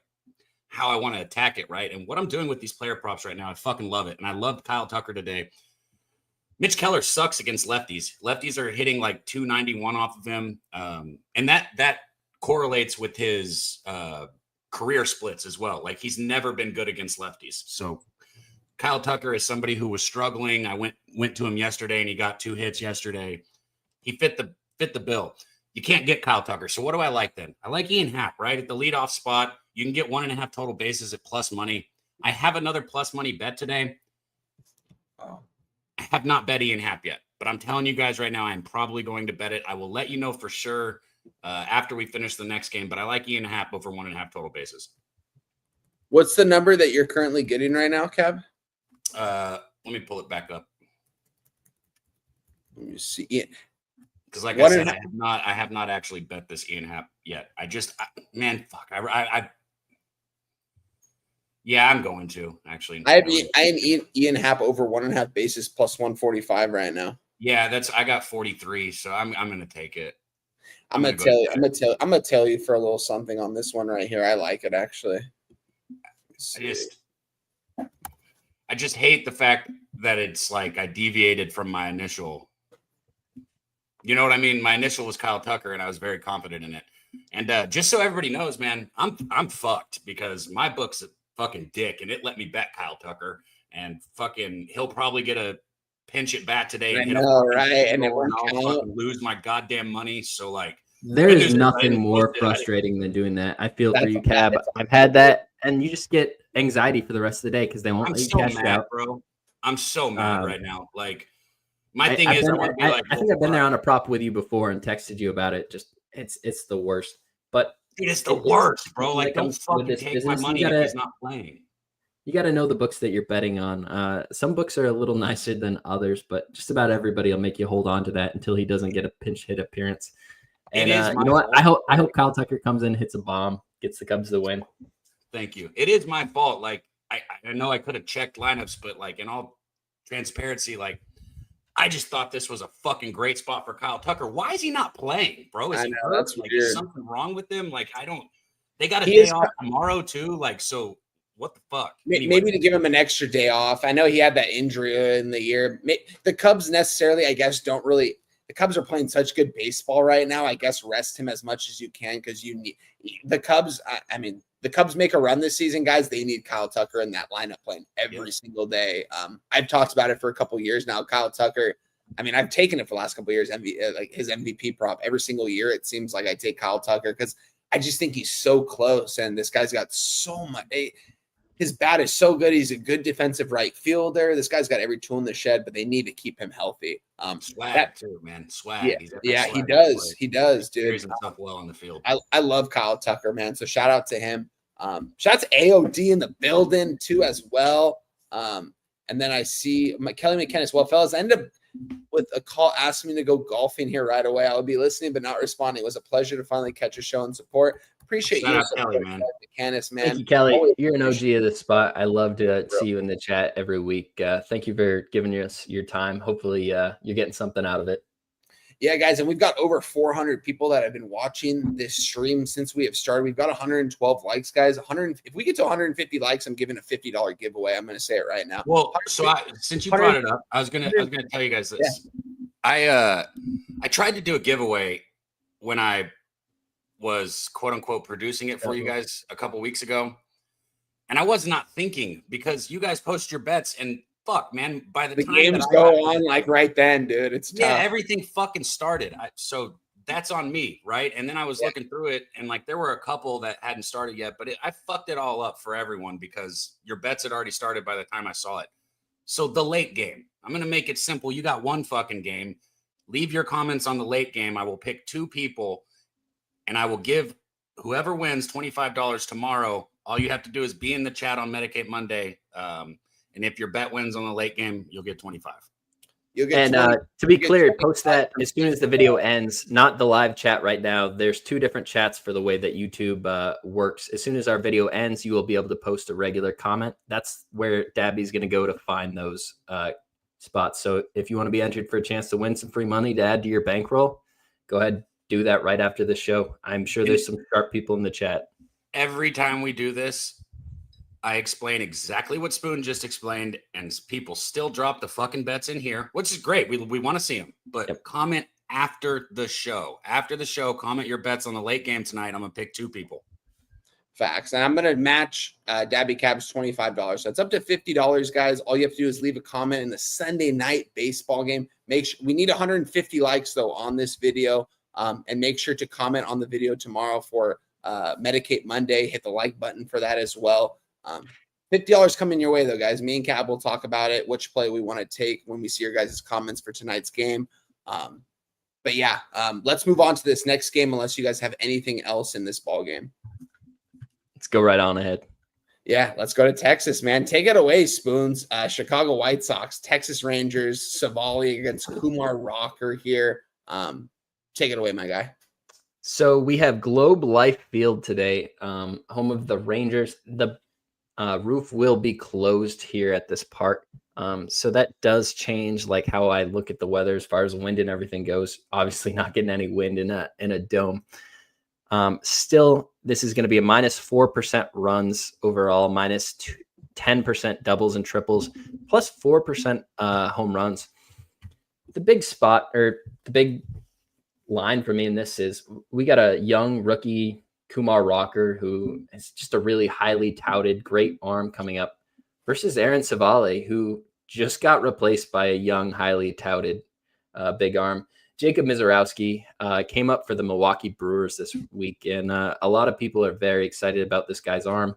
Speaker 5: how I want to attack it, right? And what I'm doing with these player props right now, I fucking love it. And I loved Kyle Tucker today. Mitch Keller sucks against lefties. Lefties are hitting like 291 off of him. And that correlates with his career splits as well. Like he's never been good against lefties. So Kyle Tucker is somebody who was struggling. I went to him yesterday and he got 2 hits yesterday. He fit the bill. You can't get Kyle Tucker. So what do I like then? I like Ian Happ, right? At the leadoff spot. You can get 1.5 total bases at plus money. I have another plus money bet today. I have not bet Ian Happ yet, but I'm telling you guys right now, I'm probably going to bet it. I will let you know for sure after we finish the next game, but I like Ian Happ over 1.5 total bases.
Speaker 1: What's the number that you're currently getting right now, Cab?
Speaker 5: Let me pull it back up.
Speaker 1: Let me see it.
Speaker 5: Because like I said, I have not actually bet this Ian Happ yet. I'm going to actually.
Speaker 1: I have Ian Happ over 1.5 bases plus 145 right now.
Speaker 5: Yeah, I got 43, so I'm gonna take it.
Speaker 1: I'm gonna tell you for a little something on this one right here. I like it actually.
Speaker 5: I just hate the fact that it's like I deviated from my initial You know what I mean? My initial was Kyle Tucker, and I was very confident in it. And just so everybody knows, man, I'm fucked because my book's a fucking dick, and it let me bet Kyle Tucker, and fucking he'll probably get a pinch at bat today and
Speaker 1: I
Speaker 5: hit
Speaker 1: know,
Speaker 5: a
Speaker 1: right? And it won't
Speaker 5: I'll
Speaker 1: count.
Speaker 5: fucking lose my goddamn money. So like,
Speaker 2: There is nothing more frustrating than doing that. I feel for you, Cab. I've had that, and you just get anxiety for the rest of the day because they won't let you cash out,
Speaker 5: bro. I'm so mad right now. Like, my thing is,
Speaker 2: I think I've been there on a prop with you before and texted you about it. Just it's the worst. But
Speaker 5: it is the worst, bro. Like, don't fucking take my money if he's not playing.
Speaker 2: You got to know the books that you're betting on. Some books are a little nicer than others, but just about everybody will make you hold on to that until he doesnn't get a pinch hit appearance. And you know what? I hope Kyle Tucker comes in, hits a bomb, gets the Cubs the win.
Speaker 5: Thank you. It is my fault. Like, I know I could have checked lineups, but like, in all transparency, like, I just thought this was a fucking great spot for Kyle Tucker. Why is he not playing, bro? Is he hurt?
Speaker 1: That's
Speaker 5: like,
Speaker 1: weird.
Speaker 5: Is something wrong with him? Like, they got a day off tomorrow too. Like, so what the fuck?
Speaker 1: Maybe to give him an extra day off. I know he had that injury in the year. The Cubs necessarily, I guess, don't really. The Cubs are playing such good baseball right now. I guess rest him as much as you can because you need the Cubs. I mean, the Cubs make a run this season, guys. They need Kyle Tucker in that lineup playing every single day. I've talked about it for a couple of years now. Kyle Tucker. I mean, I've taken it for the last couple of years. Like his MVP prop every single year. It seems like I take Kyle Tucker because I just think he's so close, and this guy's got so much. His bat is so good. He's a good defensive right fielder. This guy's got every tool in the shed, but they need to keep him healthy.
Speaker 5: Swag too, man. Swag.
Speaker 1: Yeah, he does. He does, dude.
Speaker 5: Carries himself well in the field.
Speaker 1: I love Kyle Tucker, man. So shout out to him. Shout out to AOD in the building too, as well. And then I see Kelly McKennis. Well, fellas, I ended up with a call asking me to go golfing here right away. I will be listening but not responding. It was a pleasure to finally catch a show and support. Appreciate you,
Speaker 5: Kelly, man.
Speaker 1: McKennis, man.
Speaker 2: Thank you, Kelly. You're an OG of this spot. I love to see you in the chat every week. Thank you for giving us your time. Hopefully, you're getting something out of it.
Speaker 1: Yeah, guys, and we've got over 400 people that have been watching this stream since we have started. We've got 112 likes, guys. If we get to 150 likes, I'm giving a $50 giveaway. I'm going to say it right now.
Speaker 5: Well, so since you brought it up, I was gonna tell you guys this. Yeah. I tried to do a giveaway when I was quote unquote producing it for you guys a couple weeks ago, and I was not thinking because you guys post your bets and. Fuck, man. By the time
Speaker 1: games go on like right then, dude, it's tough.
Speaker 5: Yeah, everything fucking started. So that's on me, right? And then I was looking through it, and like there were a couple that hadn't started yet, but I fucked it all up for everyone because your bets had already started by the time I saw it. So the late game, I'm gonna make it simple. You got one fucking game. Leave your comments on the late game. I will pick 2 people, and I will give whoever wins $25 tomorrow. All you have to do is be in the chat on Medicate Monday. And if your bet wins on the late game, you'll get 25.
Speaker 2: And to be clear, post that as soon as the video ends, not the live chat right now. There's 2 different chats for the way that YouTube works. As soon as our video ends, you will be able to post a regular comment. That's where Dabby's going to go to find those spots. So if you want to be entered for a chance to win some free money to add to your bankroll, go ahead, do that right after the show. I'm sure there's some sharp people in the chat.
Speaker 5: Every time we do this, I explain exactly what Spoon just explained, and people still drop the fucking bets in here, which is great. We want to see them, but comment after the show. After the show, comment your bets on the late game tonight. I'm going to pick 2 people.
Speaker 1: Facts. And I'm going to match Dabby Cab's $25. So it's up to $50, guys. All you have to do is leave a comment in the Sunday night baseball game. Make sure we need 150 likes, though, on this video. And make sure to comment on the video tomorrow for Medicate Monday. Hit the like button for that as well. $50 coming your way, though, guys. Me and Cab will talk about it, which play we want to take when we see your guys' comments for tonight's game. But yeah, let's move on to this next game unless you guys have anything else in this ball game.
Speaker 2: Let's go right on ahead.
Speaker 1: Yeah, let's go to Texas, man. Take it away, Spoons. Chicago White Sox, Texas Rangers, Savali against Kumar Rocker here. Take it away, my guy.
Speaker 2: So we have Globe Life Field today, home of the Rangers. The roof will be closed here at this park. So that does change like how I look at the weather as far as wind and everything goes. Obviously not getting any wind in a dome. Still, this is going to be a minus 4% runs overall, minus 10% doubles and triples, plus 4% home runs. The big spot or the big line for me in this is we got a young rookie Kumar Rocker who is just a really highly touted great arm coming up versus Aaron Savale, who just got replaced by a young, highly touted big arm. Jacob Mizorowski came up for the Milwaukee Brewers this week, and a lot of people are very excited about this guy's arm.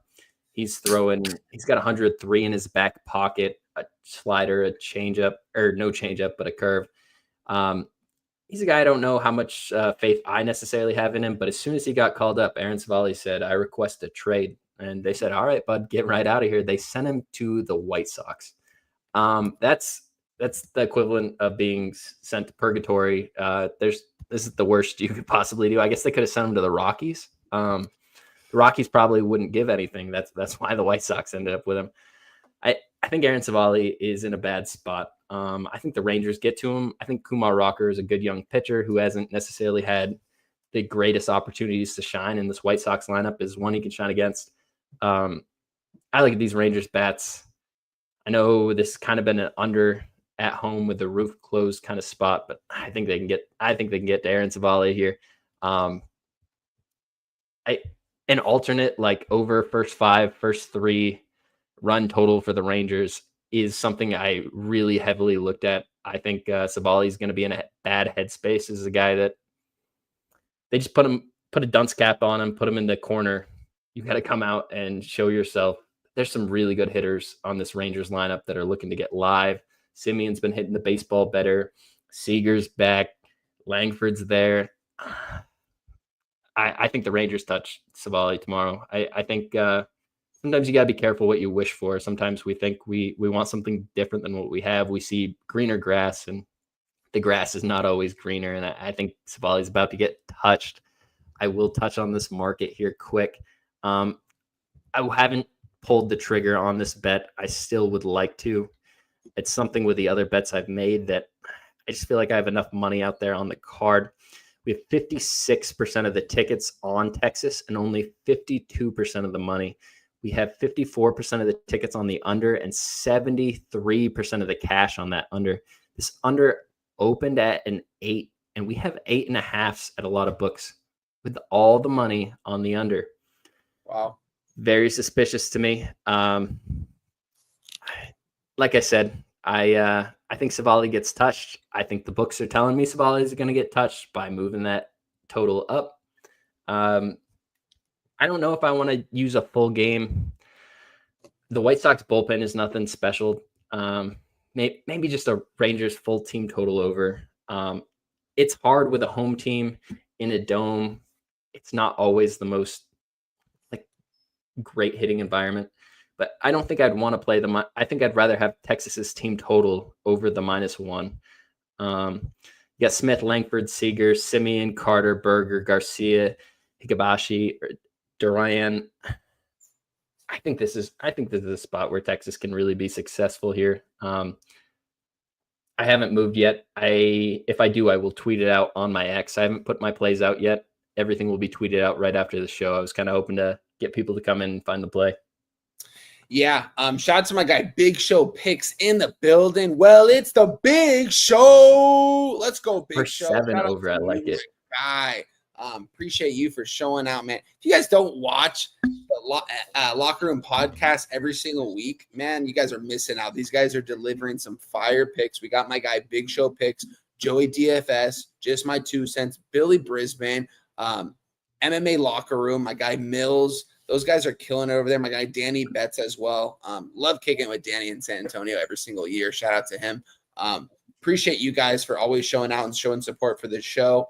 Speaker 2: He's got 103 in his back pocket, a slider, a changeup, or no changeup, but a curve. He's a guy I don't know how much faith I necessarily have in him, but as soon as he got called up, Aaron Savale said, "I request a trade." And they said, "All right, bud, get right out of here." They sent him to the White Sox. That's the equivalent of being sent to purgatory. This is the worst you could possibly do. I guess they could have sent him to the Rockies. The Rockies probably wouldn't give anything. That's why the White Sox ended up with him. I think Aaron Savale is in a bad spot. I think the Rangers get to him. I think Kumar Rocker is a good young pitcher who hasn't necessarily had the greatest opportunities to shine, and this White Sox lineup is one he can shine against. I like these Rangers bats. I know this kind of been an under at home with the roof closed kind of spot, but I think they can get to Aaron Savale here. An alternate like over first 5, first 3 run total for the Rangers is something I really heavily looked at. I think Savale is going to be in a bad headspace. This is a guy that they just put a dunce cap on him, put him in the corner. You got to come out and show yourself. There's some really good hitters on this Rangers lineup that are looking to get live. Simeon's been hitting the baseball better. Seager's back. Langford's there. I think the Rangers touch Savale tomorrow. I think sometimes you got to be careful what you wish for. Sometimes we think we want something different than what we have. We see greener grass, and the grass is not always greener. And I think Savale is about to get touched. I will touch on this market here quick. I haven't pulled the trigger on this bet. I still would like to. It's something with the other bets I've made that I just feel like I have enough money out there on the card. We have 56% of the tickets on Texas and only 52% of the money. We have 54% of the tickets on the under and 73% of the cash on that under. This under opened at an 8, and we have 8.5s at a lot of books with all the money on the under.
Speaker 1: Wow.
Speaker 2: Very suspicious to me. Like I said, I think Savale gets touched. I think the books are telling me Savale is going to get touched by moving that total up. I don't know if I want to use a full game. The White Sox bullpen is nothing special. Maybe just a Rangers full team total over. It's hard with a home team in a dome. It's not always the most great hitting environment, but I don't think I'd want to play them. I think I'd rather have Texas's team total over the -1. You got Smith, Langford, Seager, Simeon, Carter, Berger, Garcia, Higuabashi, Duran. I think this is a spot where Texas can really be successful here. I haven't moved yet. If I do, I will tweet it out on my X. I haven't put my plays out yet. Everything will be tweeted out right after the show. I was kind of hoping to get people to come in and find the play.
Speaker 1: Yeah. Shout out to my guy, Big Show Picks in the building. Well, it's the Big Show. Let's go, Big Show.
Speaker 2: 7 over. I like it.
Speaker 1: Guy. Appreciate you for showing out, man. If you guys don't watch the Locker Room podcast every single week, man, you guys are missing out. These guys are delivering some fire picks. We got my guy, Big Show Picks, Joey DFS, Just My 2 Cents, Billy Brisbane, MMA Locker Room, my guy Mills. Those guys are killing it over there. My guy Danny Betts as well. Love kicking it with Danny in San Antonio every single year. Shout out to him. Appreciate you guys for always showing out and showing support for this show.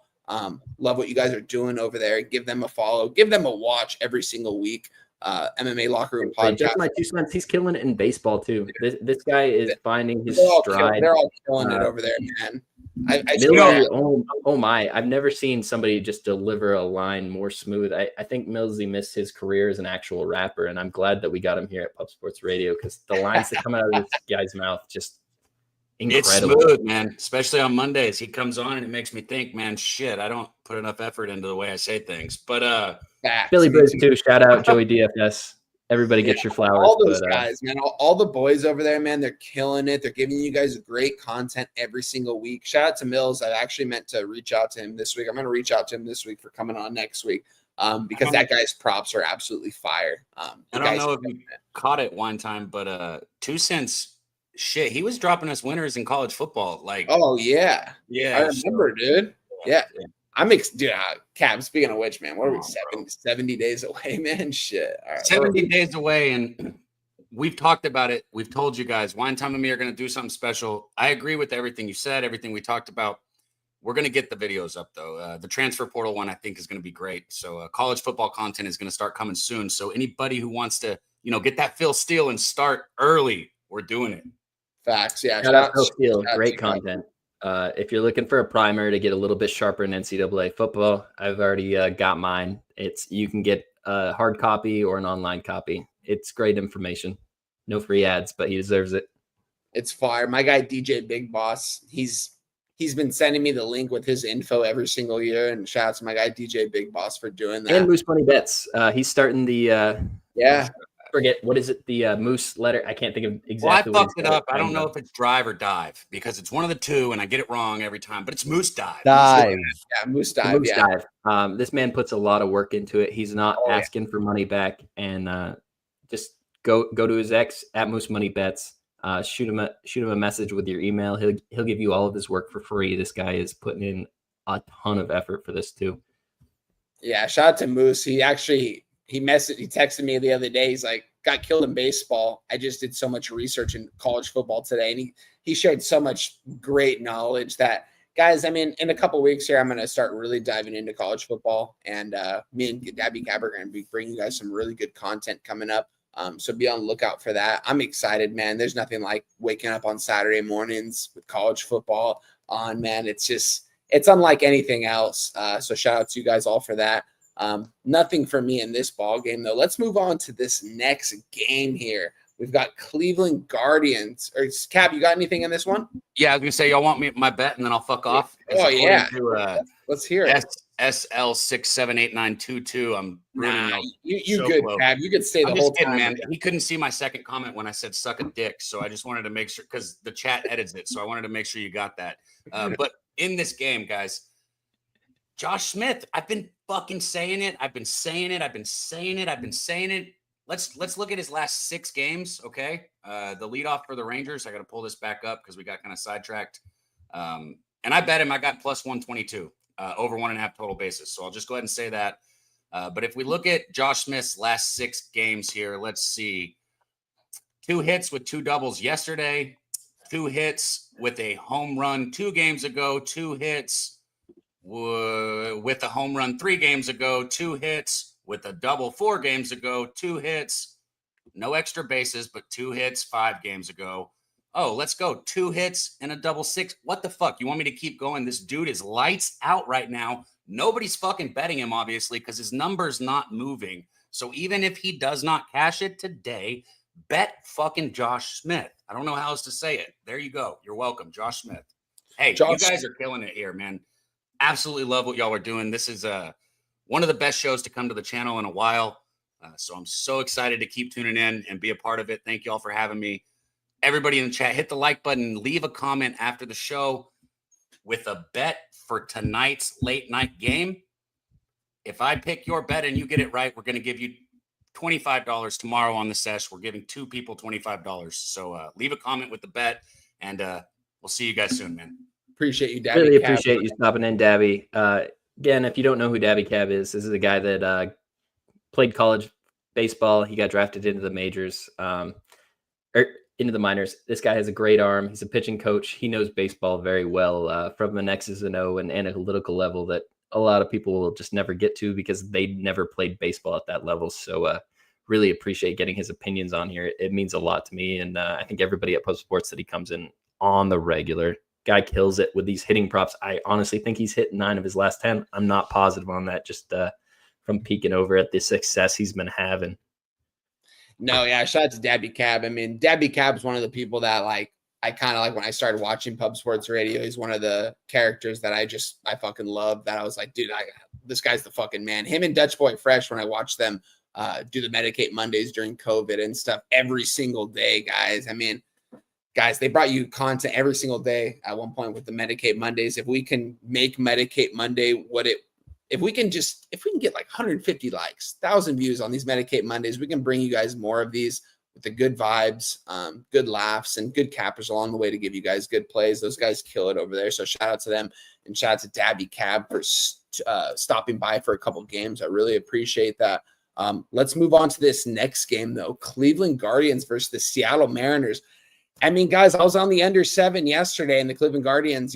Speaker 1: Love what you guys are doing over there. Give them a follow. Give them a watch every single week. MMA Locker Room podcast.
Speaker 2: Just My 2 Cents. He's killing it in baseball too. This guy is finding his stride.
Speaker 1: They're all killing it over there, man.
Speaker 2: I've never seen somebody just deliver a line more smooth. I think Millsy missed his career as an actual rapper, and I'm glad that we got him here at Pub Sports Radio because the lines that come out of this guy's mouth just incredible.
Speaker 5: It's smooth, man. Especially on Mondays, he comes on and it makes me think, man, shit, I don't put enough effort into the way I say things. But
Speaker 2: Billy Briz too. Shout out Joey DFS. Everybody gets your flowers.
Speaker 1: All those guys, man, all the boys over there, man, they're killing it. They're giving you guys great content every single week. Shout out to Mills. I actually meant to reach out to him this week. I'm going to reach out to him this week for coming on next week because that guy's props are absolutely fire.
Speaker 5: I don't know if you caught it one time, but 2 cents, shit, he was dropping us winners in college football. Like,
Speaker 1: oh, yeah.
Speaker 5: Yeah.
Speaker 1: I remember, dude. Yeah. Dude, Cab, speaking of which, man, what are we, 70 days away, man? Shit. All right,
Speaker 5: 70 days away, and we've talked about it. We've told you guys, Wine Time and me are going to do something special. I agree with everything you said, everything we talked about. We're going to get the videos up, though. The transfer portal one, I think, is going to be great. So college football content is going to start coming soon. So anybody who wants to, get that Phil Steele and start early, we're doing it.
Speaker 1: Facts, yeah.
Speaker 2: Shout out Phil Steele. Great content. If you're looking for a primer to get a little bit sharper in NCAA football, I've already got mine. You can get a hard copy or an online copy. It's great information. No free ads, but he deserves it.
Speaker 1: It's fire. My guy DJ Big Boss, he's been sending me the link with his info every single year. And shout out to my guy DJ Big Boss for doing that.
Speaker 2: And Moose Money Bets. He's starting the forget what is it? The Moose letter. I can't think of exactly.
Speaker 5: Well, I fucked it up. I don't know if it's drive or dive because it's one of the two, and I get it wrong every time. But it's Moose Dive.
Speaker 1: Moose Dive.
Speaker 2: Dive. This man puts a lot of work into it. He's not asking for money back, and just go to his ex at Moose Money Bets. Shoot him a message with your email. He'll give you all of his work for free. This guy is putting in a ton of effort for this too. Yeah,
Speaker 1: shout out to Moose. He texted me the other day. He's like, got killed in baseball. I just did so much research in college football today. And he shared so much great knowledge that, guys, I mean, in a couple of weeks here, I'm going to start really diving into college football. And me and Dabby Cab are going to be bringing you guys some really good content coming up. So be on the lookout for that. I'm excited, man. There's nothing like waking up on Saturday mornings with college football on, man. It's unlike anything else. So shout out to you guys all for that. Nothing for me in this ball game, though. Let's move on to this next game here. We've got Cleveland Guardians. Or Cab, you got anything in this one?
Speaker 5: Yeah, I was gonna say y'all want me my bet, and then I'll fuck off.
Speaker 1: Oh yeah, let's hear it.
Speaker 5: SL6789222. I'm ruining
Speaker 1: you good, Cab. You could stay the whole time,
Speaker 5: man. He couldn't see my second comment when I said "suck a dick," so I just wanted to make sure because the chat edits it. So I wanted to make sure you got that. But in this game, guys. Josh Smith, I've been fucking saying it. I've been saying it. Let's look at his last 6 games, okay? The leadoff for the Rangers, I got to pull this back up because we got kind of sidetracked. And I bet him I got plus 122 over 1.5 total bases. So I'll just go ahead and say that. But if we look at Josh Smith's last 6 games here, let's see. 2 hits with 2 doubles yesterday, 2 hits with a home run 2 games ago, 2 hits with a home run 3 games ago, 2 hits with a double 4 games ago, 2 hits, no extra bases, but 2 hits 5 games ago. Oh, let's go. 2 hits and a double 6. What the fuck? You want me to keep going? This dude is lights out right now. Nobody's fucking betting him, obviously, because his number's not moving. So even if he does not cash it today, bet fucking Josh Smith. I don't know how else to say it. There you go. You're welcome, Josh Smith. Hey, you guys are killing it here, man. Absolutely love what y'all are doing. This is one of the best shows to come to the channel in a while. So I'm so excited to keep tuning in and be a part of it. Thank y'all for having me. Everybody in the chat, hit the like button, leave a comment after the show with a bet for tonight's late night game. If I pick your bet and you get it right, we're going to give you $25 tomorrow on the sesh. We're giving 2 people $25. So leave a comment with the bet, and we'll see you guys soon, man.
Speaker 1: Appreciate you, Dabby.
Speaker 2: Really appreciate you stopping in, Dabby. Again, if you don't know who Dabby Cab is, this is a guy that played college baseball. He got drafted into the majors, or into the minors. This guy has a great arm. He's a pitching coach. He knows baseball very well from an X's and O and analytical level that a lot of people will just never get to because they never played baseball at that level. So really appreciate getting his opinions on here. It means a lot to me. And I think everybody at Pub Sports that he comes in on the regular. Guy kills it with these hitting props. I honestly think he's hit 9 of his last 10. I'm not positive on that, just from peeking over at the success he's been having.
Speaker 1: No, yeah, shout out to Dabby Cab. I mean, Dabby Cab's one of the people that I kind of like when I started watching Pub Sports Radio. He's one of the characters that I fucking love. That I was like, dude, this guy's the fucking man. Him and Dutch Boy Fresh, when I watched them do the Medicate Mondays during COVID and stuff every single day, guys. I mean, guys, they brought you content every single day at one point with the Medicate Mondays. If we can make Medicate Monday if we can get like 150 likes, 1,000 views on these Medicate Mondays, we can bring you guys more of these with the good vibes, good laughs, and good cappers along the way to give you guys good plays. Those guys kill it over there. So shout out to them, and shout out to Dabby Cab for stopping by for a couple games. I really appreciate that. Let's move on to this next game, though. Cleveland Guardians versus the Seattle Mariners. I mean, guys, I was on the under 7 yesterday, and the Cleveland Guardians,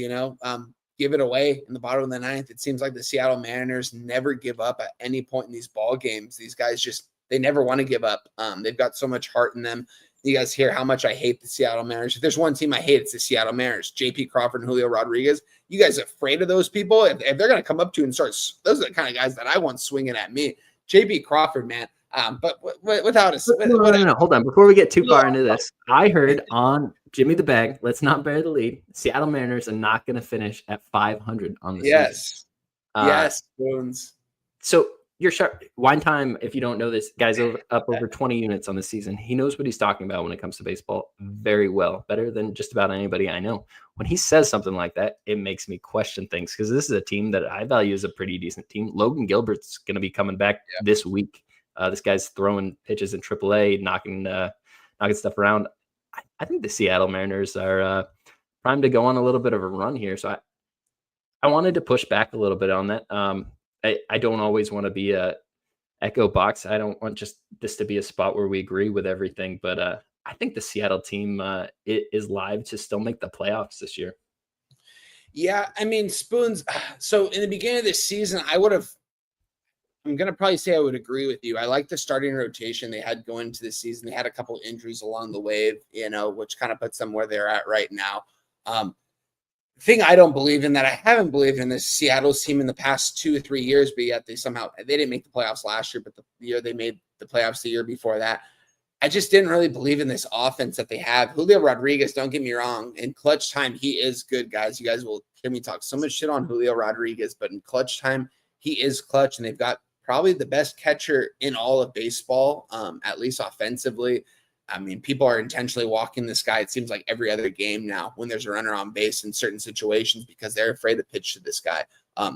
Speaker 1: give it away in the bottom of the 9th. It seems like the Seattle Mariners never give up at any point in these ball games. These guys they never want to give up. They've got so much heart in them. You guys hear how much I hate the Seattle Mariners. If there's one team I hate, it's the Seattle Mariners. JP Crawford and Julio Rodriguez. You guys afraid of those people? If they're going to come up to you and those are the kind of guys that I want swinging at me. JP Crawford, man. But without us.
Speaker 2: No. Hold on. Before we get too far into this, I heard on Jimmy the Bag, let's not bear the lead. Seattle Mariners are not going to finish at 500 on the season.
Speaker 1: Yes, Spoons.
Speaker 2: So you're sharp. Wine Time, if you don't know this, guy's up over 20 units on the season. He knows what he's talking about when it comes to baseball very well, better than just about anybody I know. When he says something like that, it makes me question things because this is a team that I value as a pretty decent team. Logan Gilbert's going to be coming back this week. This guy's throwing pitches in AAA, knocking stuff around. I think the Seattle Mariners are primed to go on a little bit of a run here. So I wanted to push back a little bit on that. I don't always want to be a echo box. I don't want just this to be a spot where we agree with everything. But I think the Seattle team is live to still make the playoffs this year.
Speaker 1: Yeah, I mean, Spoons. So in the beginning of this season, I'm going to probably say I would agree with you. I like the starting rotation they had going into the season. They had a couple injuries along the way, which kind of puts them where they're at right now. Thing I don't believe in that I haven't believed in this Seattle's team in the past 2 or 3 years, but yet they didn't make the playoffs last year, but the year they made the playoffs the year before that. I just didn't really believe in this offense that they have. Julio Rodriguez, don't get me wrong. In clutch time, he is good, guys. You guys will hear me talk so much shit on Julio Rodriguez, but in clutch time, he is clutch, and they've got probably the best catcher in all of baseball, at least offensively. I mean, people are intentionally walking this guy. It seems like every other game now when there's a runner on base in certain situations because they're afraid to pitch to this guy.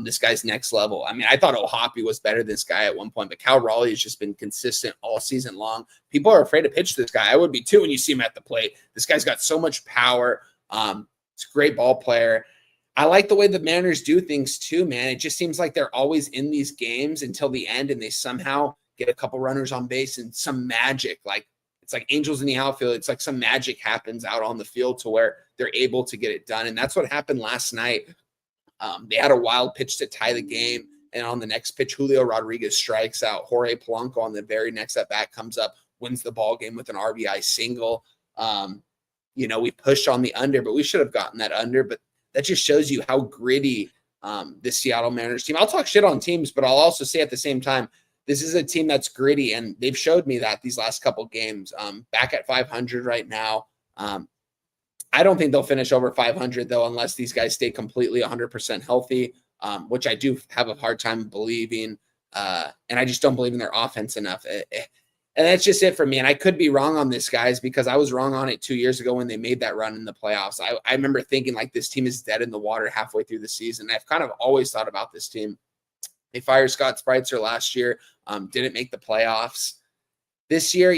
Speaker 1: This guy's next level. I mean, I thought O'Hoppe was better than this guy at one point, but Cal Raleigh has just been consistent all season long. People are afraid to pitch to this guy. I would be too when you see him at the plate. This guy's got so much power. It's a great ball player. I like the way the Mariners do things too, man. It just seems like they're always in these games until the end and they somehow get a couple runners on base and some magic. Like it's like angels in the outfield. It's like some magic happens out on the field to where they're able to get it done. And that's what happened last night. They had a wild pitch to tie the game. And on the next pitch, Julio Rodriguez strikes out. Jorge Polanco on the very next at bat comes up, wins the ball game with an RBI single. We pushed on the under, but we should have gotten that under. But that just shows you how gritty the Seattle Mariners team. I'll talk shit on teams, but I'll also say at the same time, this is a team that's gritty, and they've showed me that these last couple games. Back at 500 right now. I don't think they'll finish over 500, though, unless these guys stay completely 100% healthy, which I do have a hard time believing. And I just don't believe in their offense enough. And that's just it for me. And I could be wrong on this, guys, because I was wrong on it 2 years ago when they made that run in the playoffs. I remember thinking like this team is dead in the water halfway through the season. I've kind of always thought about this team. They fired Scott Spritzer last year, didn't make the playoffs. This year,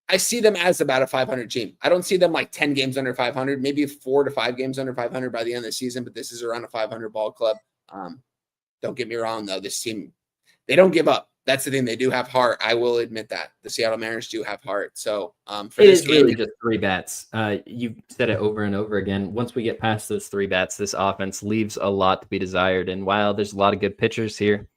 Speaker 1: I see them as about a 500 team. I don't see them like 10 games under 500, maybe 4 to 5 games under 500 by the end of the season, but this is around a 500 ball club. Don't get me wrong, though. This team, they don't give up. That's the thing. They do have heart. I will admit that. The Seattle Mariners do have heart. So for this game,
Speaker 2: really just 3 bats. You've said it over and over again. Once we get past those 3 bats, this offense leaves a lot to be desired. And while there's a lot of good pitchers here,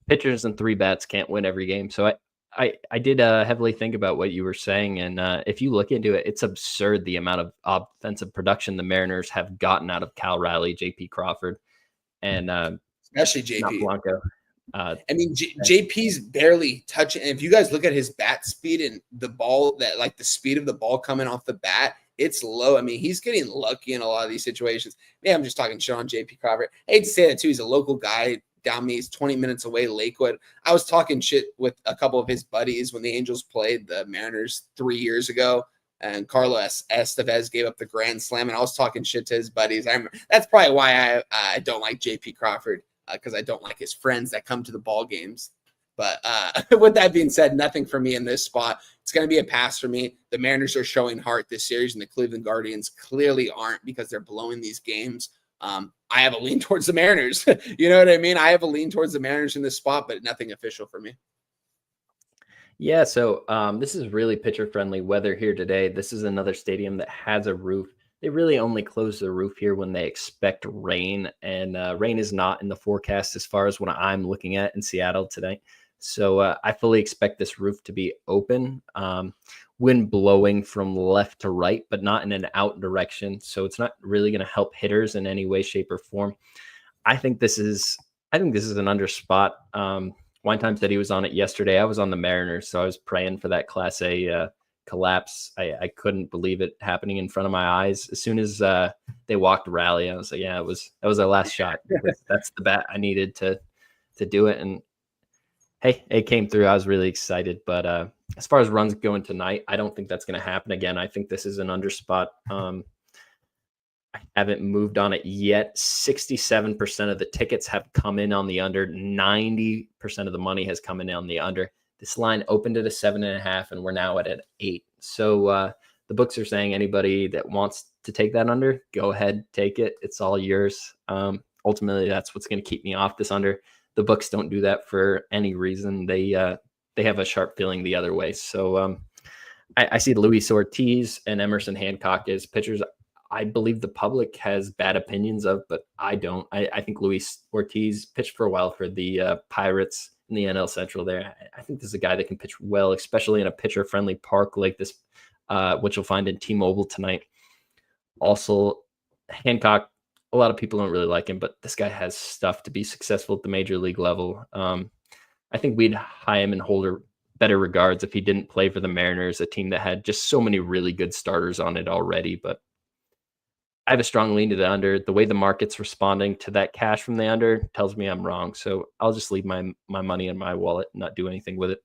Speaker 2: pitchers and 3 bats can't win every game. So I did heavily think about what you were saying. And if you look into it, it's absurd the amount of offensive production the Mariners have gotten out of Cal Riley, JP Crawford, and
Speaker 1: especially JP
Speaker 2: Blanco.
Speaker 1: JP's barely touching. And if you guys look at his bat speed and the ball, that like the speed of the ball coming off the bat, it's low. I mean, he's getting lucky in a lot of these situations. Man, I'm just talking shit on JP Crawford. I hate to say that too. He's a local guy down me. He's 20 minutes away, Lakewood. I was talking shit with a couple of his buddies when the Angels played the Mariners 3 years ago, and Carlos Estevez gave up the grand slam, and I was talking shit to his buddies. That's probably why I don't like J.P. Crawford, because I don't like his friends that come to the ball games. But with that being said, nothing for me in this spot. It's going to be a pass for me. The Mariners are showing heart this series, and the Cleveland Guardians clearly aren't because they're blowing these games. I have a lean towards the Mariners. You know what I mean? I have a lean towards the Mariners in this spot, but nothing official for me.
Speaker 2: Yeah, so this is really pitcher-friendly weather here today. This is another stadium that has a roof. They really only close the roof here when they expect rain, and rain is not in the forecast as far as what I'm looking at in Seattle today. So I fully expect this roof to be open, wind blowing from left to right, but not in an out direction. So it's not really going to help hitters in any way, shape, or form. I think this is an under spot. One time said he was on it yesterday. I was on the Mariners, so I was praying for that Class A collapse. I couldn't believe it happening in front of my eyes. As soon as they walked rally, I was like, yeah, that was our last shot. That's the bat I needed to do it. And hey, it came through. I was really excited. But as far as runs going tonight, I don't think that's going to happen again. I think this is an under spot. I haven't moved on it yet. 67% of the tickets have come in on the under. 90% of the money has come in on the under. This line opened at a 7.5, and we're now at an 8. So the books are saying anybody that wants to take that under, go ahead, take it. It's all yours. Ultimately, that's what's going to keep me off this under. The books don't do that for any reason. They have a sharp feeling the other way. So I see Luis Ortiz and Emerson Hancock as pitchers I believe the public has bad opinions of, but I don't. I think Luis Ortiz pitched for a while for the Pirates in the NL Central there. I think this is a guy that can pitch well, especially in a pitcher-friendly park like this, which you'll find in T-Mobile tonight. Also, Hancock, a lot of people don't really like him, but this guy has stuff to be successful at the major league level. I think we'd high him and hold better regards if he didn't play for the Mariners, a team that had just so many really good starters on it already. But I have a strong lean to the under. The way the market's responding to that cash from the under tells me I'm wrong. So I'll just leave my money in my wallet and not do anything with it.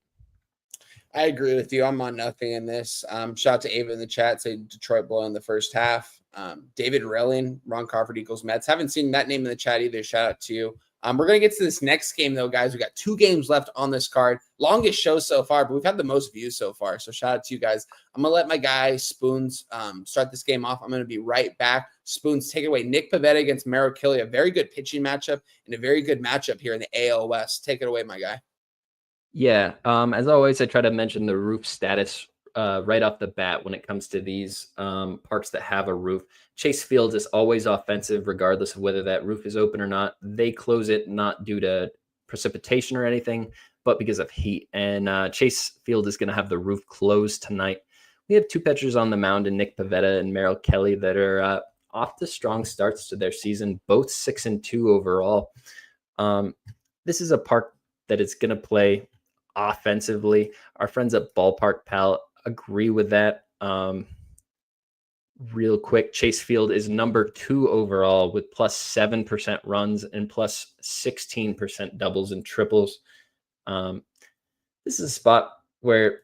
Speaker 1: I agree with you. I'm on nothing in this. Shout out to Ava in the chat. Say Detroit blowing the first half. David Relling, Ron Crawford, Eagles, Mets. Haven't seen that name in the chat either. Shout out to you. We're going to get to this next game, though, guys. We got 2 games left on this card. Longest show so far, but we've had the most views so far. So shout out to you guys. I'm going to let my guy Spoons start this game off. I'm going to be right back. Spoons, take it away. Nick Pivetta against Merrill Kelly, a very good pitching matchup and a very good matchup here in the AL West. Take it away, my guy.
Speaker 2: Yeah, as always, I try to mention the roof status right off the bat when it comes to these parks that have a roof. Chase Field is always offensive, regardless of whether that roof is open or not. They close it not due to precipitation or anything, but because of heat. And Chase Field is going to have the roof closed tonight. We have 2 pitchers on the mound in Nick Pivetta and Merrill Kelly that are off to strong starts to their season, both 6-2 overall. This is a park that is going to play offensively. Our friends at Ballpark Pal agree with that. Real quick, Chase Field is number 2 overall with plus 7% runs and plus 16% doubles and triples. This is a spot where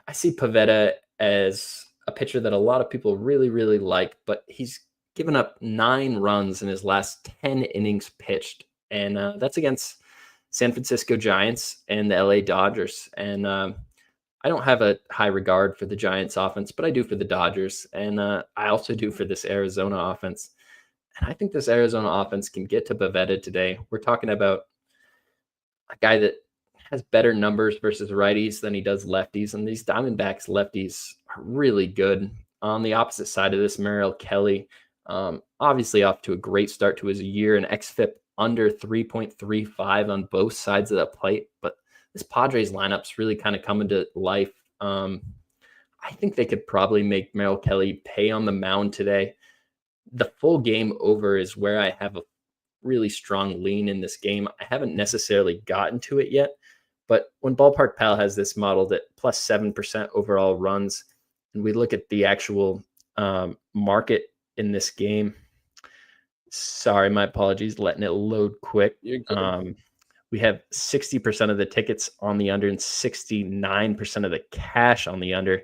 Speaker 2: I see Pivetta as a pitcher that a lot of people really, really like, but he's given up 9 runs in his last 10 innings pitched. And that's against San Francisco Giants and the LA Dodgers. And I don't have a high regard for the Giants offense, but I do for the Dodgers. And I also do for this Arizona offense. And I think this Arizona offense can get to Pivetta today. We're talking about a guy that has better numbers versus righties than he does lefties. And these Diamondbacks lefties are really good. On the opposite side of this, Merrill Kelly, obviously off to a great start to his year, an xFIP under 3.35 on both sides of the plate. But this Padres lineup's really kind of coming to life. I think they could probably make Merrill Kelly pay on the mound today. The full game over is where I have a really strong lean in this game. I haven't necessarily gotten to it yet, but when Ballpark Pal has this modeled at plus 7% overall runs, and we look at the actual market in this game, Sorry, my apologies. Letting it load quick.
Speaker 1: You're good.
Speaker 2: We have 60% of the tickets on the under and 69% of the cash on the under.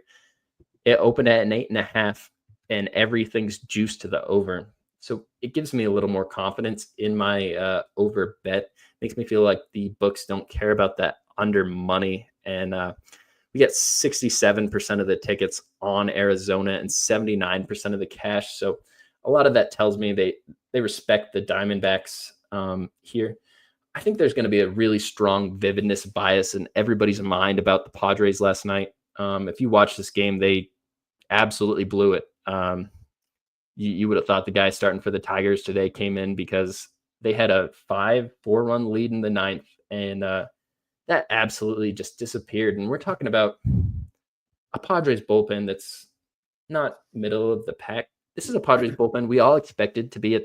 Speaker 2: It opened at an 8.5, and everything's juiced to the over. So it gives me a little more confidence in my over bet. Makes me feel like the books don't care about that under money. And we get 67% of the tickets on Arizona and 79% of the cash. So a lot of that tells me they respect the Diamondbacks here. I think there's going to be a really strong vividness bias in everybody's mind about the Padres last night. If you watch this game, they absolutely blew it. You would have thought the guy starting for the Tigers today came in because they had a 5-4-run lead in the ninth, and that absolutely just disappeared. And we're talking about a Padres bullpen that's not middle of the pack. This is a Padres bullpen we all expected to be at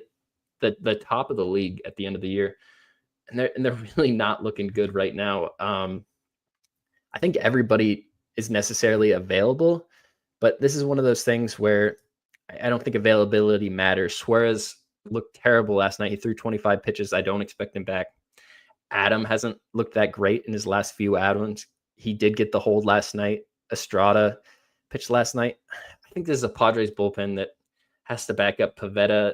Speaker 2: the top of the league at the end of the year. And they're really not looking good right now. I think everybody is necessarily available, but this is one of those things where I don't think availability matters. Suarez looked terrible last night. He threw 25 pitches. I don't expect him back. Adam hasn't looked that great in his last few outings. He did get the hold last night. Estrada pitched last night. I think this is a Padres bullpen that has to back up Pivetta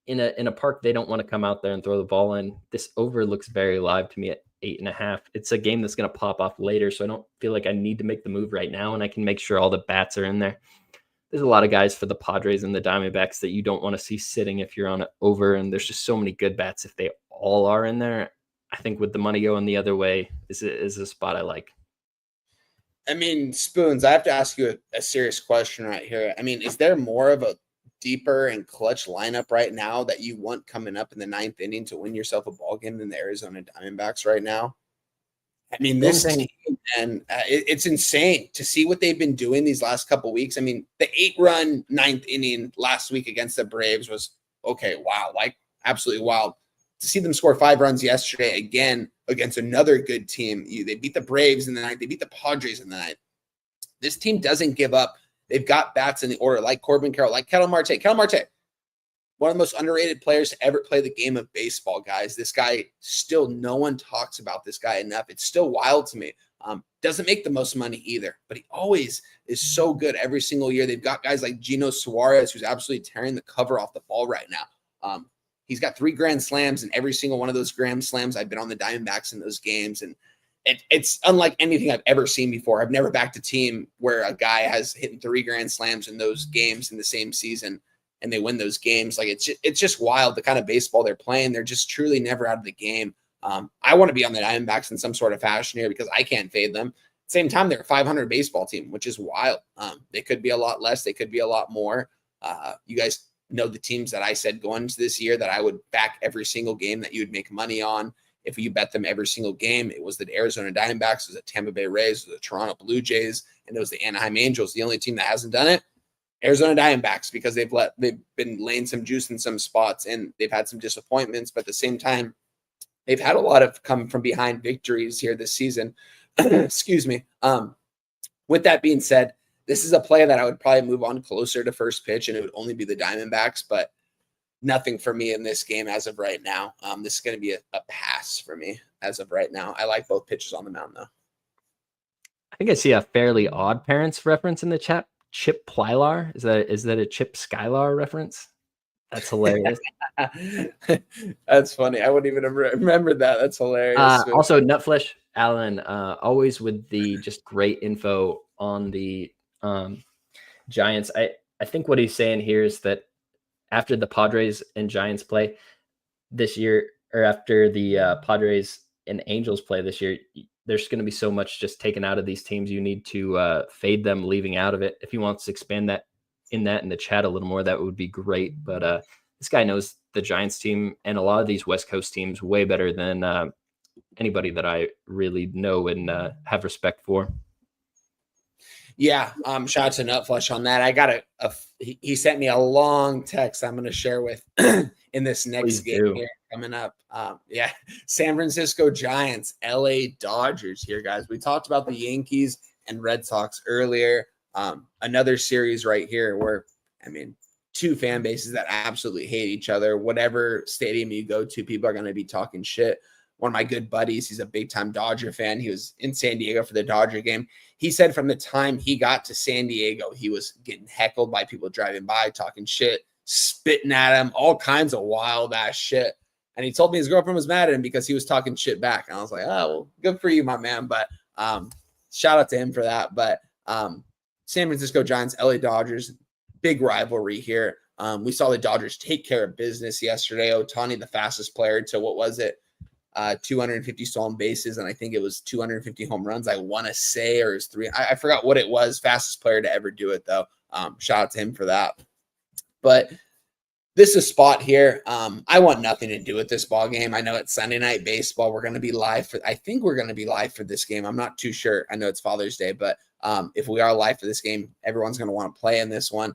Speaker 2: in a park they don't want to come out there and throw the ball in. This over looks very live to me at 8.5. It's a game that's going to pop off later, so I don't feel like I need to make the move right now, and I can make sure all the bats are in there. There's a lot of guys for the Padres and the Diamondbacks that you don't want to see sitting if you're on it over, and there's just so many good bats if they all are in there. I think with the money going the other way is a spot I like.
Speaker 1: I mean, Spoons, I have to ask you a serious question right here. I mean, is there more of a deeper and clutch lineup right now that you want coming up in the ninth inning to win yourself a ball game than the Arizona Diamondbacks right now? I mean, this team, and it's insane to see what they've been doing these last couple weeks. I mean, the 8-run ninth inning last week against the Braves was okay. Wow. Like absolutely wild to see them score 5 runs yesterday again against another good team. They beat the Braves in the ninth. They beat the Padres in the ninth. This team doesn't give up. They've got bats in the order like Corbin Carroll, like Ketel Marte. Ketel Marte, one of the most underrated players to ever play the game of baseball, guys. This guy still, no one talks about this guy enough. It's still wild to me. Doesn't make the most money either, but he always is so good every single year. They've got guys like Gino Suarez, who's absolutely tearing the cover off the ball right now. He's got 3 grand slams, and every single one of those grand slams, I've been on the Diamondbacks in those games, and it's unlike anything I've ever seen before. I've never backed a team where a guy has hit 3 grand slams in those games in the same season, and they win those games. Like it's just wild the kind of baseball they're playing. They're just truly never out of the game. I want to be on the Diamondbacks in some sort of fashion here because I can't fade them. At the same time, they're a 500 baseball team, which is wild. They could be a lot less. They could be a lot more. You guys know the teams that I said going into this year that I would back every single game that you would make money on. If you bet them every single game, it was the Arizona Diamondbacks, it was the Tampa Bay Rays, it was the Toronto Blue Jays, and it was the Anaheim Angels. The only team that hasn't done it, Arizona Diamondbacks, because they've been laying some juice in some spots, and they've had some disappointments, but at the same time, they've had a lot of come from behind victories here this season. Excuse me. With that being said, this is a play that I would probably move on closer to first pitch, and it would only be the Diamondbacks, but nothing for me in this game as of right now. This is going to be a pass for me as of right now. I like both pitches on the mound, though.
Speaker 2: I think I see a fairly odd parents reference in the chat. Chip Plylar. Is that a Chip Skylar reference? That's hilarious.
Speaker 1: That's funny. I wouldn't even remember that. That's hilarious.
Speaker 2: Also, Nutflesh Allen, always with the just great info on the Giants. I think what he's saying here is that after the Padres and Giants play this year, or after the Padres and Angels play this year, there's going to be so much just taken out of these teams. You need to fade them leaving out of it. If he wants to expand that in the chat a little more, that would be great. But this guy knows the Giants team and a lot of these West Coast teams way better than anybody that I really know and have respect for.
Speaker 1: Yeah, shout out to Nutflesh on that. I got he sent me a long text I'm going to share with in this next game here coming up. Yeah, San Francisco Giants, LA Dodgers here, guys. We talked about the Yankees and Red Sox earlier. Another series right here where, I mean, two fan bases that absolutely hate each other. Whatever stadium you go to, people are going to be talking shit. One of my good buddies, he's a big-time Dodger fan. He was in San Diego for the Dodger game. He said from the time he got to San Diego, he was getting heckled by people driving by, talking shit, spitting at him, all kinds of wild-ass shit. And he told me his girlfriend was mad at him because he was talking shit back. And I was like, oh, well, good for you, my man. But shout out to him for that. But San Francisco Giants, LA Dodgers, big rivalry here. We saw the Dodgers take care of business yesterday. Ohtani, the fastest player to, what was it? 250 stolen bases, and I think it was 250 home runs, I want to say, or is three. I forgot what it was. Fastest player to ever do it, though. Shout out to him for that. But this is a spot here. I want nothing to do with this ball game. I know it's Sunday Night Baseball. We're going to be live for. I think we're going to be live for this game. I'm not too sure. I know it's Father's Day, but if we are live for this game, everyone's going to want to play in this one.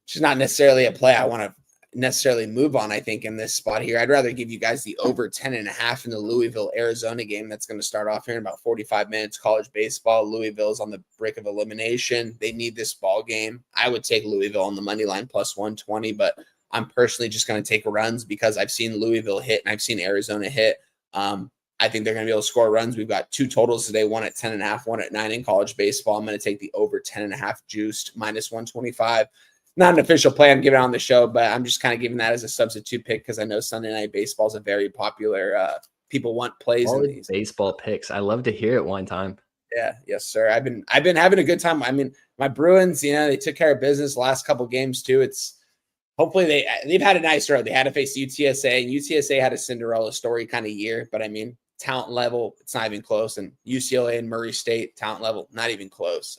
Speaker 1: It's not necessarily a play I want to necessarily move on, I think, in this spot here. I'd rather give you guys the over 10.5 in the Louisville, Arizona game that's going to start off here in about 45 minutes. College baseball. Louisville's on the brink of elimination. They need this ball game. I would take Louisville on the money line plus 120, but I'm personally just going to take runs because I've seen Louisville hit and I've seen Arizona hit. I think they're going to be able to score runs. We've got two totals today, one at 10.5, one at 9 in college baseball. I'm going to take the over 10.5 juiced minus 125. Not an official play I'm giving on the show, but I'm just kind of giving that as a substitute pick because I know Sunday Night Baseball is a very popular. People want plays in these
Speaker 2: baseball picks. I love to hear it one time.
Speaker 1: Yeah, yes, sir. I've been having a good time. I mean, my Bruins, they took care of business the last couple games too. It's hopefully they've had a nice road. They had to face UTSA, and UTSA had a Cinderella story kind of year, but I mean, talent level, it's not even close. And UCLA and Murray State, talent level, not even close.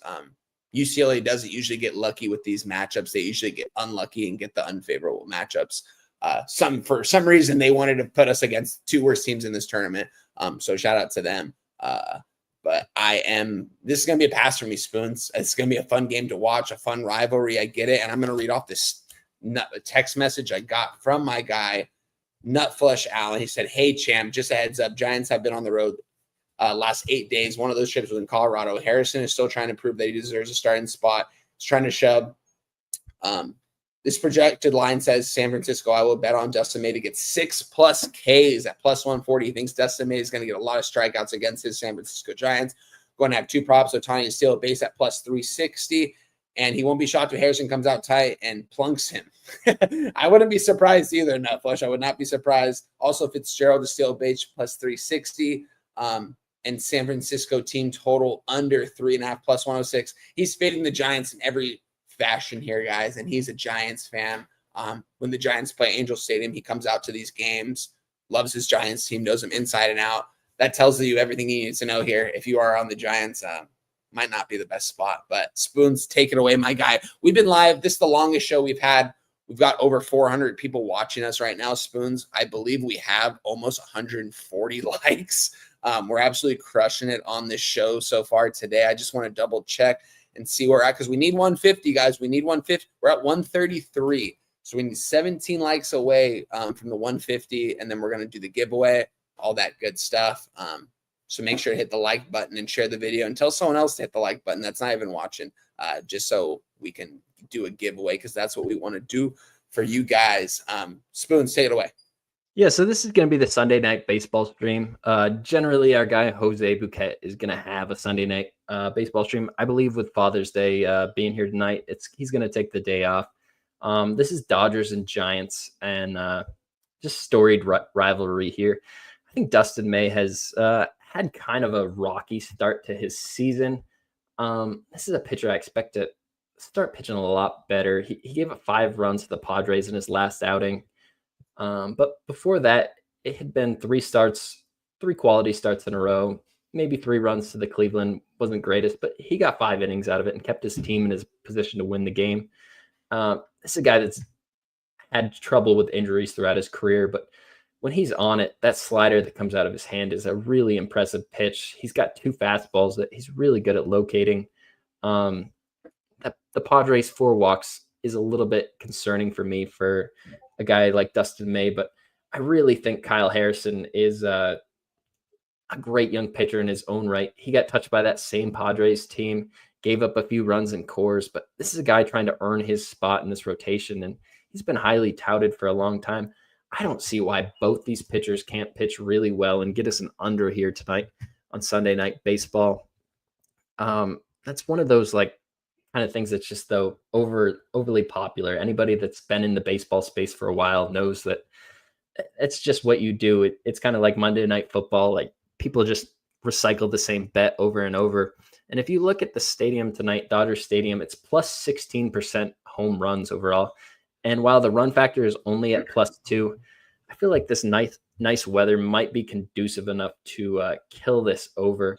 Speaker 1: UCLA doesn't usually get lucky with these matchups. They usually get unlucky and get the unfavorable matchups. For some reason, they wanted to put us against two worst teams in this tournament. So shout out to them. But this is going to be a pass for me, Spoons. It's going to be a fun game to watch, a fun rivalry. I get it. And I'm going to read off this text message I got from my guy, Nutflush Allen. He said, "Hey, champ, just a heads up. Giants have been on the road last 8 days. One of those trips was in Colorado. Harrison is still trying to prove that he deserves a starting spot. He's trying to shove. This projected line says San Francisco. I will bet on Dustin May to get 6+ Ks at plus 140. He thinks Dustin May is going to get a lot of strikeouts against his San Francisco Giants. Going to have two props. Ohtani to steal a base at plus 360. And he won't be shocked if Harrison comes out tight and plunks him. I wouldn't be surprised either, Nutflush. I would not be surprised. Also, Fitzgerald to steal a base plus 360. And San Francisco team total under 3.5 plus 106. He's fading the Giants in every fashion here, guys, and he's a Giants fan. When the Giants play Angel Stadium, he comes out to these games, loves his Giants team, knows them inside and out. That tells you everything you need to know here. If you are on the Giants, might not be the best spot, but Spoons, take it away, my guy. We've been live. This is the longest show we've had. We've got over 400 people watching us right now, Spoons. I believe we have almost 140 likes. We're absolutely crushing it on this show so far today. I just want to double check and see where we're at because we need 150, guys. We need 150. We're at 133. So we need 17 likes away from the 150, and then we're going to do the giveaway, all that good stuff. So make sure to hit the like button and share the video and tell someone else to hit the like button that's not even watching, just so we can do a giveaway because that's what we want to do for you guys. Spoons, take it away.
Speaker 2: Yeah, so this is going to be the Sunday Night Baseball stream. Generally, our guy Jose Bouquet is going to have a Sunday Night Baseball stream. I believe with Father's Day being here tonight, he's going to take the day off. This is Dodgers and Giants, and just storied rivalry here. I think Dustin May has had kind of a rocky start to his season. This is a pitcher I expect to start pitching a lot better. He gave up 5 runs to the Padres in his last outing. But before that, it had been 3 quality starts in a row, maybe 3 runs to the Cleveland. Wasn't greatest, but he got 5 innings out of it and kept his team in his position to win the game. This is a guy that's had trouble with injuries throughout his career, but when he's on it, that slider that comes out of his hand is a really impressive pitch. He's got 2 fastballs that he's really good at locating. The Padres 4 walks is a little bit concerning for me for a guy like Dustin May, but I really think Kyle Harrison is a great young pitcher in his own right. He got touched by that same Padres team gave up a few runs in cores, but this is a guy trying to earn his spot in this rotation, and he's been highly touted for a long time. I don't see why both these pitchers can't pitch really well and get us an under here tonight on Sunday Night Baseball. That's one of those like kind of things that's just though overly popular. Anybody that's been in the baseball space for a while knows that it's just what you do. It's kind of like Monday Night Football. Like people just recycle the same bet over and over. And if you look at the stadium tonight, Dodger Stadium, it's plus 16% home runs overall. And while the run factor is only at +2, I feel like this nice weather might be conducive enough to kill this over.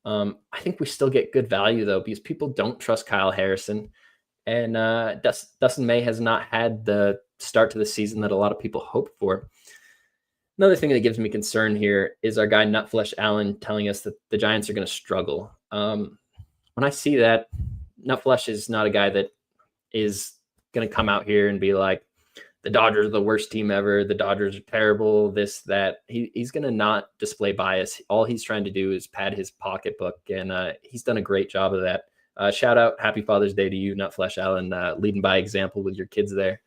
Speaker 2: I think we still get good value, though, because people don't trust Kyle Harrison. And Dustin May has not had the start to the season that a lot of people hoped for. Another thing that gives me concern here is our guy Nutflesh Allen telling us that the Giants are going to struggle. When I see that, Nutflesh is not a guy that is going to come out here and be like, the Dodgers are the worst team ever. The Dodgers are terrible, this, that. He's going to not display bias. All he's trying to do is pad his pocketbook, and he's done a great job of that. Shout out, happy Father's Day to you, Nutflesh Allen, leading by example with your kids there.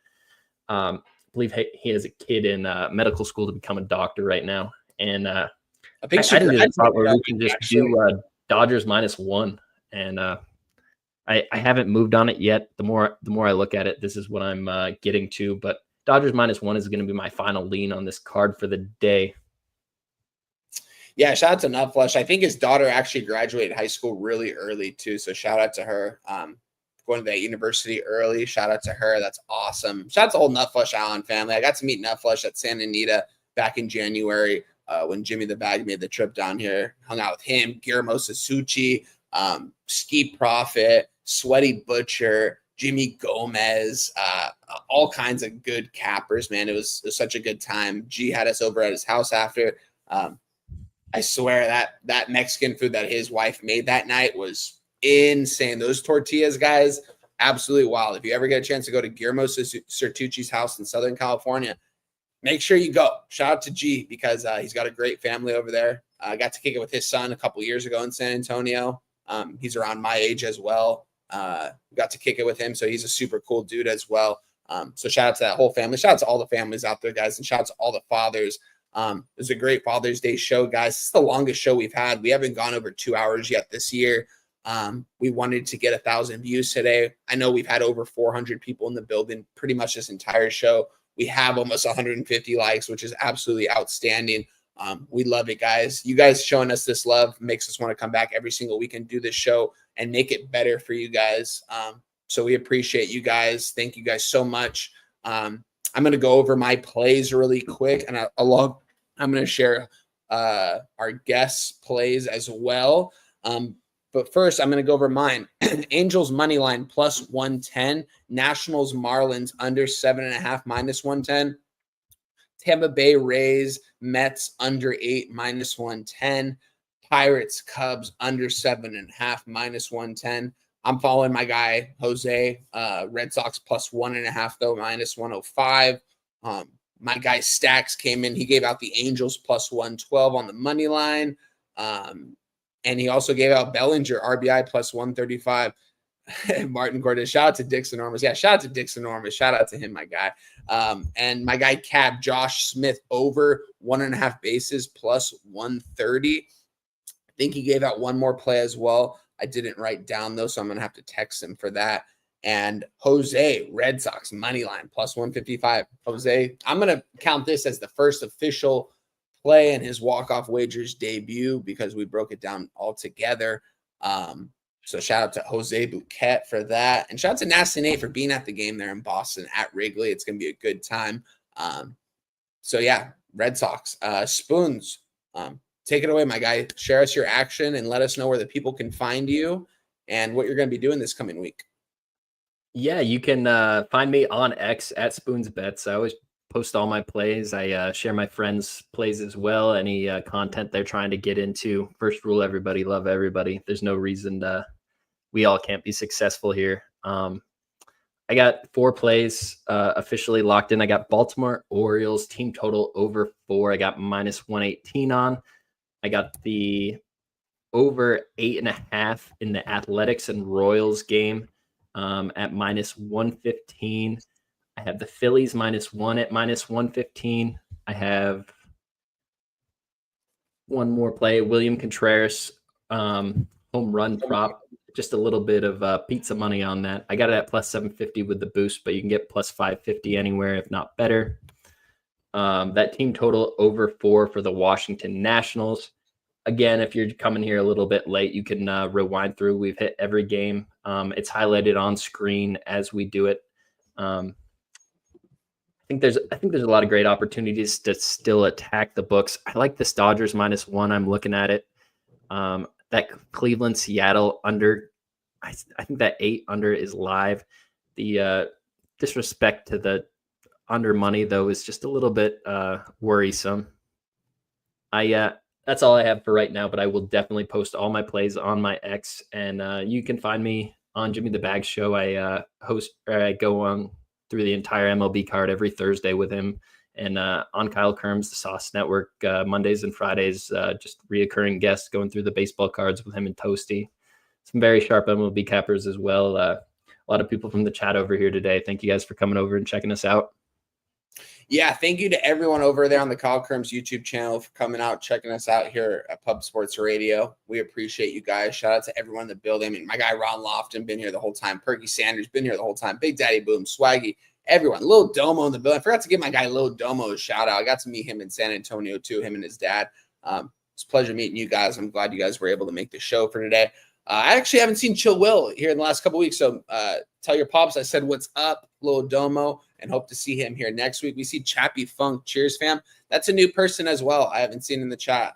Speaker 2: I believe he has a kid in medical school to become a doctor right now. And I think I didn't even thought where we can just do Dodgers -1. And I haven't moved on it yet. The more I look at it, this is what I'm getting to. But Dodgers -1 is going to be my final lean on this card for the day.
Speaker 1: Yeah, shout out to Nutflesh. I think his daughter actually graduated high school really early too. So shout out to her. Going to that university early. Shout out to her. That's awesome. Shout out to the whole Nutflesh Allen family. I got to meet Nutflesh at Santa Anita back in January when Jimmy the Bag made the trip down here. Hung out with him, Guillermo Sasucci, Ski Prophet, Sweaty Butcher, Jimmy Gomez, all kinds of good cappers, man. It was such a good time. G had us over at his house after. I swear that Mexican food that his wife made that night was insane. Those tortillas, guys, absolutely wild. If you ever get a chance to go to Guillermo Sertucci's house in Southern California, make sure you go. Shout out to G because he's got a great family over there. I got to kick it with his son a couple years ago in San Antonio. He's around my age as well. Got to kick it with him, so he's a super cool dude as well. So shout out to that whole family. Shout out to all the families out there, guys, and shout out to all the fathers. It was a great Father's Day show, guys. This is the longest show we've had. We haven't gone over 2 hours yet this year. We wanted to get 1,000 views today. I know we've had over 400 people in the building pretty much this entire show. We have almost 150 likes, which is absolutely outstanding. We love it, guys. You guys showing us this love makes us want to come back every single week and do this show and make it better for you guys. So we appreciate you guys. Thank you guys so much. I'm going to go over my plays really quick, and I'm going to share our guests' plays as well. But first, I'm going to go over mine. Angels money line +110. Nationals Marlins under 7.5 -110. Tampa Bay Rays Mets under 8 -110. Pirates Cubs under 7.5 -110. I'm following my guy Jose. Red Sox +1.5 though -105. My guy Stacks came in. He gave out the Angels +112 on the money line. And he also gave out Bellinger RBI +135. Martin Cortez. Shout out to Dixon Ormus. Yeah, shout out to Dixon Ormus. Shout out to him, my guy. And my guy Cab Josh Smith over 1.5 bases +130. I think he gave out one more play as well. I didn't write down though, so I'm gonna have to text him for that. And Jose Red Sox money line +155. Jose, I'm gonna count this as the first official play in his walk-off wagers debut because we broke it down all together. So shout out to Jose Bouquet for that. And shout out to Nasty Nate for being at the game there in Boston at Wrigley. It's going to be a good time. So yeah, Red Sox. Spoons, take it away, my guy. Share us your action and let us know where the people can find you and what you're going to be doing this coming week.
Speaker 2: Yeah, you can find me on X at Spoons Bets. I always post all my plays. I share my friends' plays as well. Any content they're trying to get into. First rule, everybody love everybody. There's no reason we all can't be successful here. I got 4 plays officially locked in. I got Baltimore Orioles team total over 4. I got -118 on. I got the over 8.5 in the Athletics and Royals game at -115. I have the Phillies -1 at -115. I have one more play, William Contreras home run prop. Just a little bit of pizza money on that. I got it at +750 with the boost, but you can get +550 anywhere, if not better. That team total over 4 for the Washington Nationals. Again, if you're coming here a little bit late, you can rewind through. We've hit every game. It's highlighted on screen as we do it. I think there's a lot of great opportunities to still attack the books. I like the Dodgers -1. I'm looking at it. That Cleveland Seattle under, I think that 8 under is live. The disrespect to the under money though is just a little bit worrisome. That's all I have for right now, but I will definitely post all my plays on my X, and you can find me on Jimmy the Bag Show. I go on through the entire MLB card every Thursday with him, and on Kyle Kerm's The Sauce Network Mondays and Fridays, just reoccurring guests going through the baseball cards with him and Toasty. Some very sharp MLB cappers as well. A lot of people from the chat over here today. Thank you guys for coming over and checking us out.
Speaker 1: Yeah, thank you to everyone over there on the Kyle Kerms YouTube channel for coming out, checking us out here at Pub Sports Radio. We appreciate you guys. Shout out to everyone in the building. I mean, my guy Ron Lofton been here the whole time. Perky Sanders been here the whole time. Big Daddy Boom, Swaggy, everyone. Lil Domo in the building. I forgot to give my guy Lil Domo a shout out. I got to meet him in San Antonio too, him and his dad. It's a pleasure meeting you guys. I'm glad you guys were able to make the show for today. I actually haven't seen Chill Will here in the last couple of weeks, so tell your pops I said what's up, Lil Domo, and hope to see him here next week. We see Chappie Funk. Cheers, fam. That's a new person as well. I haven't seen in the chat,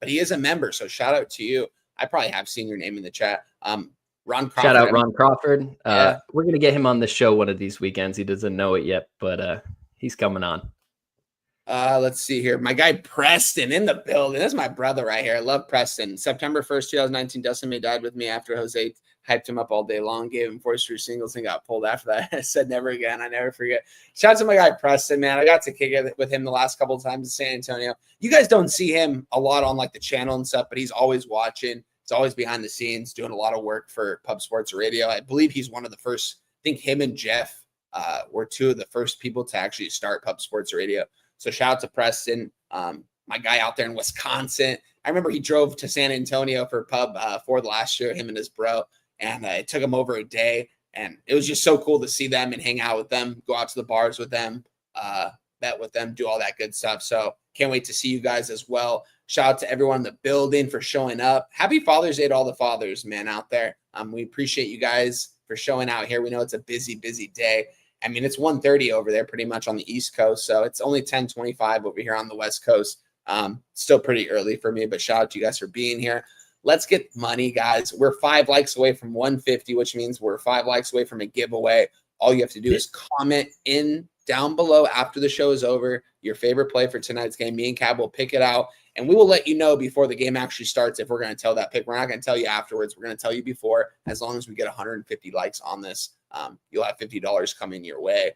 Speaker 1: but he is a member, so shout out to you. I probably have seen your name in the chat. Ron Crawford.
Speaker 2: Shout out Ron Crawford.
Speaker 1: Yeah.
Speaker 2: We're going to get him on the show one of these weekends. He doesn't know it yet, but he's coming on.
Speaker 1: Let's see here. My guy Preston in the building. That's my brother right here. I love Preston. September 1st, 2019, Dustin May died with me after Jose hyped him up all day long, gave him 4 straight singles and got pulled after that. I said never again. I never forget. Shout out to my guy Preston, man. I got to kick it with him the last couple of times in San Antonio. You guys don't see him a lot on like the channel and stuff, but he's always watching. He's always behind the scenes doing a lot of work for Pub Sports Radio. I believe he's one of the first. I think him and Jeff were 2 of the first people to actually start Pub Sports Radio. So shout out to Preston, my guy out there in Wisconsin. I remember he drove to San Antonio for Pub for the last year, him and his bro, and it took him over a day. And it was just so cool to see them and hang out with them, go out to the bars with them, bet with them, do all that good stuff. So can't wait to see you guys as well. Shout out to everyone in the building for showing up. Happy Father's Day to all the fathers, man, out there. We appreciate you guys for showing out here. We know it's a busy, busy day. I mean, it's 1:30 over there pretty much on the East Coast, so it's only 10:25 over here on the West Coast. Still pretty early for me, but shout out to you guys for being here. Let's get money, guys. We're 5 likes away from 150, which means we're 5 likes away from a giveaway. All you have to do is comment in down below after the show is over your favorite play for tonight's game. Me and Cab will pick it out, and we will let you know before the game actually starts if we're going to tell that pick. We're not going to tell you afterwards. We're going to tell you before, as long as we get 150 likes on this. You'll have $50 coming your way.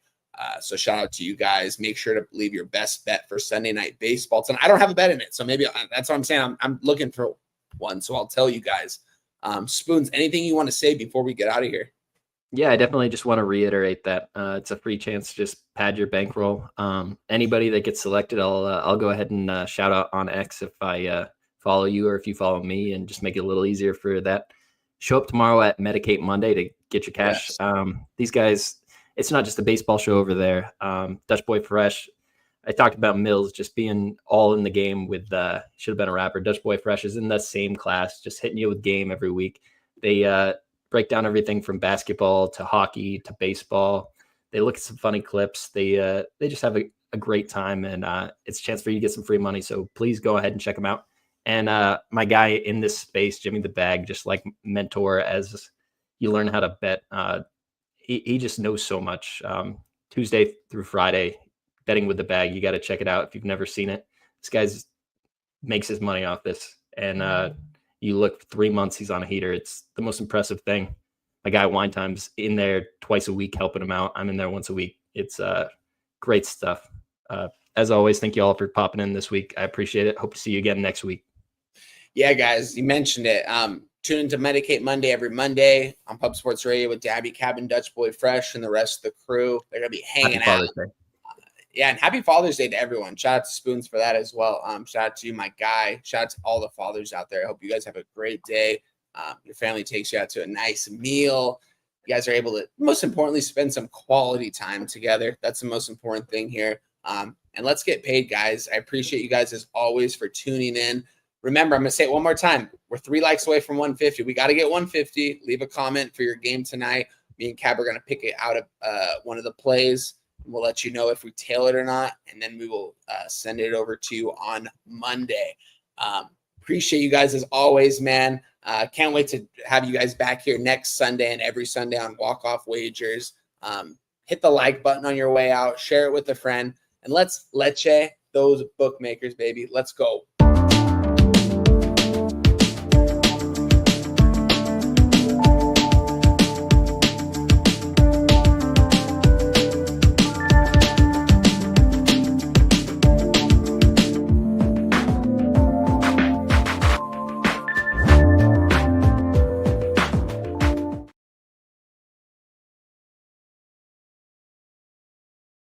Speaker 1: So shout out to you guys. Make sure to leave your best bet for Sunday Night Baseball tonight. I don't have a bet in it, so maybe that's what I'm saying. I'm looking for one, so I'll tell you guys. Spoons, anything you want to say before we get out of here?
Speaker 2: Yeah, I definitely just want to reiterate that it's a free chance to just pad your bankroll. Anybody that gets selected, I'll go ahead and shout out on X if I follow you or if you follow me, and just make it a little easier for that. Show up tomorrow at Medicate Monday to get your cash. Yes. These guys, it's not just a baseball show over there. Dutch Boy Fresh, I talked about Mills just being all in the game with, should have been a rapper. Dutch Boy Fresh is in the same class, just hitting you with game every week. They break down everything from basketball to hockey to baseball. They look at some funny clips. They just have a great time, and it's a chance for you to get some free money. So please go ahead and check them out. And my guy in this space, Jimmy the Bag, just like mentor as you learn how to bet. He just knows so much. Tuesday through Friday, betting with the bag. You got to check it out if you've never seen it. This guy's makes his money off this. And you look 3 months, he's on a heater. It's the most impressive thing. My guy Wine Time's in there twice a week helping him out. I'm in there once a week. It's great stuff. As always, thank you all for popping in this week. I appreciate it. Hope to see you again next week.
Speaker 1: Yeah, guys, you mentioned it. Tune into Medicate Monday every Monday on Pub Sports Radio with Dabby, Cabin, Dutch Boy Fresh, and the rest of the crew. They're going to be hanging out. Yeah, and happy Father's Day to everyone. Shout out to Spoons for that as well. Shout out to you, my guy. Shout out to all the fathers out there. I hope you guys have a great day. Your family takes you out to a nice meal. You guys are able to, most importantly, spend some quality time together. That's the most important thing here. And let's get paid, guys. I appreciate you guys as always for tuning in. Remember, I'm going to say it one more time. We're 3 likes away from 150. We got to get 150. Leave a comment for your game tonight. Me and Cab are going to pick it out of one of the plays. We'll let you know if we tail it or not, and then we will send it over to you on Monday. Appreciate you guys as always, man. Can't wait to have you guys back here next Sunday and every Sunday on Walk-Off Wagers. Hit the like button on your way out. Share it with a friend. And let's leche those bookmakers, baby. Let's go.